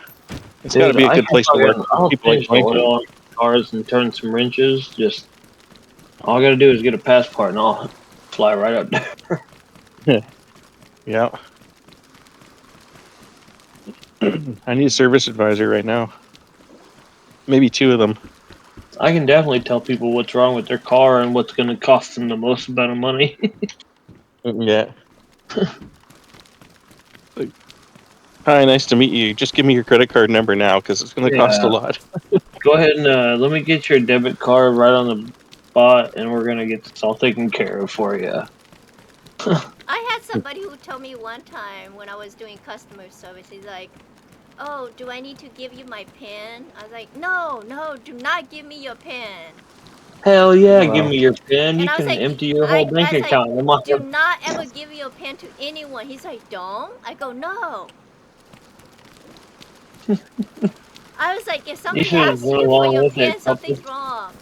It's got to Dude, be a I good can place to work. I'll People like change the going to. oil on cars and turn some wrenches. Just all I gotta do is get a passport and I'll fly right up there. Yeah. I need a service advisor right now. Maybe 2 of them. I can definitely tell people what's wrong with their car and what's gonna cost them the most amount of money. Yeah. Hi, nice to meet you. Just give me your credit card number now, because it's going to cost a lot. Go ahead and let me get your debit card right on the spot, and we're gonna get this all taken care of for you. I had somebody who told me one time when I was doing customer service, he's like, oh, do I need to give you my PIN? I was like, no, do not give me your PIN. Hell yeah, give me your PIN. You And I was can like, empty your whole bank account. do not ever give your PIN to anyone. He's like, don't? I go, no. I was like, if somebody asks you for your PIN, something's wrong.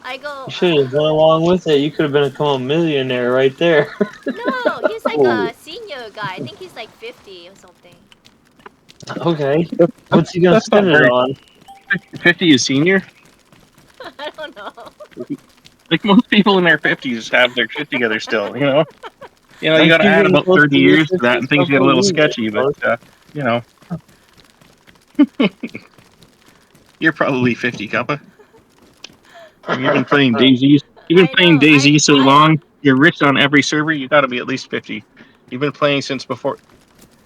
I go, You should have gone along with it. You could have become a millionaire right there. no, he's like a senior guy. I think he's like 50 or something. Okay. What's he gonna spend it on? 50 is senior? I don't know. Like, most people in their 50s have their shit together still, you know? You Aren't got to you add getting about close 30 to your years to that, and things get a little sketchy, but, you know. You're probably 50, Kuppa. You've been playing dayz. You've been playing dayz so long, you're rich on every server, you got to be at least 50. You've been playing since before...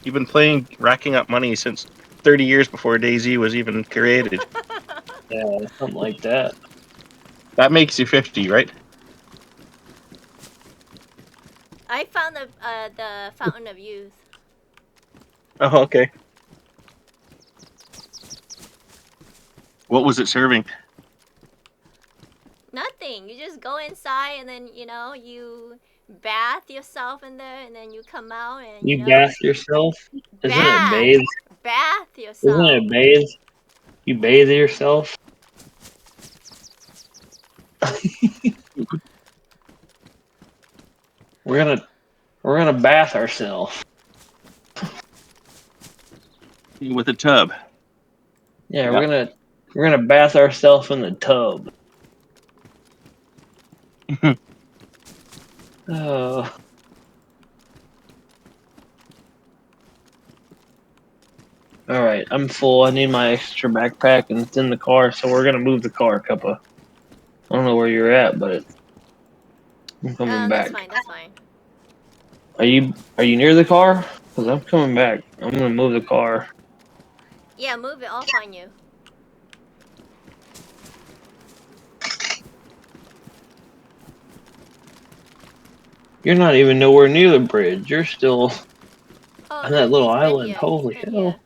You've been playing, racking up money since 30 years before dayz was even created. Yeah, something like that. That makes you 50, right? I found the Fountain of Youth. Oh, okay. What was it serving? Nothing. You just go inside and then, you know, you bath yourself in there and then you come out and, you bath yourself? Isn't it bathe? Bath yourself. Isn't it bathe? You bathe yourself? We're gonna bath ourselves. With a tub. Yeah, we're gonna bath ourselves in the tub. Oh. Alright, I'm full. I need my extra backpack and it's in the car, so we're gonna move the car, Kuppa. I don't know where you're at, but I'm coming back. That's fine. Are you near the car? Cause I'm coming back. I'm gonna move the car. Yeah, move it. I'll find you. You're not even nowhere near the bridge. You're still on that little island. Holy hell.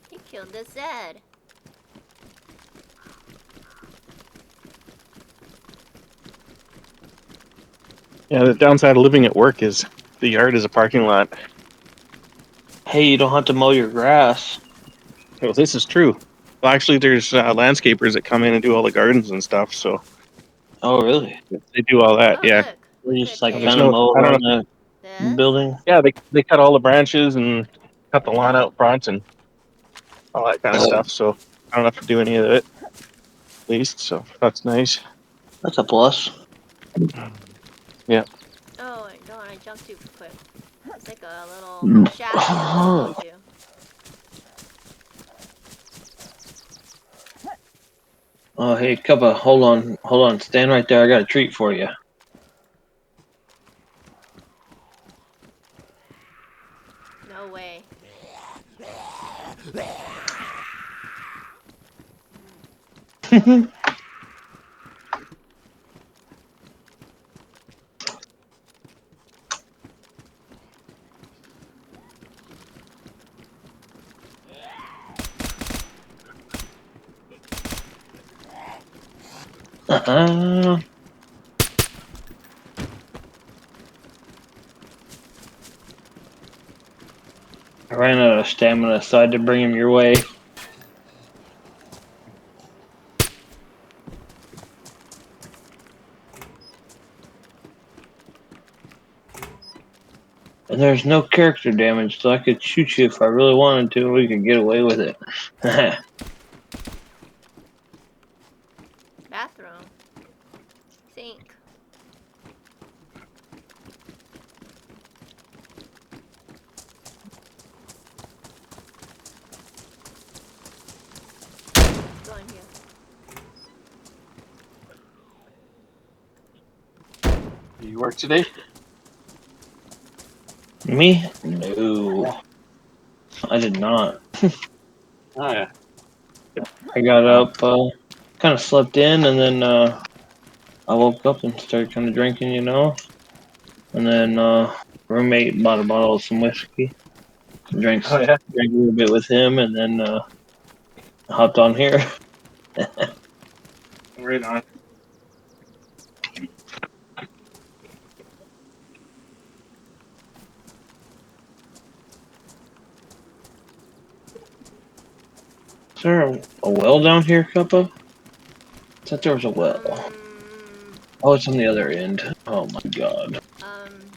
He killed the Zed. Yeah, the downside of living at work is the yard is a parking lot. Hey, you don't have to mow your grass. Well, this is true. Well, actually, there's landscapers that come in and do all the gardens and stuff, so... Oh, really? They do all that, yeah. We just like There's kind of mow I don't around the building? Yeah, they cut all the branches and cut the lawn out front and all that kind of stuff, so I don't have to do any of it, at least, so that's nice. That's a plus. Yeah. Oh, no, I jumped too quick. It's like a little shaft behind you. Oh, hey, Kuppa, hold on, stand right there. I got a treat for you. No way. I ran out of stamina, so I had to bring him your way. And there's no character damage, so I could shoot you if I really wanted to, and we could get away with it. Bathroom. Sink. Go in here. You work today? Me? No. I did not. Oh, yeah. I got up, kind of slept in, and then I woke up and started kind of drinking, you know. And then roommate bought a bottle of some whiskey. Drank Oh, yeah. a little bit with him, and then hopped on here. Right on. Is there a well down here, Kuppa? I thought there was a well. Oh, it's on the other end. Oh my god.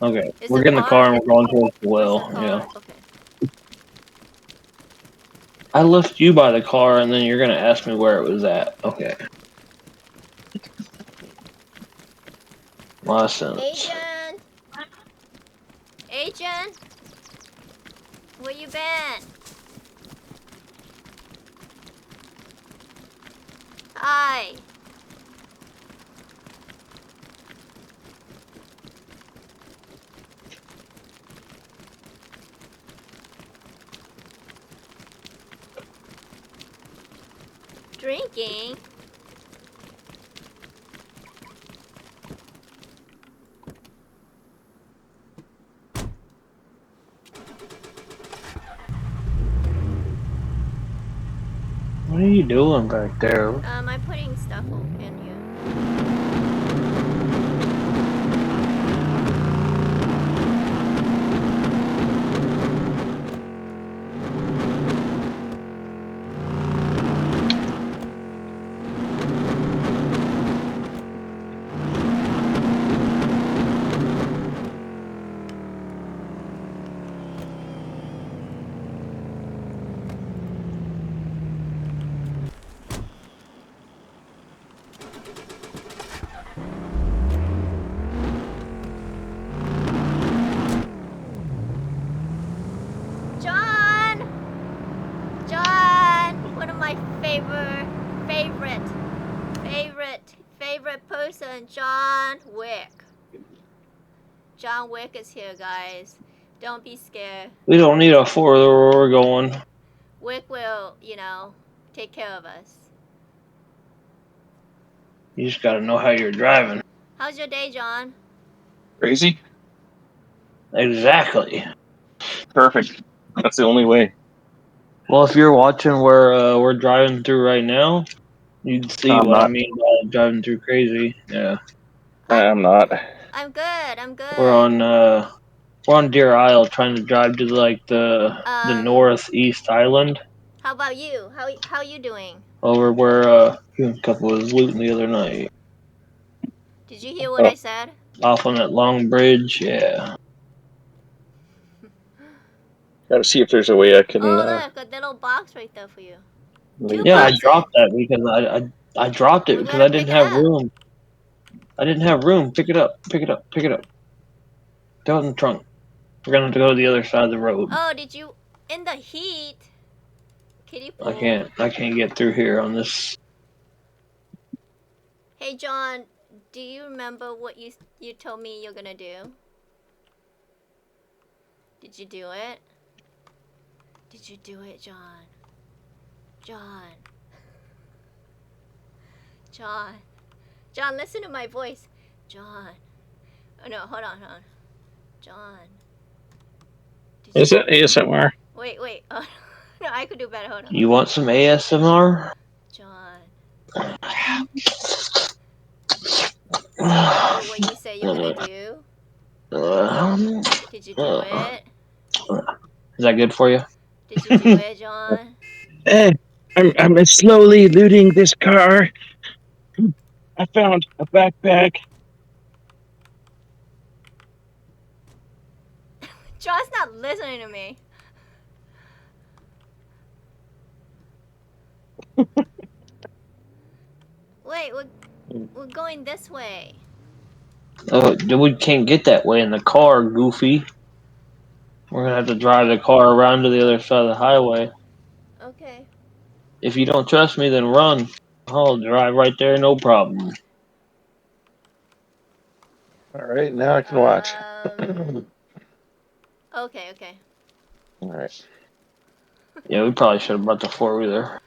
Okay, we're getting the car and we're going towards the well. Yeah. Okay. I left you by the car, and then you're gonna ask me where it was at. Okay. Lot of sense. Agent! Agent! Where you been? Hi. Drinking? What are you doing back there? I'm putting stuff in here. John! John! One of my favorite person, John Wick. John Wick is here, guys. Don't be scared. We don't need a four where we're going. Wick will, you know, take care of us. You just gotta know how you're driving. How's your day, John? Crazy? Exactly. Perfect. That's the only way. Well, if you're watching where we're driving through right now, you'd see I'm what I not. mean by driving through crazy. Yeah. I'm not. I'm good. I'm good. We're on Deer Isle trying to drive to like the northeast island. How about you? How you doing? Over where you and Kuppa was looting the other night. Did you hear what I said? Off on that long bridge, yeah. Gotta see if there's a way I can. Oh look, a little box right there for you. Yeah, I dropped that because I dropped it because I didn't have room. I didn't have room. Pick it up. Pick it up. Pick it up. Throw it in the trunk. We're gonna have to go to the other side of the road. Oh, did you in the heat? Kiddie pool. I can't get through here on this. Hey John, do you remember what you told me you're gonna do? Did you do it? Did you do it, John? John. John. John, listen to my voice. John. Oh no, hold on. John. Is it ASMR? Wait. Oh, no, I could do better. Hold on. You want some ASMR? John. Did you do what you said you're gonna do? Did you do it? Is that good for you? Did you do it, John? Hey, I'm slowly looting this car. I found a backpack. John's not listening to me. Wait, we're going this way. Oh, we can't get that way in the car, Goofy. We're gonna have to drive the car around to the other side of the highway. Okay. If you don't trust me, then run. I'll drive right there, no problem. All right, now I can watch. Okay. All right. Yeah, we probably should have brought the four-wheeler.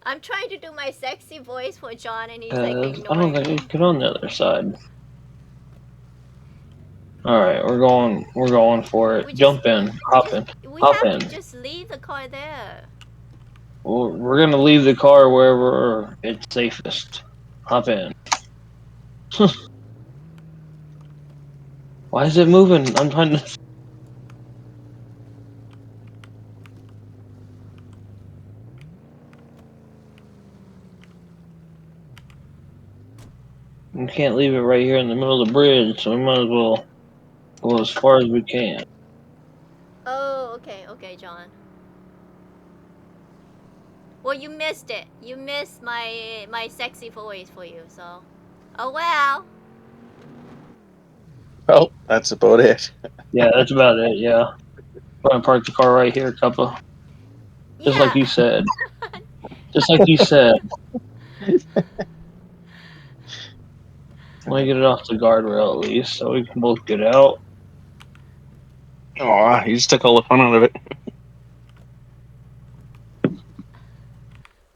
I'm trying to do my sexy voice for John and he's like I don't ignoring think me. we get on the other side. Alright, we're going for it. Jump in. Hop in. We Hop have in. to just leave the car there. Well, we're gonna leave the car wherever it's safest. Hop in. Why is it moving? I'm trying to... We can't leave it right here in the middle of the bridge, so we might as well go as far as we can. Oh, okay, John. Well, you missed it. You missed my sexy voice for you, so. Oh well. Well, that's about it. Yeah, that's about it, yeah. We're gonna park the car right here, Kuppa. Just like you said. Just like you said. Let me get it off the guardrail at least, so we can both get out. Aw, you just took all the fun out of it.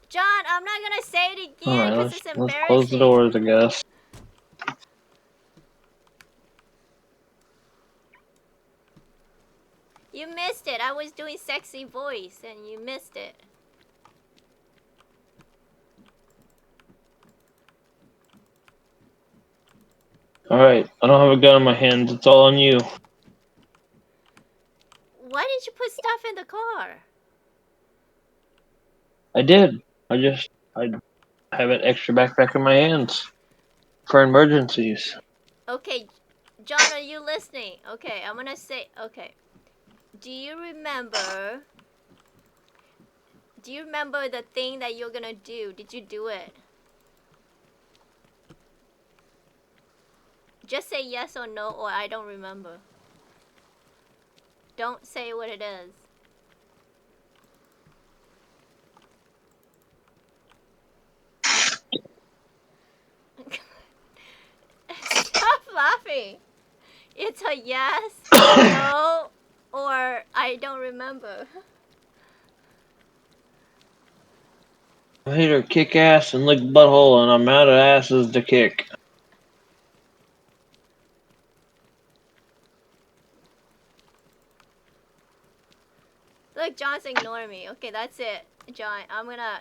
John, I'm not gonna say it again Alright, because it's embarrassing. let's close the doors, I guess. You missed it. I was doing sexy voice and you missed it. Alright, I don't have a gun in my hands. It's all on you. Why didn't you put stuff in the car? I did. I have an extra backpack in my hands for emergencies. Okay, John, are you listening? Okay, I'm gonna say, okay. Do you remember the thing that you're gonna do? Did you do it? Just say yes or no, or I don't remember. Don't say what it is. Stop laughing. It's a yes, no, or I don't remember. I hate her kick ass and lick butthole, and I'm out of asses to kick. Look, John's ignoring me. Okay, that's it. John,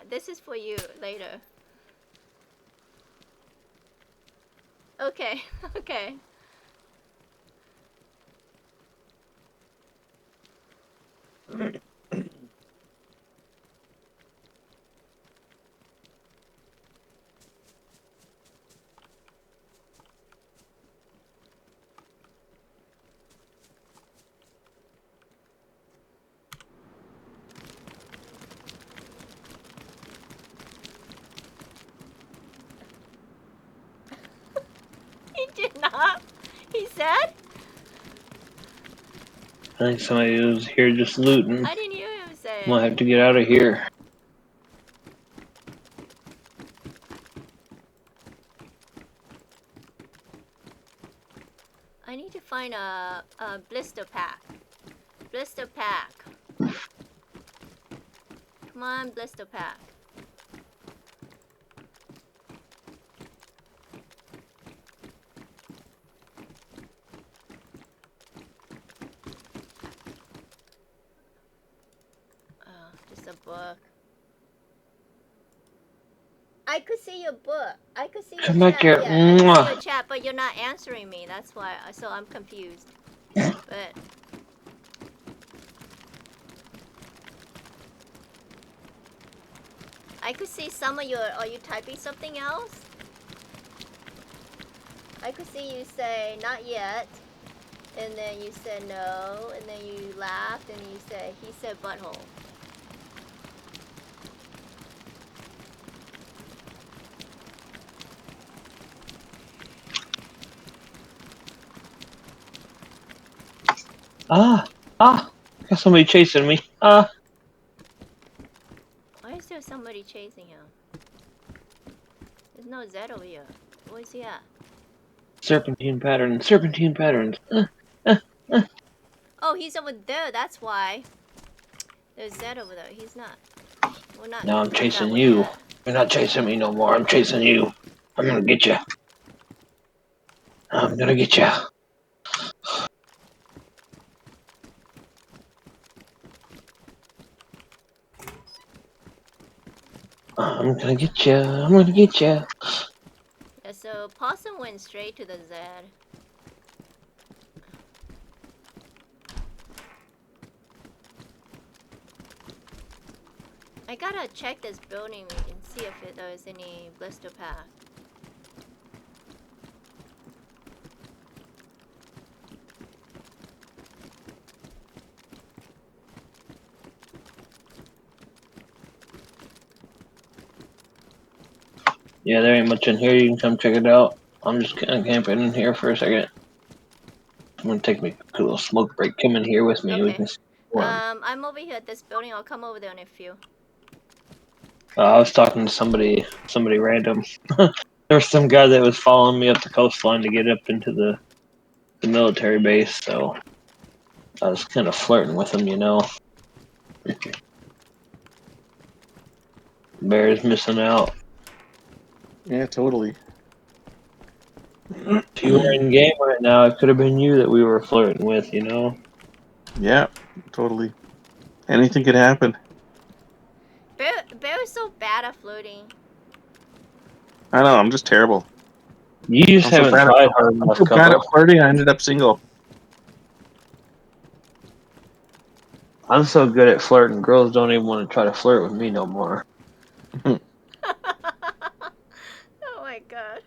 this is for you later. Okay, okay. He did not. He said? I think somebody was here just looting. I didn't hear him say it. Might have to get out of here. I need to find a blister pack. Blister pack. Come on, blister pack. Oh, just a book. I could see your book. I could see your Come chat. back here. Yeah, I could see Mwah. your chat, but you're not answering me. That's why. So I'm confused. But I could see some of your. Are you typing something else? I could see you say not yet, and then you said no, and then you laughed, and you said he said butthole. Got somebody chasing me. Why is there somebody chasing him? There's no Zed over here. Where's he at? Serpentine patterns. Serpentine patterns. Oh, he's over there. That's why. There's Zed over there. He's not. We're not. Now I'm that chasing way you. yet. You're not chasing me no more. I'm chasing you. I'm gonna get you. I'm gonna get you. I'm gonna get you. I'm gonna get you. Yeah, so Possum went straight to the Zed. I gotta check this building and see if there's any blister pack. Yeah, there ain't much in here. You can come check it out. I'm just kind of camping in here for a second. I'm gonna take me a little smoke break. Come in here with me. Okay. We can. I'm over here at this building. I'll come over there in a few. I was talking to somebody random. There was some guy that was following me up the coastline to get up into the military base, so I was kind of flirting with him, you know. Bear's missing out. Yeah, totally. If you were in game right now, it could have been you that we were flirting with, you know. Yeah, totally. Anything could happen. Bear is so bad at floating. I know, I'm just terrible. You just I'm so haven't bad tried at, hard I'm enough, so bad at Kuppa. flirting, I ended up single. I'm so good at flirting, girls don't even want to try to flirt with me no more. Oh my god.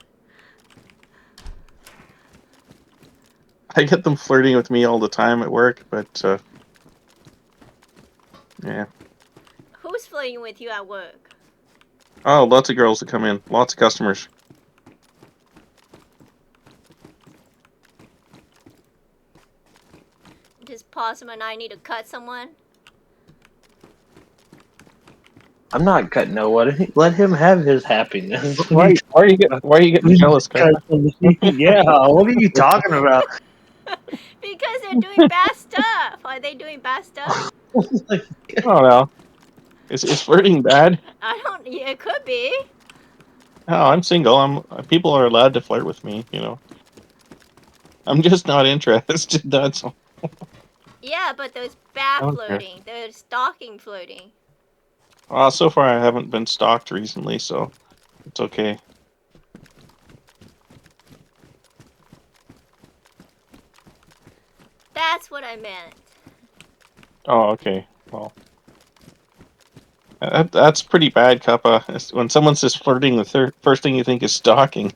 I get them flirting with me all the time at work, but, yeah. Who's flirting with you at work? Oh, lots of girls that come in. Lots of customers. Just Possum and I need to cut someone? I'm not cutting no one. Let him have his happiness. Why are you getting jealous, Kuppa? Yeah, what are you talking about? Because they're doing bad stuff. Are they doing bad stuff? Oh no. Is flirting bad? I don't. Yeah, it could be. No, I'm single. People are allowed to flirt with me, you know. I'm just not interested, that's all. Yeah, but there's bad Okay. floating. There's stalking floating. So far I haven't been stalked recently, so it's okay. That's what I meant. Oh, okay. Well, that's pretty bad, Kuppa. When someone says flirting, the first thing you think is stalking,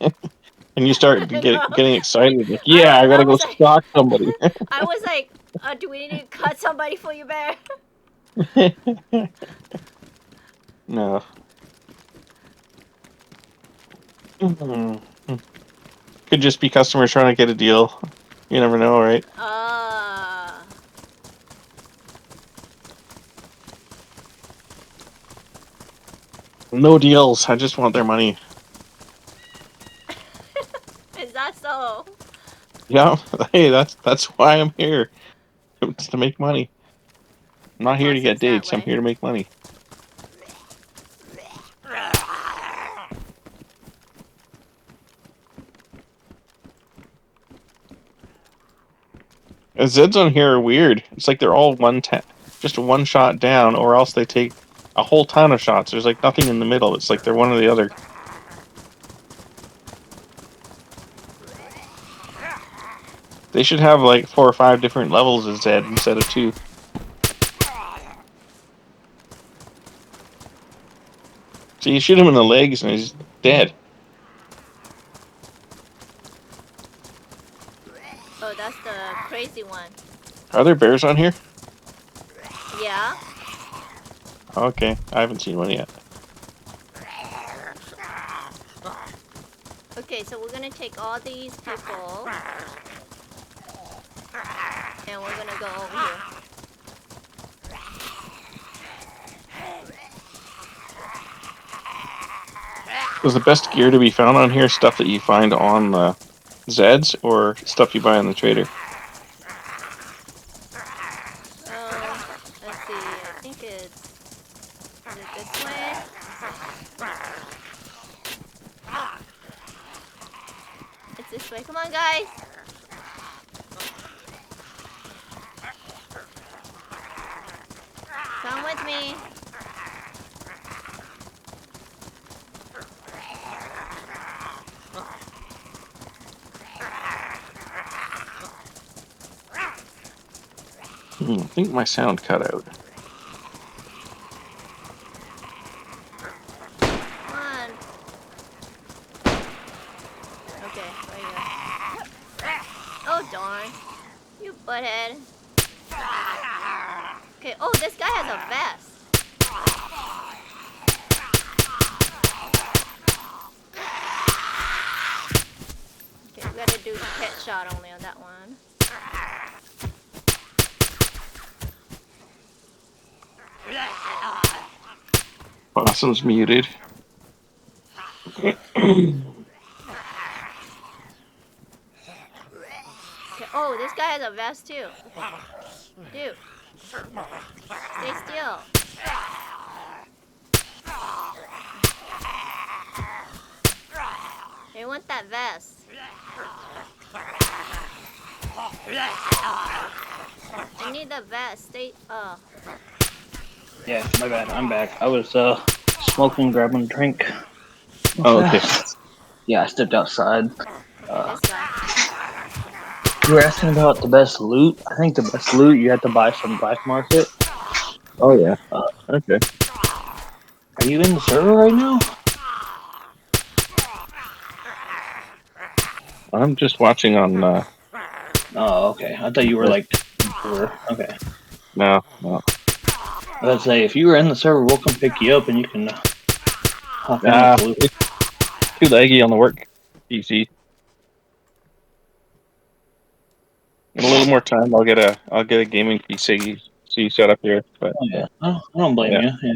and you start getting excited. Like, yeah, I gotta go like, stalk somebody. I was like, do we need to cut somebody for you, Bear? No. Could just be customers trying to get a deal. You never know, right? No deals. I just want their money. Is that so? Yeah, hey, that's why I'm here. It's to make money. I'm not here to get dates. I'm here to make money. The Zeds on here are weird. It's like they're all just one shot down, or else they take a whole ton of shots. There's like nothing in the middle. It's like they're one or the other. They should have like 4 or 5 different levels of Zed instead of 2. So you shoot him in the legs and he's dead. Oh, that's the crazy one. Are there bears on here? Yeah. Okay, I haven't seen one yet. Okay, so we're gonna take all these people. And we're gonna go over here. Was the best gear to be found on here stuff that you find on the Zeds or stuff you buy on the trader? Let's see. I think is it this way? It's this way. Come on, guys. Come with me. I think my sound cut out. Come on. Okay, right here. Oh, darn. You butthead. Okay, oh, this guy has a vest. Okay, we gotta do headshot only on that one. Possum's muted. Okay, oh, this guy has a vest too. Dude. Stay still. They want that vest. I need the vest. Stay. Oh. Yeah, my bad. I'm back. I was smoking, grabbing a drink. Oh, okay. Yeah, I stepped outside. This guy. You were asking about the best loot. I think the best loot you have to buy from black market. Oh yeah. Okay. Are you in the server right now? I'm just watching on. Oh, okay. I thought you were like. Okay. No. I was say if you were in the server, we'll come pick you up and you can hop in with the loot. It's too laggy on the work PC. In a little more time, I'll get a gaming PC set up here. But oh, yeah, I don't blame you. Yeah.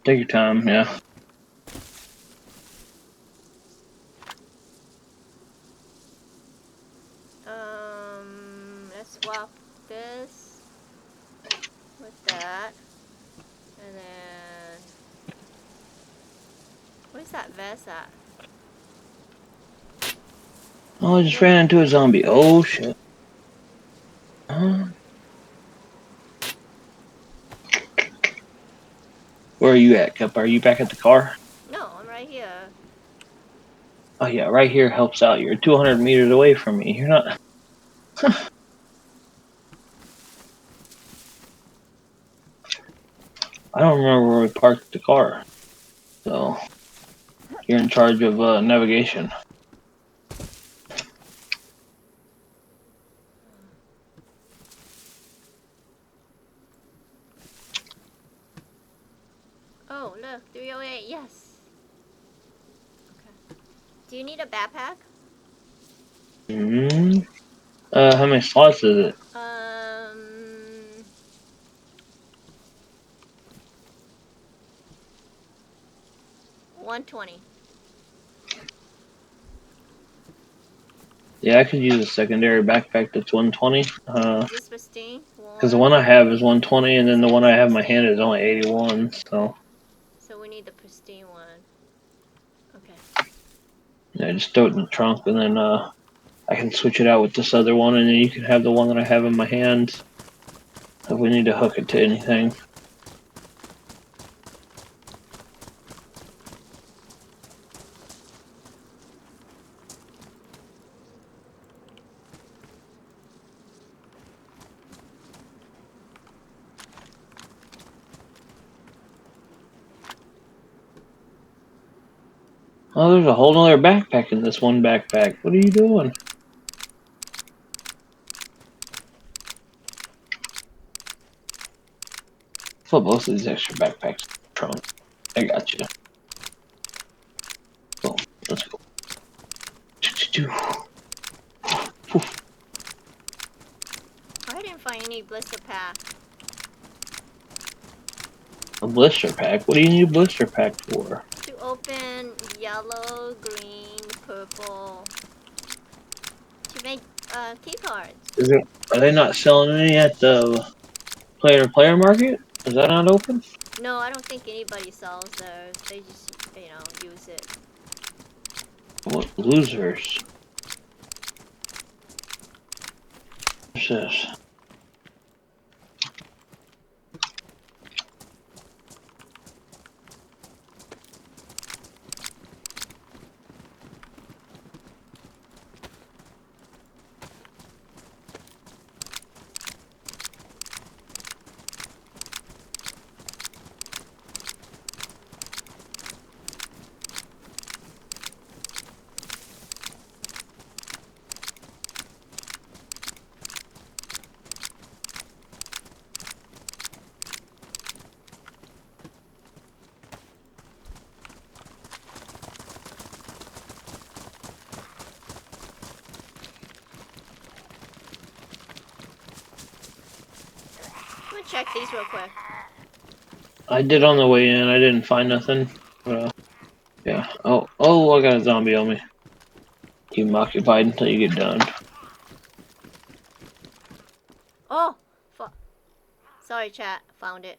Take your time. Yeah. Let's swap this with that, and then where's that vest at? Oh, I just ran into a zombie. Oh shit. Where are you at, Kuppa? Are you back at the car? No, I'm right here. Oh yeah, right here helps out. You're 200 meters away from me. You're not. I don't remember where we parked the car. So you're in charge of navigation. Oh, look, 308, yes. Okay. Do you need a backpack? How many slots is it? 120. Yeah, I could use a secondary backpack that's 120. Is this pristine? Because the one I have is 120, and then the one I have in my hand is only 81. So. So we need the pristine one. Okay. Yeah, just throw it in the trunk, and then I can switch it out with this other one, and then you can have the one that I have in my hand if we need to hook it to anything. Oh, there's a whole other backpack in this one backpack. What are you doing? Put most of these extra backpacks in the trunk. I got you. Boom. Let's go. I didn't find any blister pack. A blister pack? What do you need a blister pack for? To open yellow, green, purple. To make key cards. Are they not selling any at the player market? Is that not open? No, I don't think anybody sells those. They just, use it. What losers? What's this? Check these real quick. I did on the way in. I didn't find nothing. Yeah. Oh, I got a zombie on me. Keep him occupied until you get done. Oh, fuck. Sorry, chat. Found it.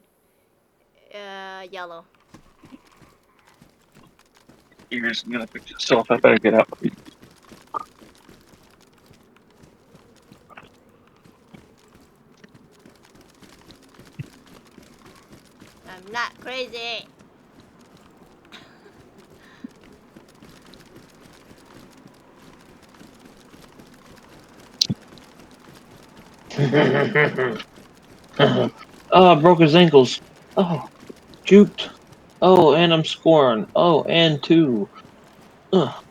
Yellow. You're just gonna fix yourself. I better get out. I'm not crazy. Oh, I broke his ankles. Oh, juked. Oh, and I'm scoring. Oh, and 2. Ugh.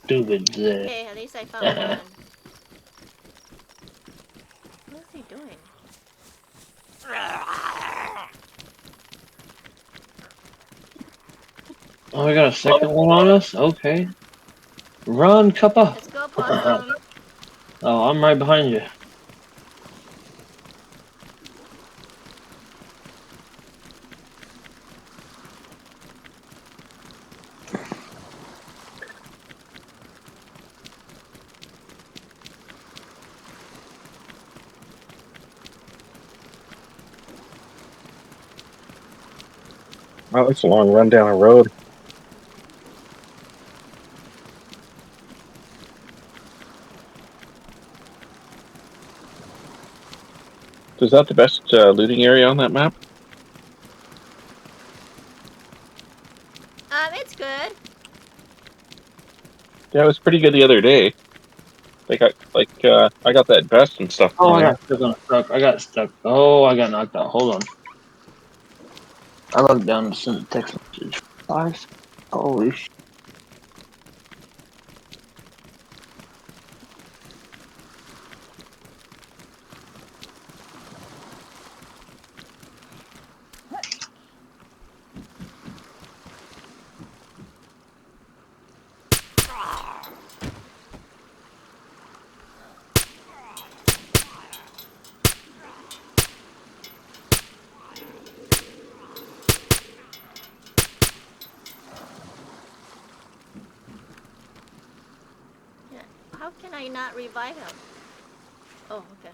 Stupid Zed. Okay, at least I found one. What is he doing? Oh, we got a second one on us? Okay. Run, Kuppa! Let's go, Possum. Oh, I'm right behind you. Wow, it's a long run down a road. Is that the best looting area on that map? It's good. Yeah, it was pretty good the other day. I got that vest and stuff. Oh, I got stuck. I got stuck. Oh, I got knocked out. Hold on. I looked down and sent a text message. 5. Holy shit. can I not revive him? Oh, okay.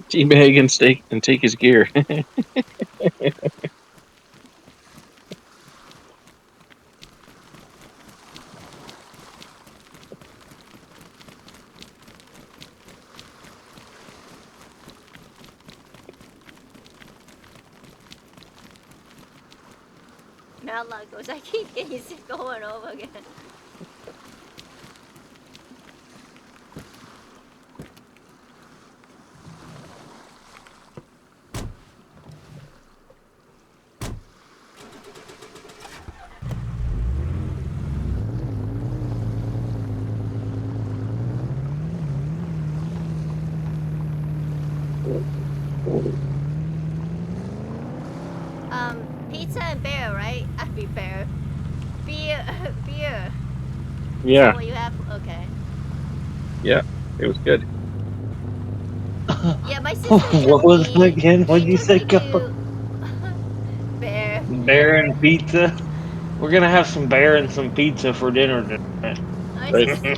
Teabag and stake and take his gear. Matlock goes, I keep getting sick over and over again. Pizza and bear, right? I mean bear. Beer. Beer. Is Yeah. that what you have? Okay. Yeah, it was good. Yeah, my sister took What was it me. again? What She did you took say, me Kuppa? to bear. Bear and pizza? We're gonna have some bear and some pizza for dinner tonight. My Right. sister,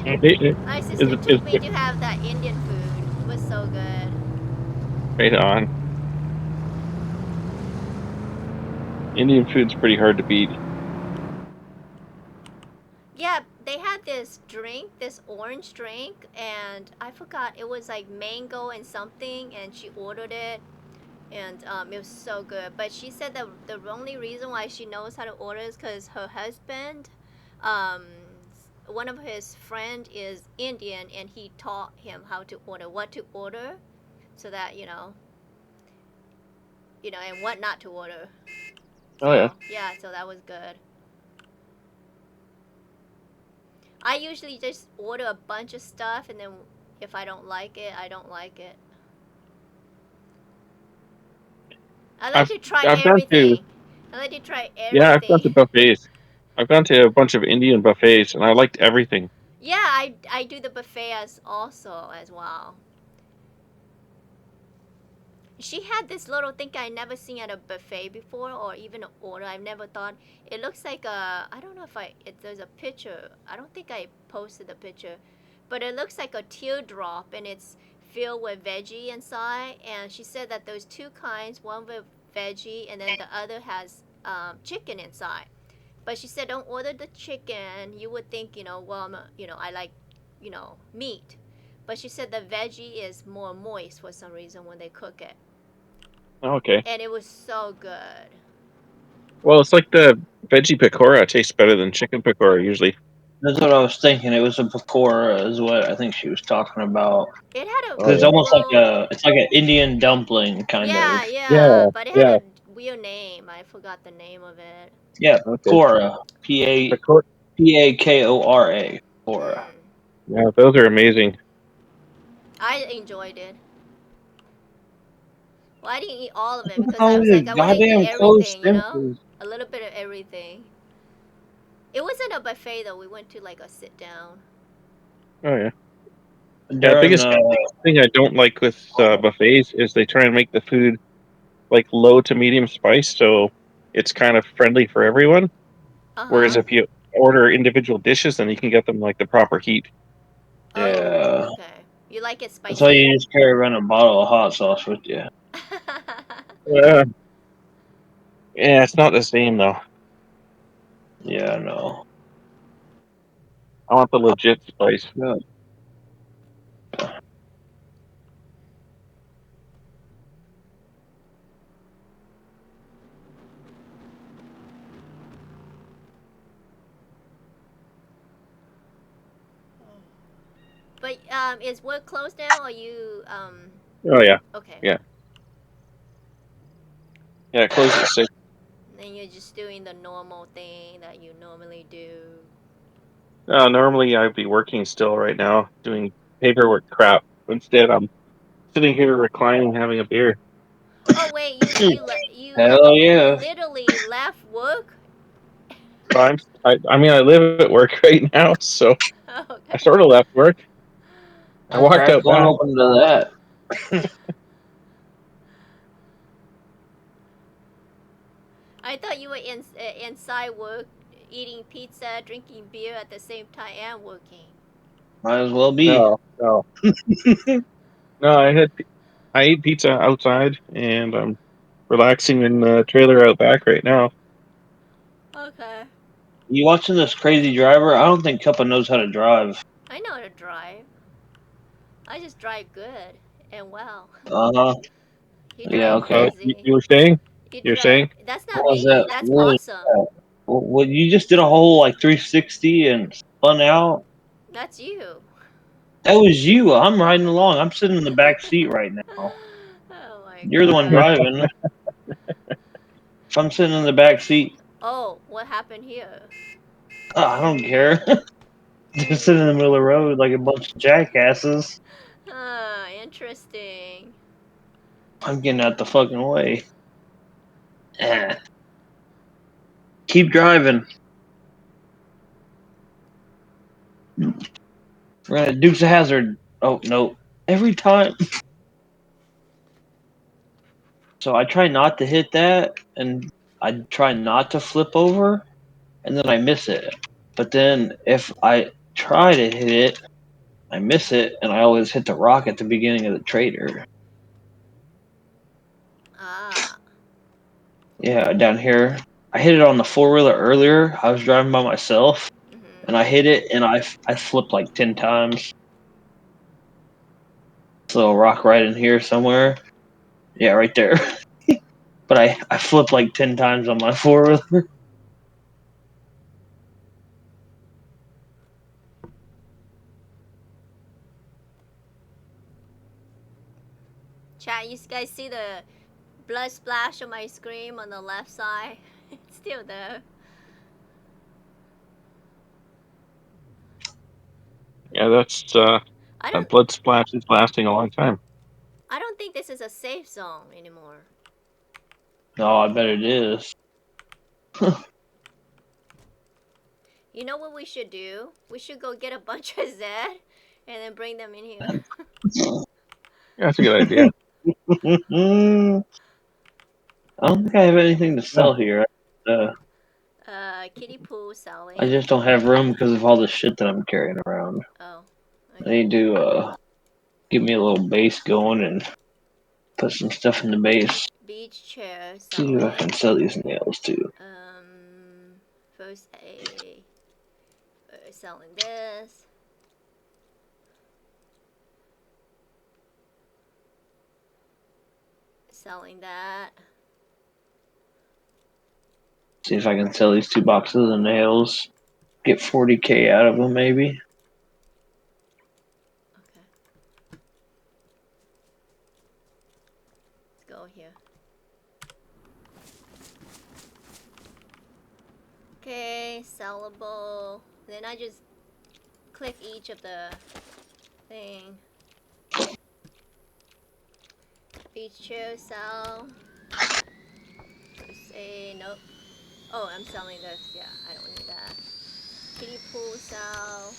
my sister Is took me to have that Indian food. It was so good. right on. Indian food's pretty hard to beat. Yeah, they had this drink, this orange drink, and I forgot, it was like mango and something, and she ordered it, and it was so good. But she said that the only reason why she knows how to order is because her husband, um, one of his friend is Indian, and he taught him how to order, what to order, so that and what not to order. Oh yeah. Yeah, so that was good. I usually just order a bunch of stuff, and then if I don't like it, I don't like it. I like to try I've gone to everything. I like to try I've gone to everything. buffets. I've gone to a bunch of Indian buffets and I liked everything. Yeah, I do the buffet as well. She had this little thing I never seen at a buffet before, or even an order. I've never thought. It looks like I don't know if there's a picture. I don't think I posted the picture, but it looks like a teardrop, and it's filled with veggie inside. And she said that there's two kinds, one with veggie, and then the other has chicken inside. But she said don't order the chicken. You would think, well, I like, meat. But she said the veggie is more moist for some reason when they cook it. Okay. And it was so good. Well, it's like the veggie pakora tastes better than chicken pakora usually. That's what I was thinking. It was a pakora, is what I think she was talking about. It had a Oh It's yeah. almost like cool. it's like an Indian dumpling kind Yeah, of. yeah, but it had Yeah. a weird name. I forgot the name of it. Yeah, Okay. pakora. Pakora. Pakora. Pakora. Yeah, those are amazing. I enjoyed it. Well, I didn't eat all of it because How I was many like, I want to eat goddamn close everything, sentences? a little bit of everything. It wasn't a buffet though. We went to like a sit down. Oh yeah. Yeah, the During biggest thing I don't like with buffets is they try and make the food like low to medium spice, so it's kind of friendly for everyone. Whereas Uh-huh. if you order individual dishes, then you can get them like the proper heat. Oh, yeah, okay. You like it that's why spicy? you just carry around a bottle of hot sauce with you. Yeah, it's not the same though. Yeah, I know. I want the legit spice. Yeah. But is work closed now, or you Oh yeah, okay. yeah, yeah. It closes at 6. Then you're just doing the normal thing that you normally do. Normally I'd be working still right now doing paperwork crap. Instead, I'm sitting here reclining, having a beer. Oh wait, you Hell yeah. literally left work? I mean, I live at work right now, so I Okay. sort of left work. I walked Crack out one back. open to that. I thought you were inside work, eating pizza, drinking beer at the same time, and working. Might as well be. No, no, no. I ate pizza outside, and I'm relaxing in the trailer out back right now. Okay. You watching this crazy driver? I don't think Kuppa knows how to drive. I know how to drive. I just drive good and well. Uh-huh. You Yeah, drive okay. crazy. You were saying? You You're drive. saying? That's not What was me. that? That's What was awesome. that? What, you just did a whole like 360 and spun out? That's you. That was you. I'm riding along. I'm sitting in the back seat right now. Oh my You're the one god. driving. If I'm sitting in the back seat, Oh, what happened here? I don't care. Just sitting in the middle of the road like a bunch of jackasses. Interesting. I'm getting out the fucking way. Eh. Keep driving. We're gonna Dukes of Hazard. Oh no! Every time. So I try not to hit that, and I try not to flip over, and then I miss it. But then if I try to hit it, I miss it, and I always hit the rock at the beginning of the trader. Ah. Yeah, down here. I hit it on the four-wheeler earlier. I was driving by myself, and I hit it, and I flipped like 10 times. So a rock right in here somewhere. Yeah, right there. But I flipped like 10 times on my four-wheeler. Chat, you guys see the blood splash on my screen on the left side? It's still there. Yeah, that's I that don't blood splash is lasting a long time. I don't think this is a safe zone anymore. No, I bet it is. You know what we should do? We should go get a bunch of Zed and then bring them in here. That's a good idea. I don't think I have anything to sell here. Kiddie pool selling. I just don't have room because of all the shit that I'm carrying around. Oh. I need to get me a little base going and put some stuff in the base. Beach chair See if I selling. can sell these nails too. First aid. Selling this. Selling that. See if I can sell these 2 boxes of nails. Get 40K out of them maybe. Okay. Let's go here. Okay, sellable. Then I just click each of the thing. Beach chair sell. Say nope. Oh, I'm selling this. Yeah, I don't need that. Kiddie pool sell.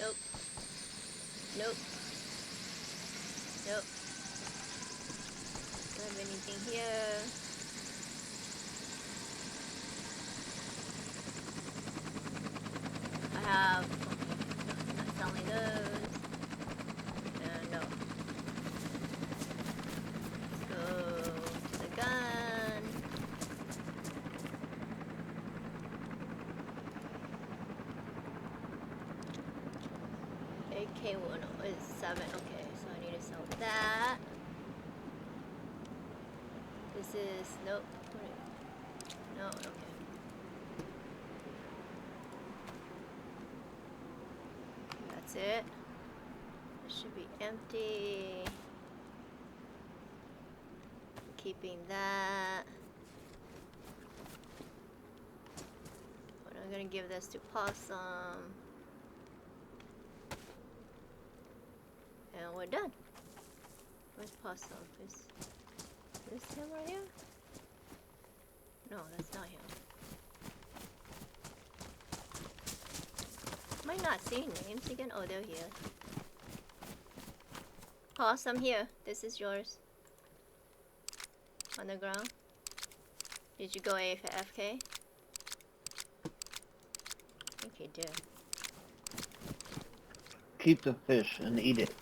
Nope. Nope. Nope. Don't have anything here. I have. Okay, not selling those. No. Let's go to the gun. AK1 is 7. Okay, so I need to sell that. This is nope. No, okay. That's it. It should be empty. Keeping that. But I'm gonna give this to Possum. And we're done. Where's Possum? Is this him right here? No, that's not him. Am I not seeing names again? Oh, they're here. Possum, here. This is yours. On the ground. Did you go AFK? Okay, do. Keep the fish and eat it.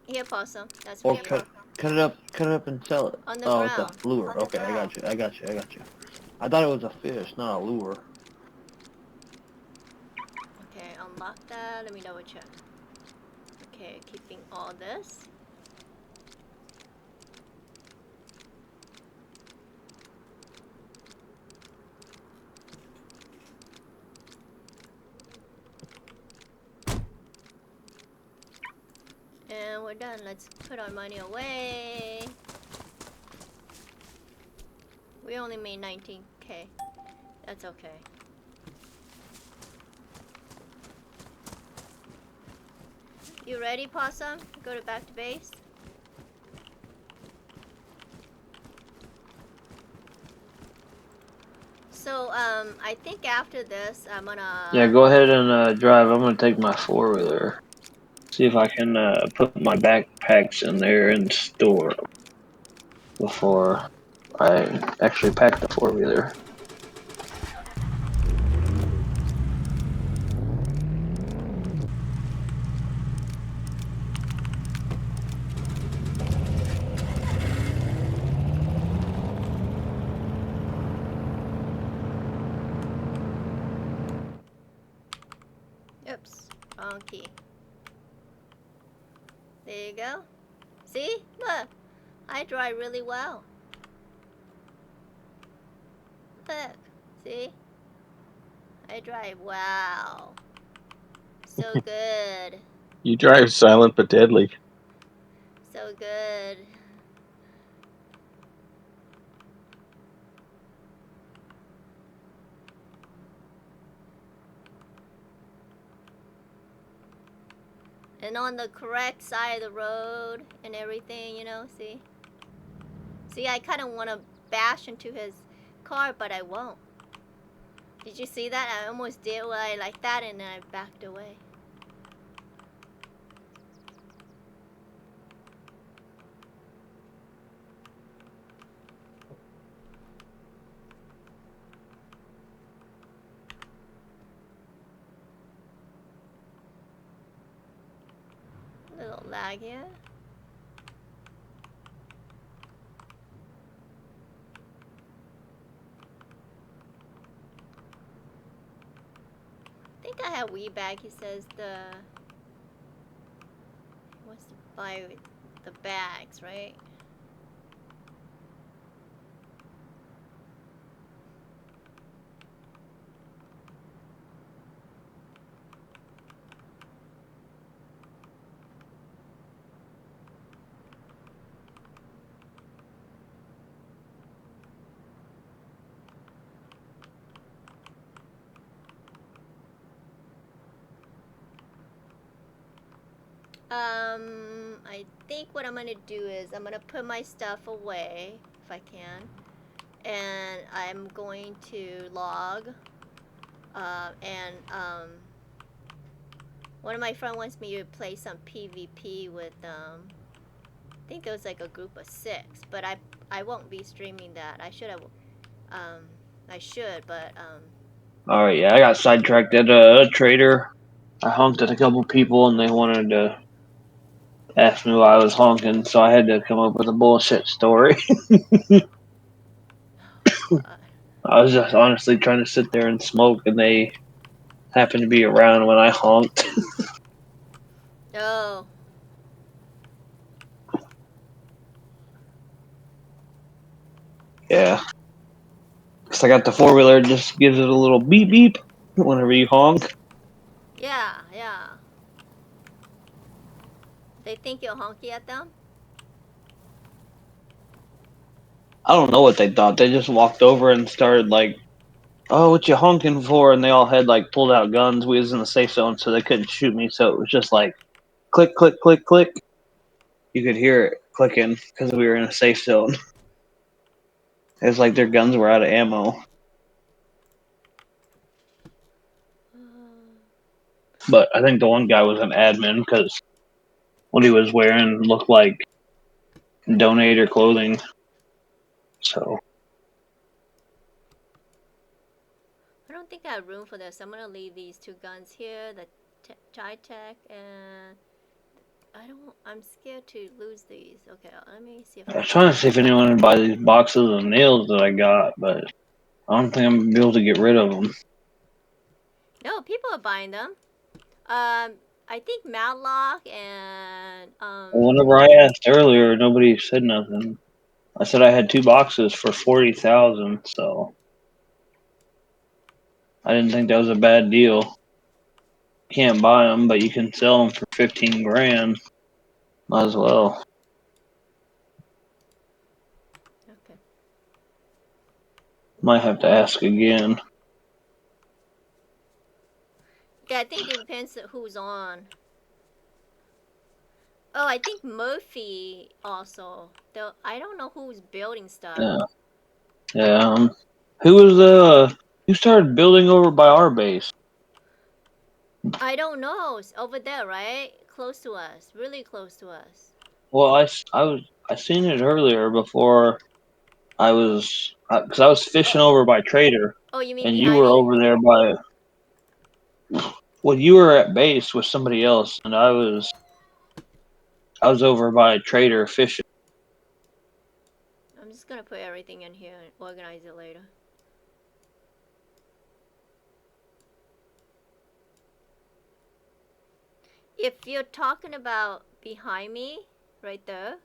Here, possum. That's Or for you. cut it up and sell it. On the Oh, it's a ground. lure. On the Okay, I ground. got you. I thought it was a fish, not a lure. Okay, unlock that. Let me double check. Okay, keeping all this. And we're done. Let's put our money away. We only made 19k. That's okay. You ready, Possum? Go to back to base. So, I think after this, I'm gonna... Yeah, go ahead and drive. I'm gonna take my 4-wheeler. See if I can put my backpacks in there and store before I actually pack the 4-wheeler. Oops, wrong key. There you go. See? Look, I drive really well. Look, see? I drive wow. So good. You drive silent but deadly. So good. And on the correct side of the road and everything, you know, see? See, I kind of want to bash into his car, but I won't. Did you see that? I almost did what I like that and then I backed away. Little lag here. I think I have wee bag. He says the... He wants to buy the bags, right? I think what I'm gonna do is I'm gonna put my stuff away if I can, and I'm going to log. One of my friends wants me to play some PvP with I think it was like a group of 6, but I won't be streaming that. I should have. I should, but Alright, yeah, I got sidetracked at a trader. I honked at a couple people and they wanted to ask me why I was honking, so I had to come up with a bullshit story. I was just honestly trying to sit there and smoke and they happened to be around when I honked. oh. Yeah. Cause I got the 4-wheeler, it just gives it a little beep beep whenever you honk. Yeah, yeah. They think you're honky at them? I don't know what they thought. They just walked over and started like, "Oh, what you honking for?" And they all had like pulled out guns. We was in the safe zone, so they couldn't shoot me. So it was just like, click, click, click, click. You could hear it clicking because we were in a safe zone. It was like their guns were out of ammo. But I think the one guy was an admin because what he was wearing looked like donator clothing. So don't think I have room for this. I'm gonna leave these 2 guns here, the Tech, and I'm scared to lose these. Okay, let me see if I was trying to see if anyone would buy these boxes of nails that I got, but I don't think I'm gonna be able to get rid of them. No, people are buying them. I think Matlock and Whenever I asked earlier, nobody said nothing. I said I had 2 boxes for 40,000, so I didn't think that was a bad deal. You can't buy them, but you can sell them for 15 grand. Might as well. Okay. Might have to ask again. Yeah, I think it depends on who's on. Oh, I think Murphy also. Though I don't know who's building stuff. Yeah. Yeah. Who started building over by our base? I don't know. It's over there, right? Close to us. Really close to us. Well, I seen it earlier before because I was fishing over by Trader, Oh, you mean and you behind were me? over there by. Well, you were at base with somebody else, and I was over by Trader fishing. I'm just gonna put everything in here and organize it later. If you're talking about behind me, right there.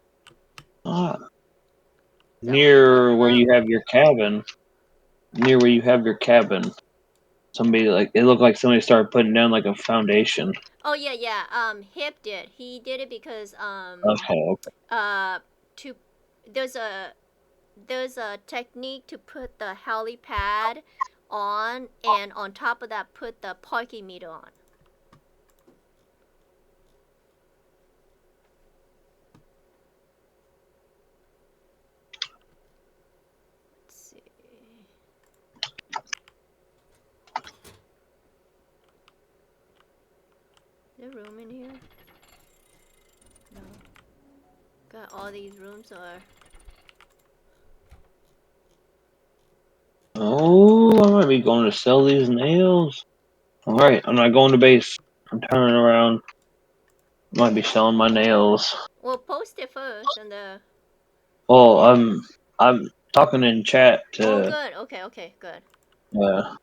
Near where you have your cabin. Near where you have your cabin. Somebody it looked like somebody started putting down like a foundation. Oh yeah. Hip did. He did it because Okay. to there's a technique to put the helipad on, and on top of that put the parking meter on. Let's see. Is there room in here? No. Got all these rooms or... Oh, I might be going to sell these nails. Alright, I'm not going to base. I'm turning around. Might be selling my nails. Well, post it first and the... Well, I'm talking in chat to... Oh, good. Okay, good. Yeah.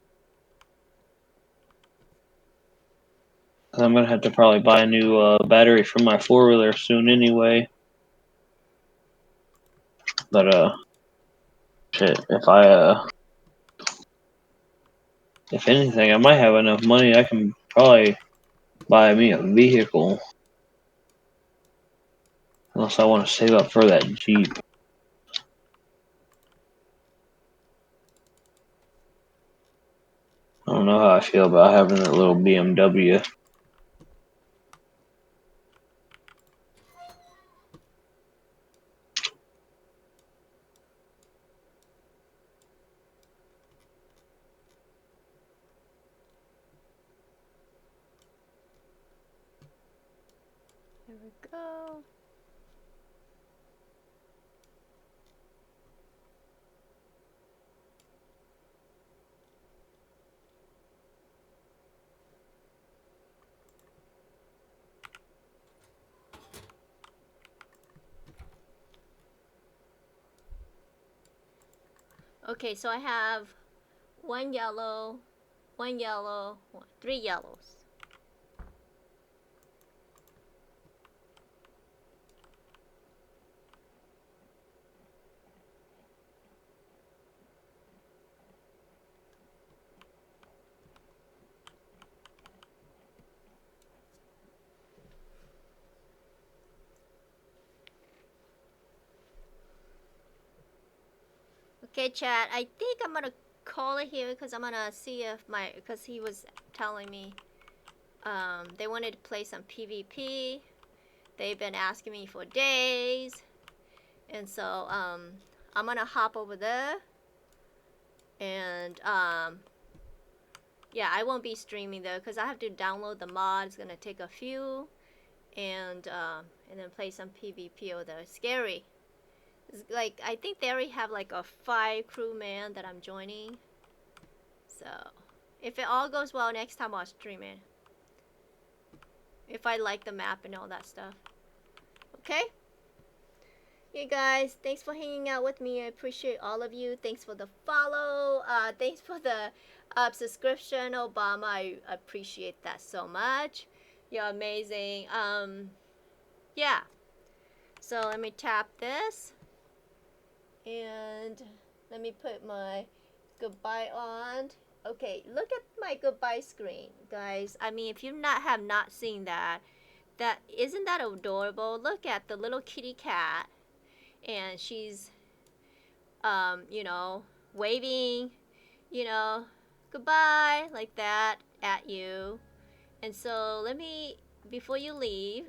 I'm gonna have to probably buy a new battery for my 4-wheeler soon anyway. But shit, if anything, I might have enough money. I can probably buy me a vehicle. Unless I want to save up for that Jeep. I don't know how I feel about having that little BMW. There we go. Okay, so I have 1 yellow, 3 yellows. Okay, chat, I think I'm gonna call it here because I'm gonna see if because he was telling me they wanted to play some PvP. They've been asking me for days, and so I'm gonna hop over there, and yeah, I won't be streaming though because I have to download the mod. It's gonna take a few, and then play some PvP over there. Scary. It's like, I think they already have like a 5 crewman that I'm joining. So If it all goes well, next time I'll stream it. If I like the map and all that stuff. Okay? You guys, thanks for hanging out with me. I appreciate all of you. Thanks for the follow. Thanks for the subscription, Obama. I appreciate that so much. You're amazing. Yeah. So let me tap this. And let me put my goodbye on. Okay, look at my goodbye screen, guys. I mean, if you have not seen that, isn't that adorable? Look at the little kitty cat. And she's, you know, waving, you know, goodbye, like that, at you. And so let me, before you leave,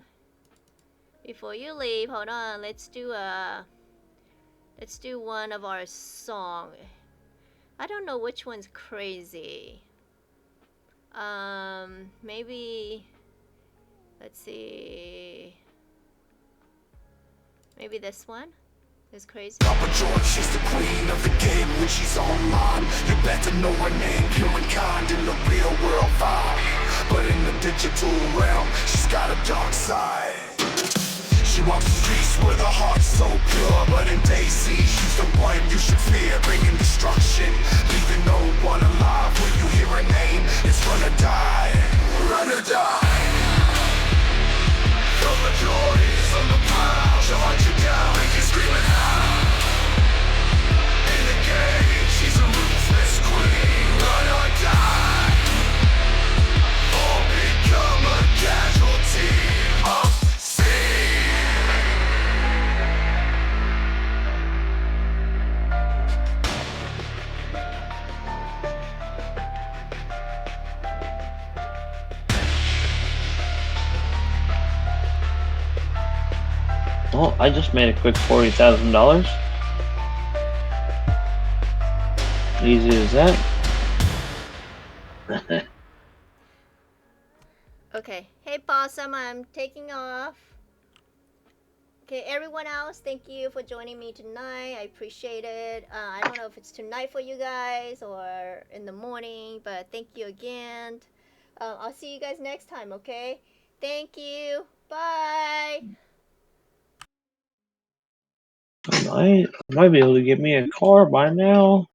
hold on, let's do one of our song. I don't know which one's crazy. Maybe, let's see, maybe this one is crazy. Papa George, she's the queen of the game when she's online. You better know her name, humankind in the real world fine. But in the digital realm, she's got a dark side. She walks the streets with her heart so pure. But in dayz, she's the one you should fear, bringing destruction, leaving no one alive. When you hear her name, it's run or die. Run or die. The majority is on the prowl. She'll hunt you down, make you scream and howl. In the game, she's a ruthless queen. Run or die, or become a casualty of sin. Well, I just made a quick $40,000. Easy as that. Okay. Hey, Possum, I'm taking off. Okay, everyone else, thank you for joining me tonight. I appreciate it. I don't know if it's tonight for you guys or in the morning, but thank you again. I'll see you guys next time, okay? Thank you. Bye. I might be able to get me a car by now.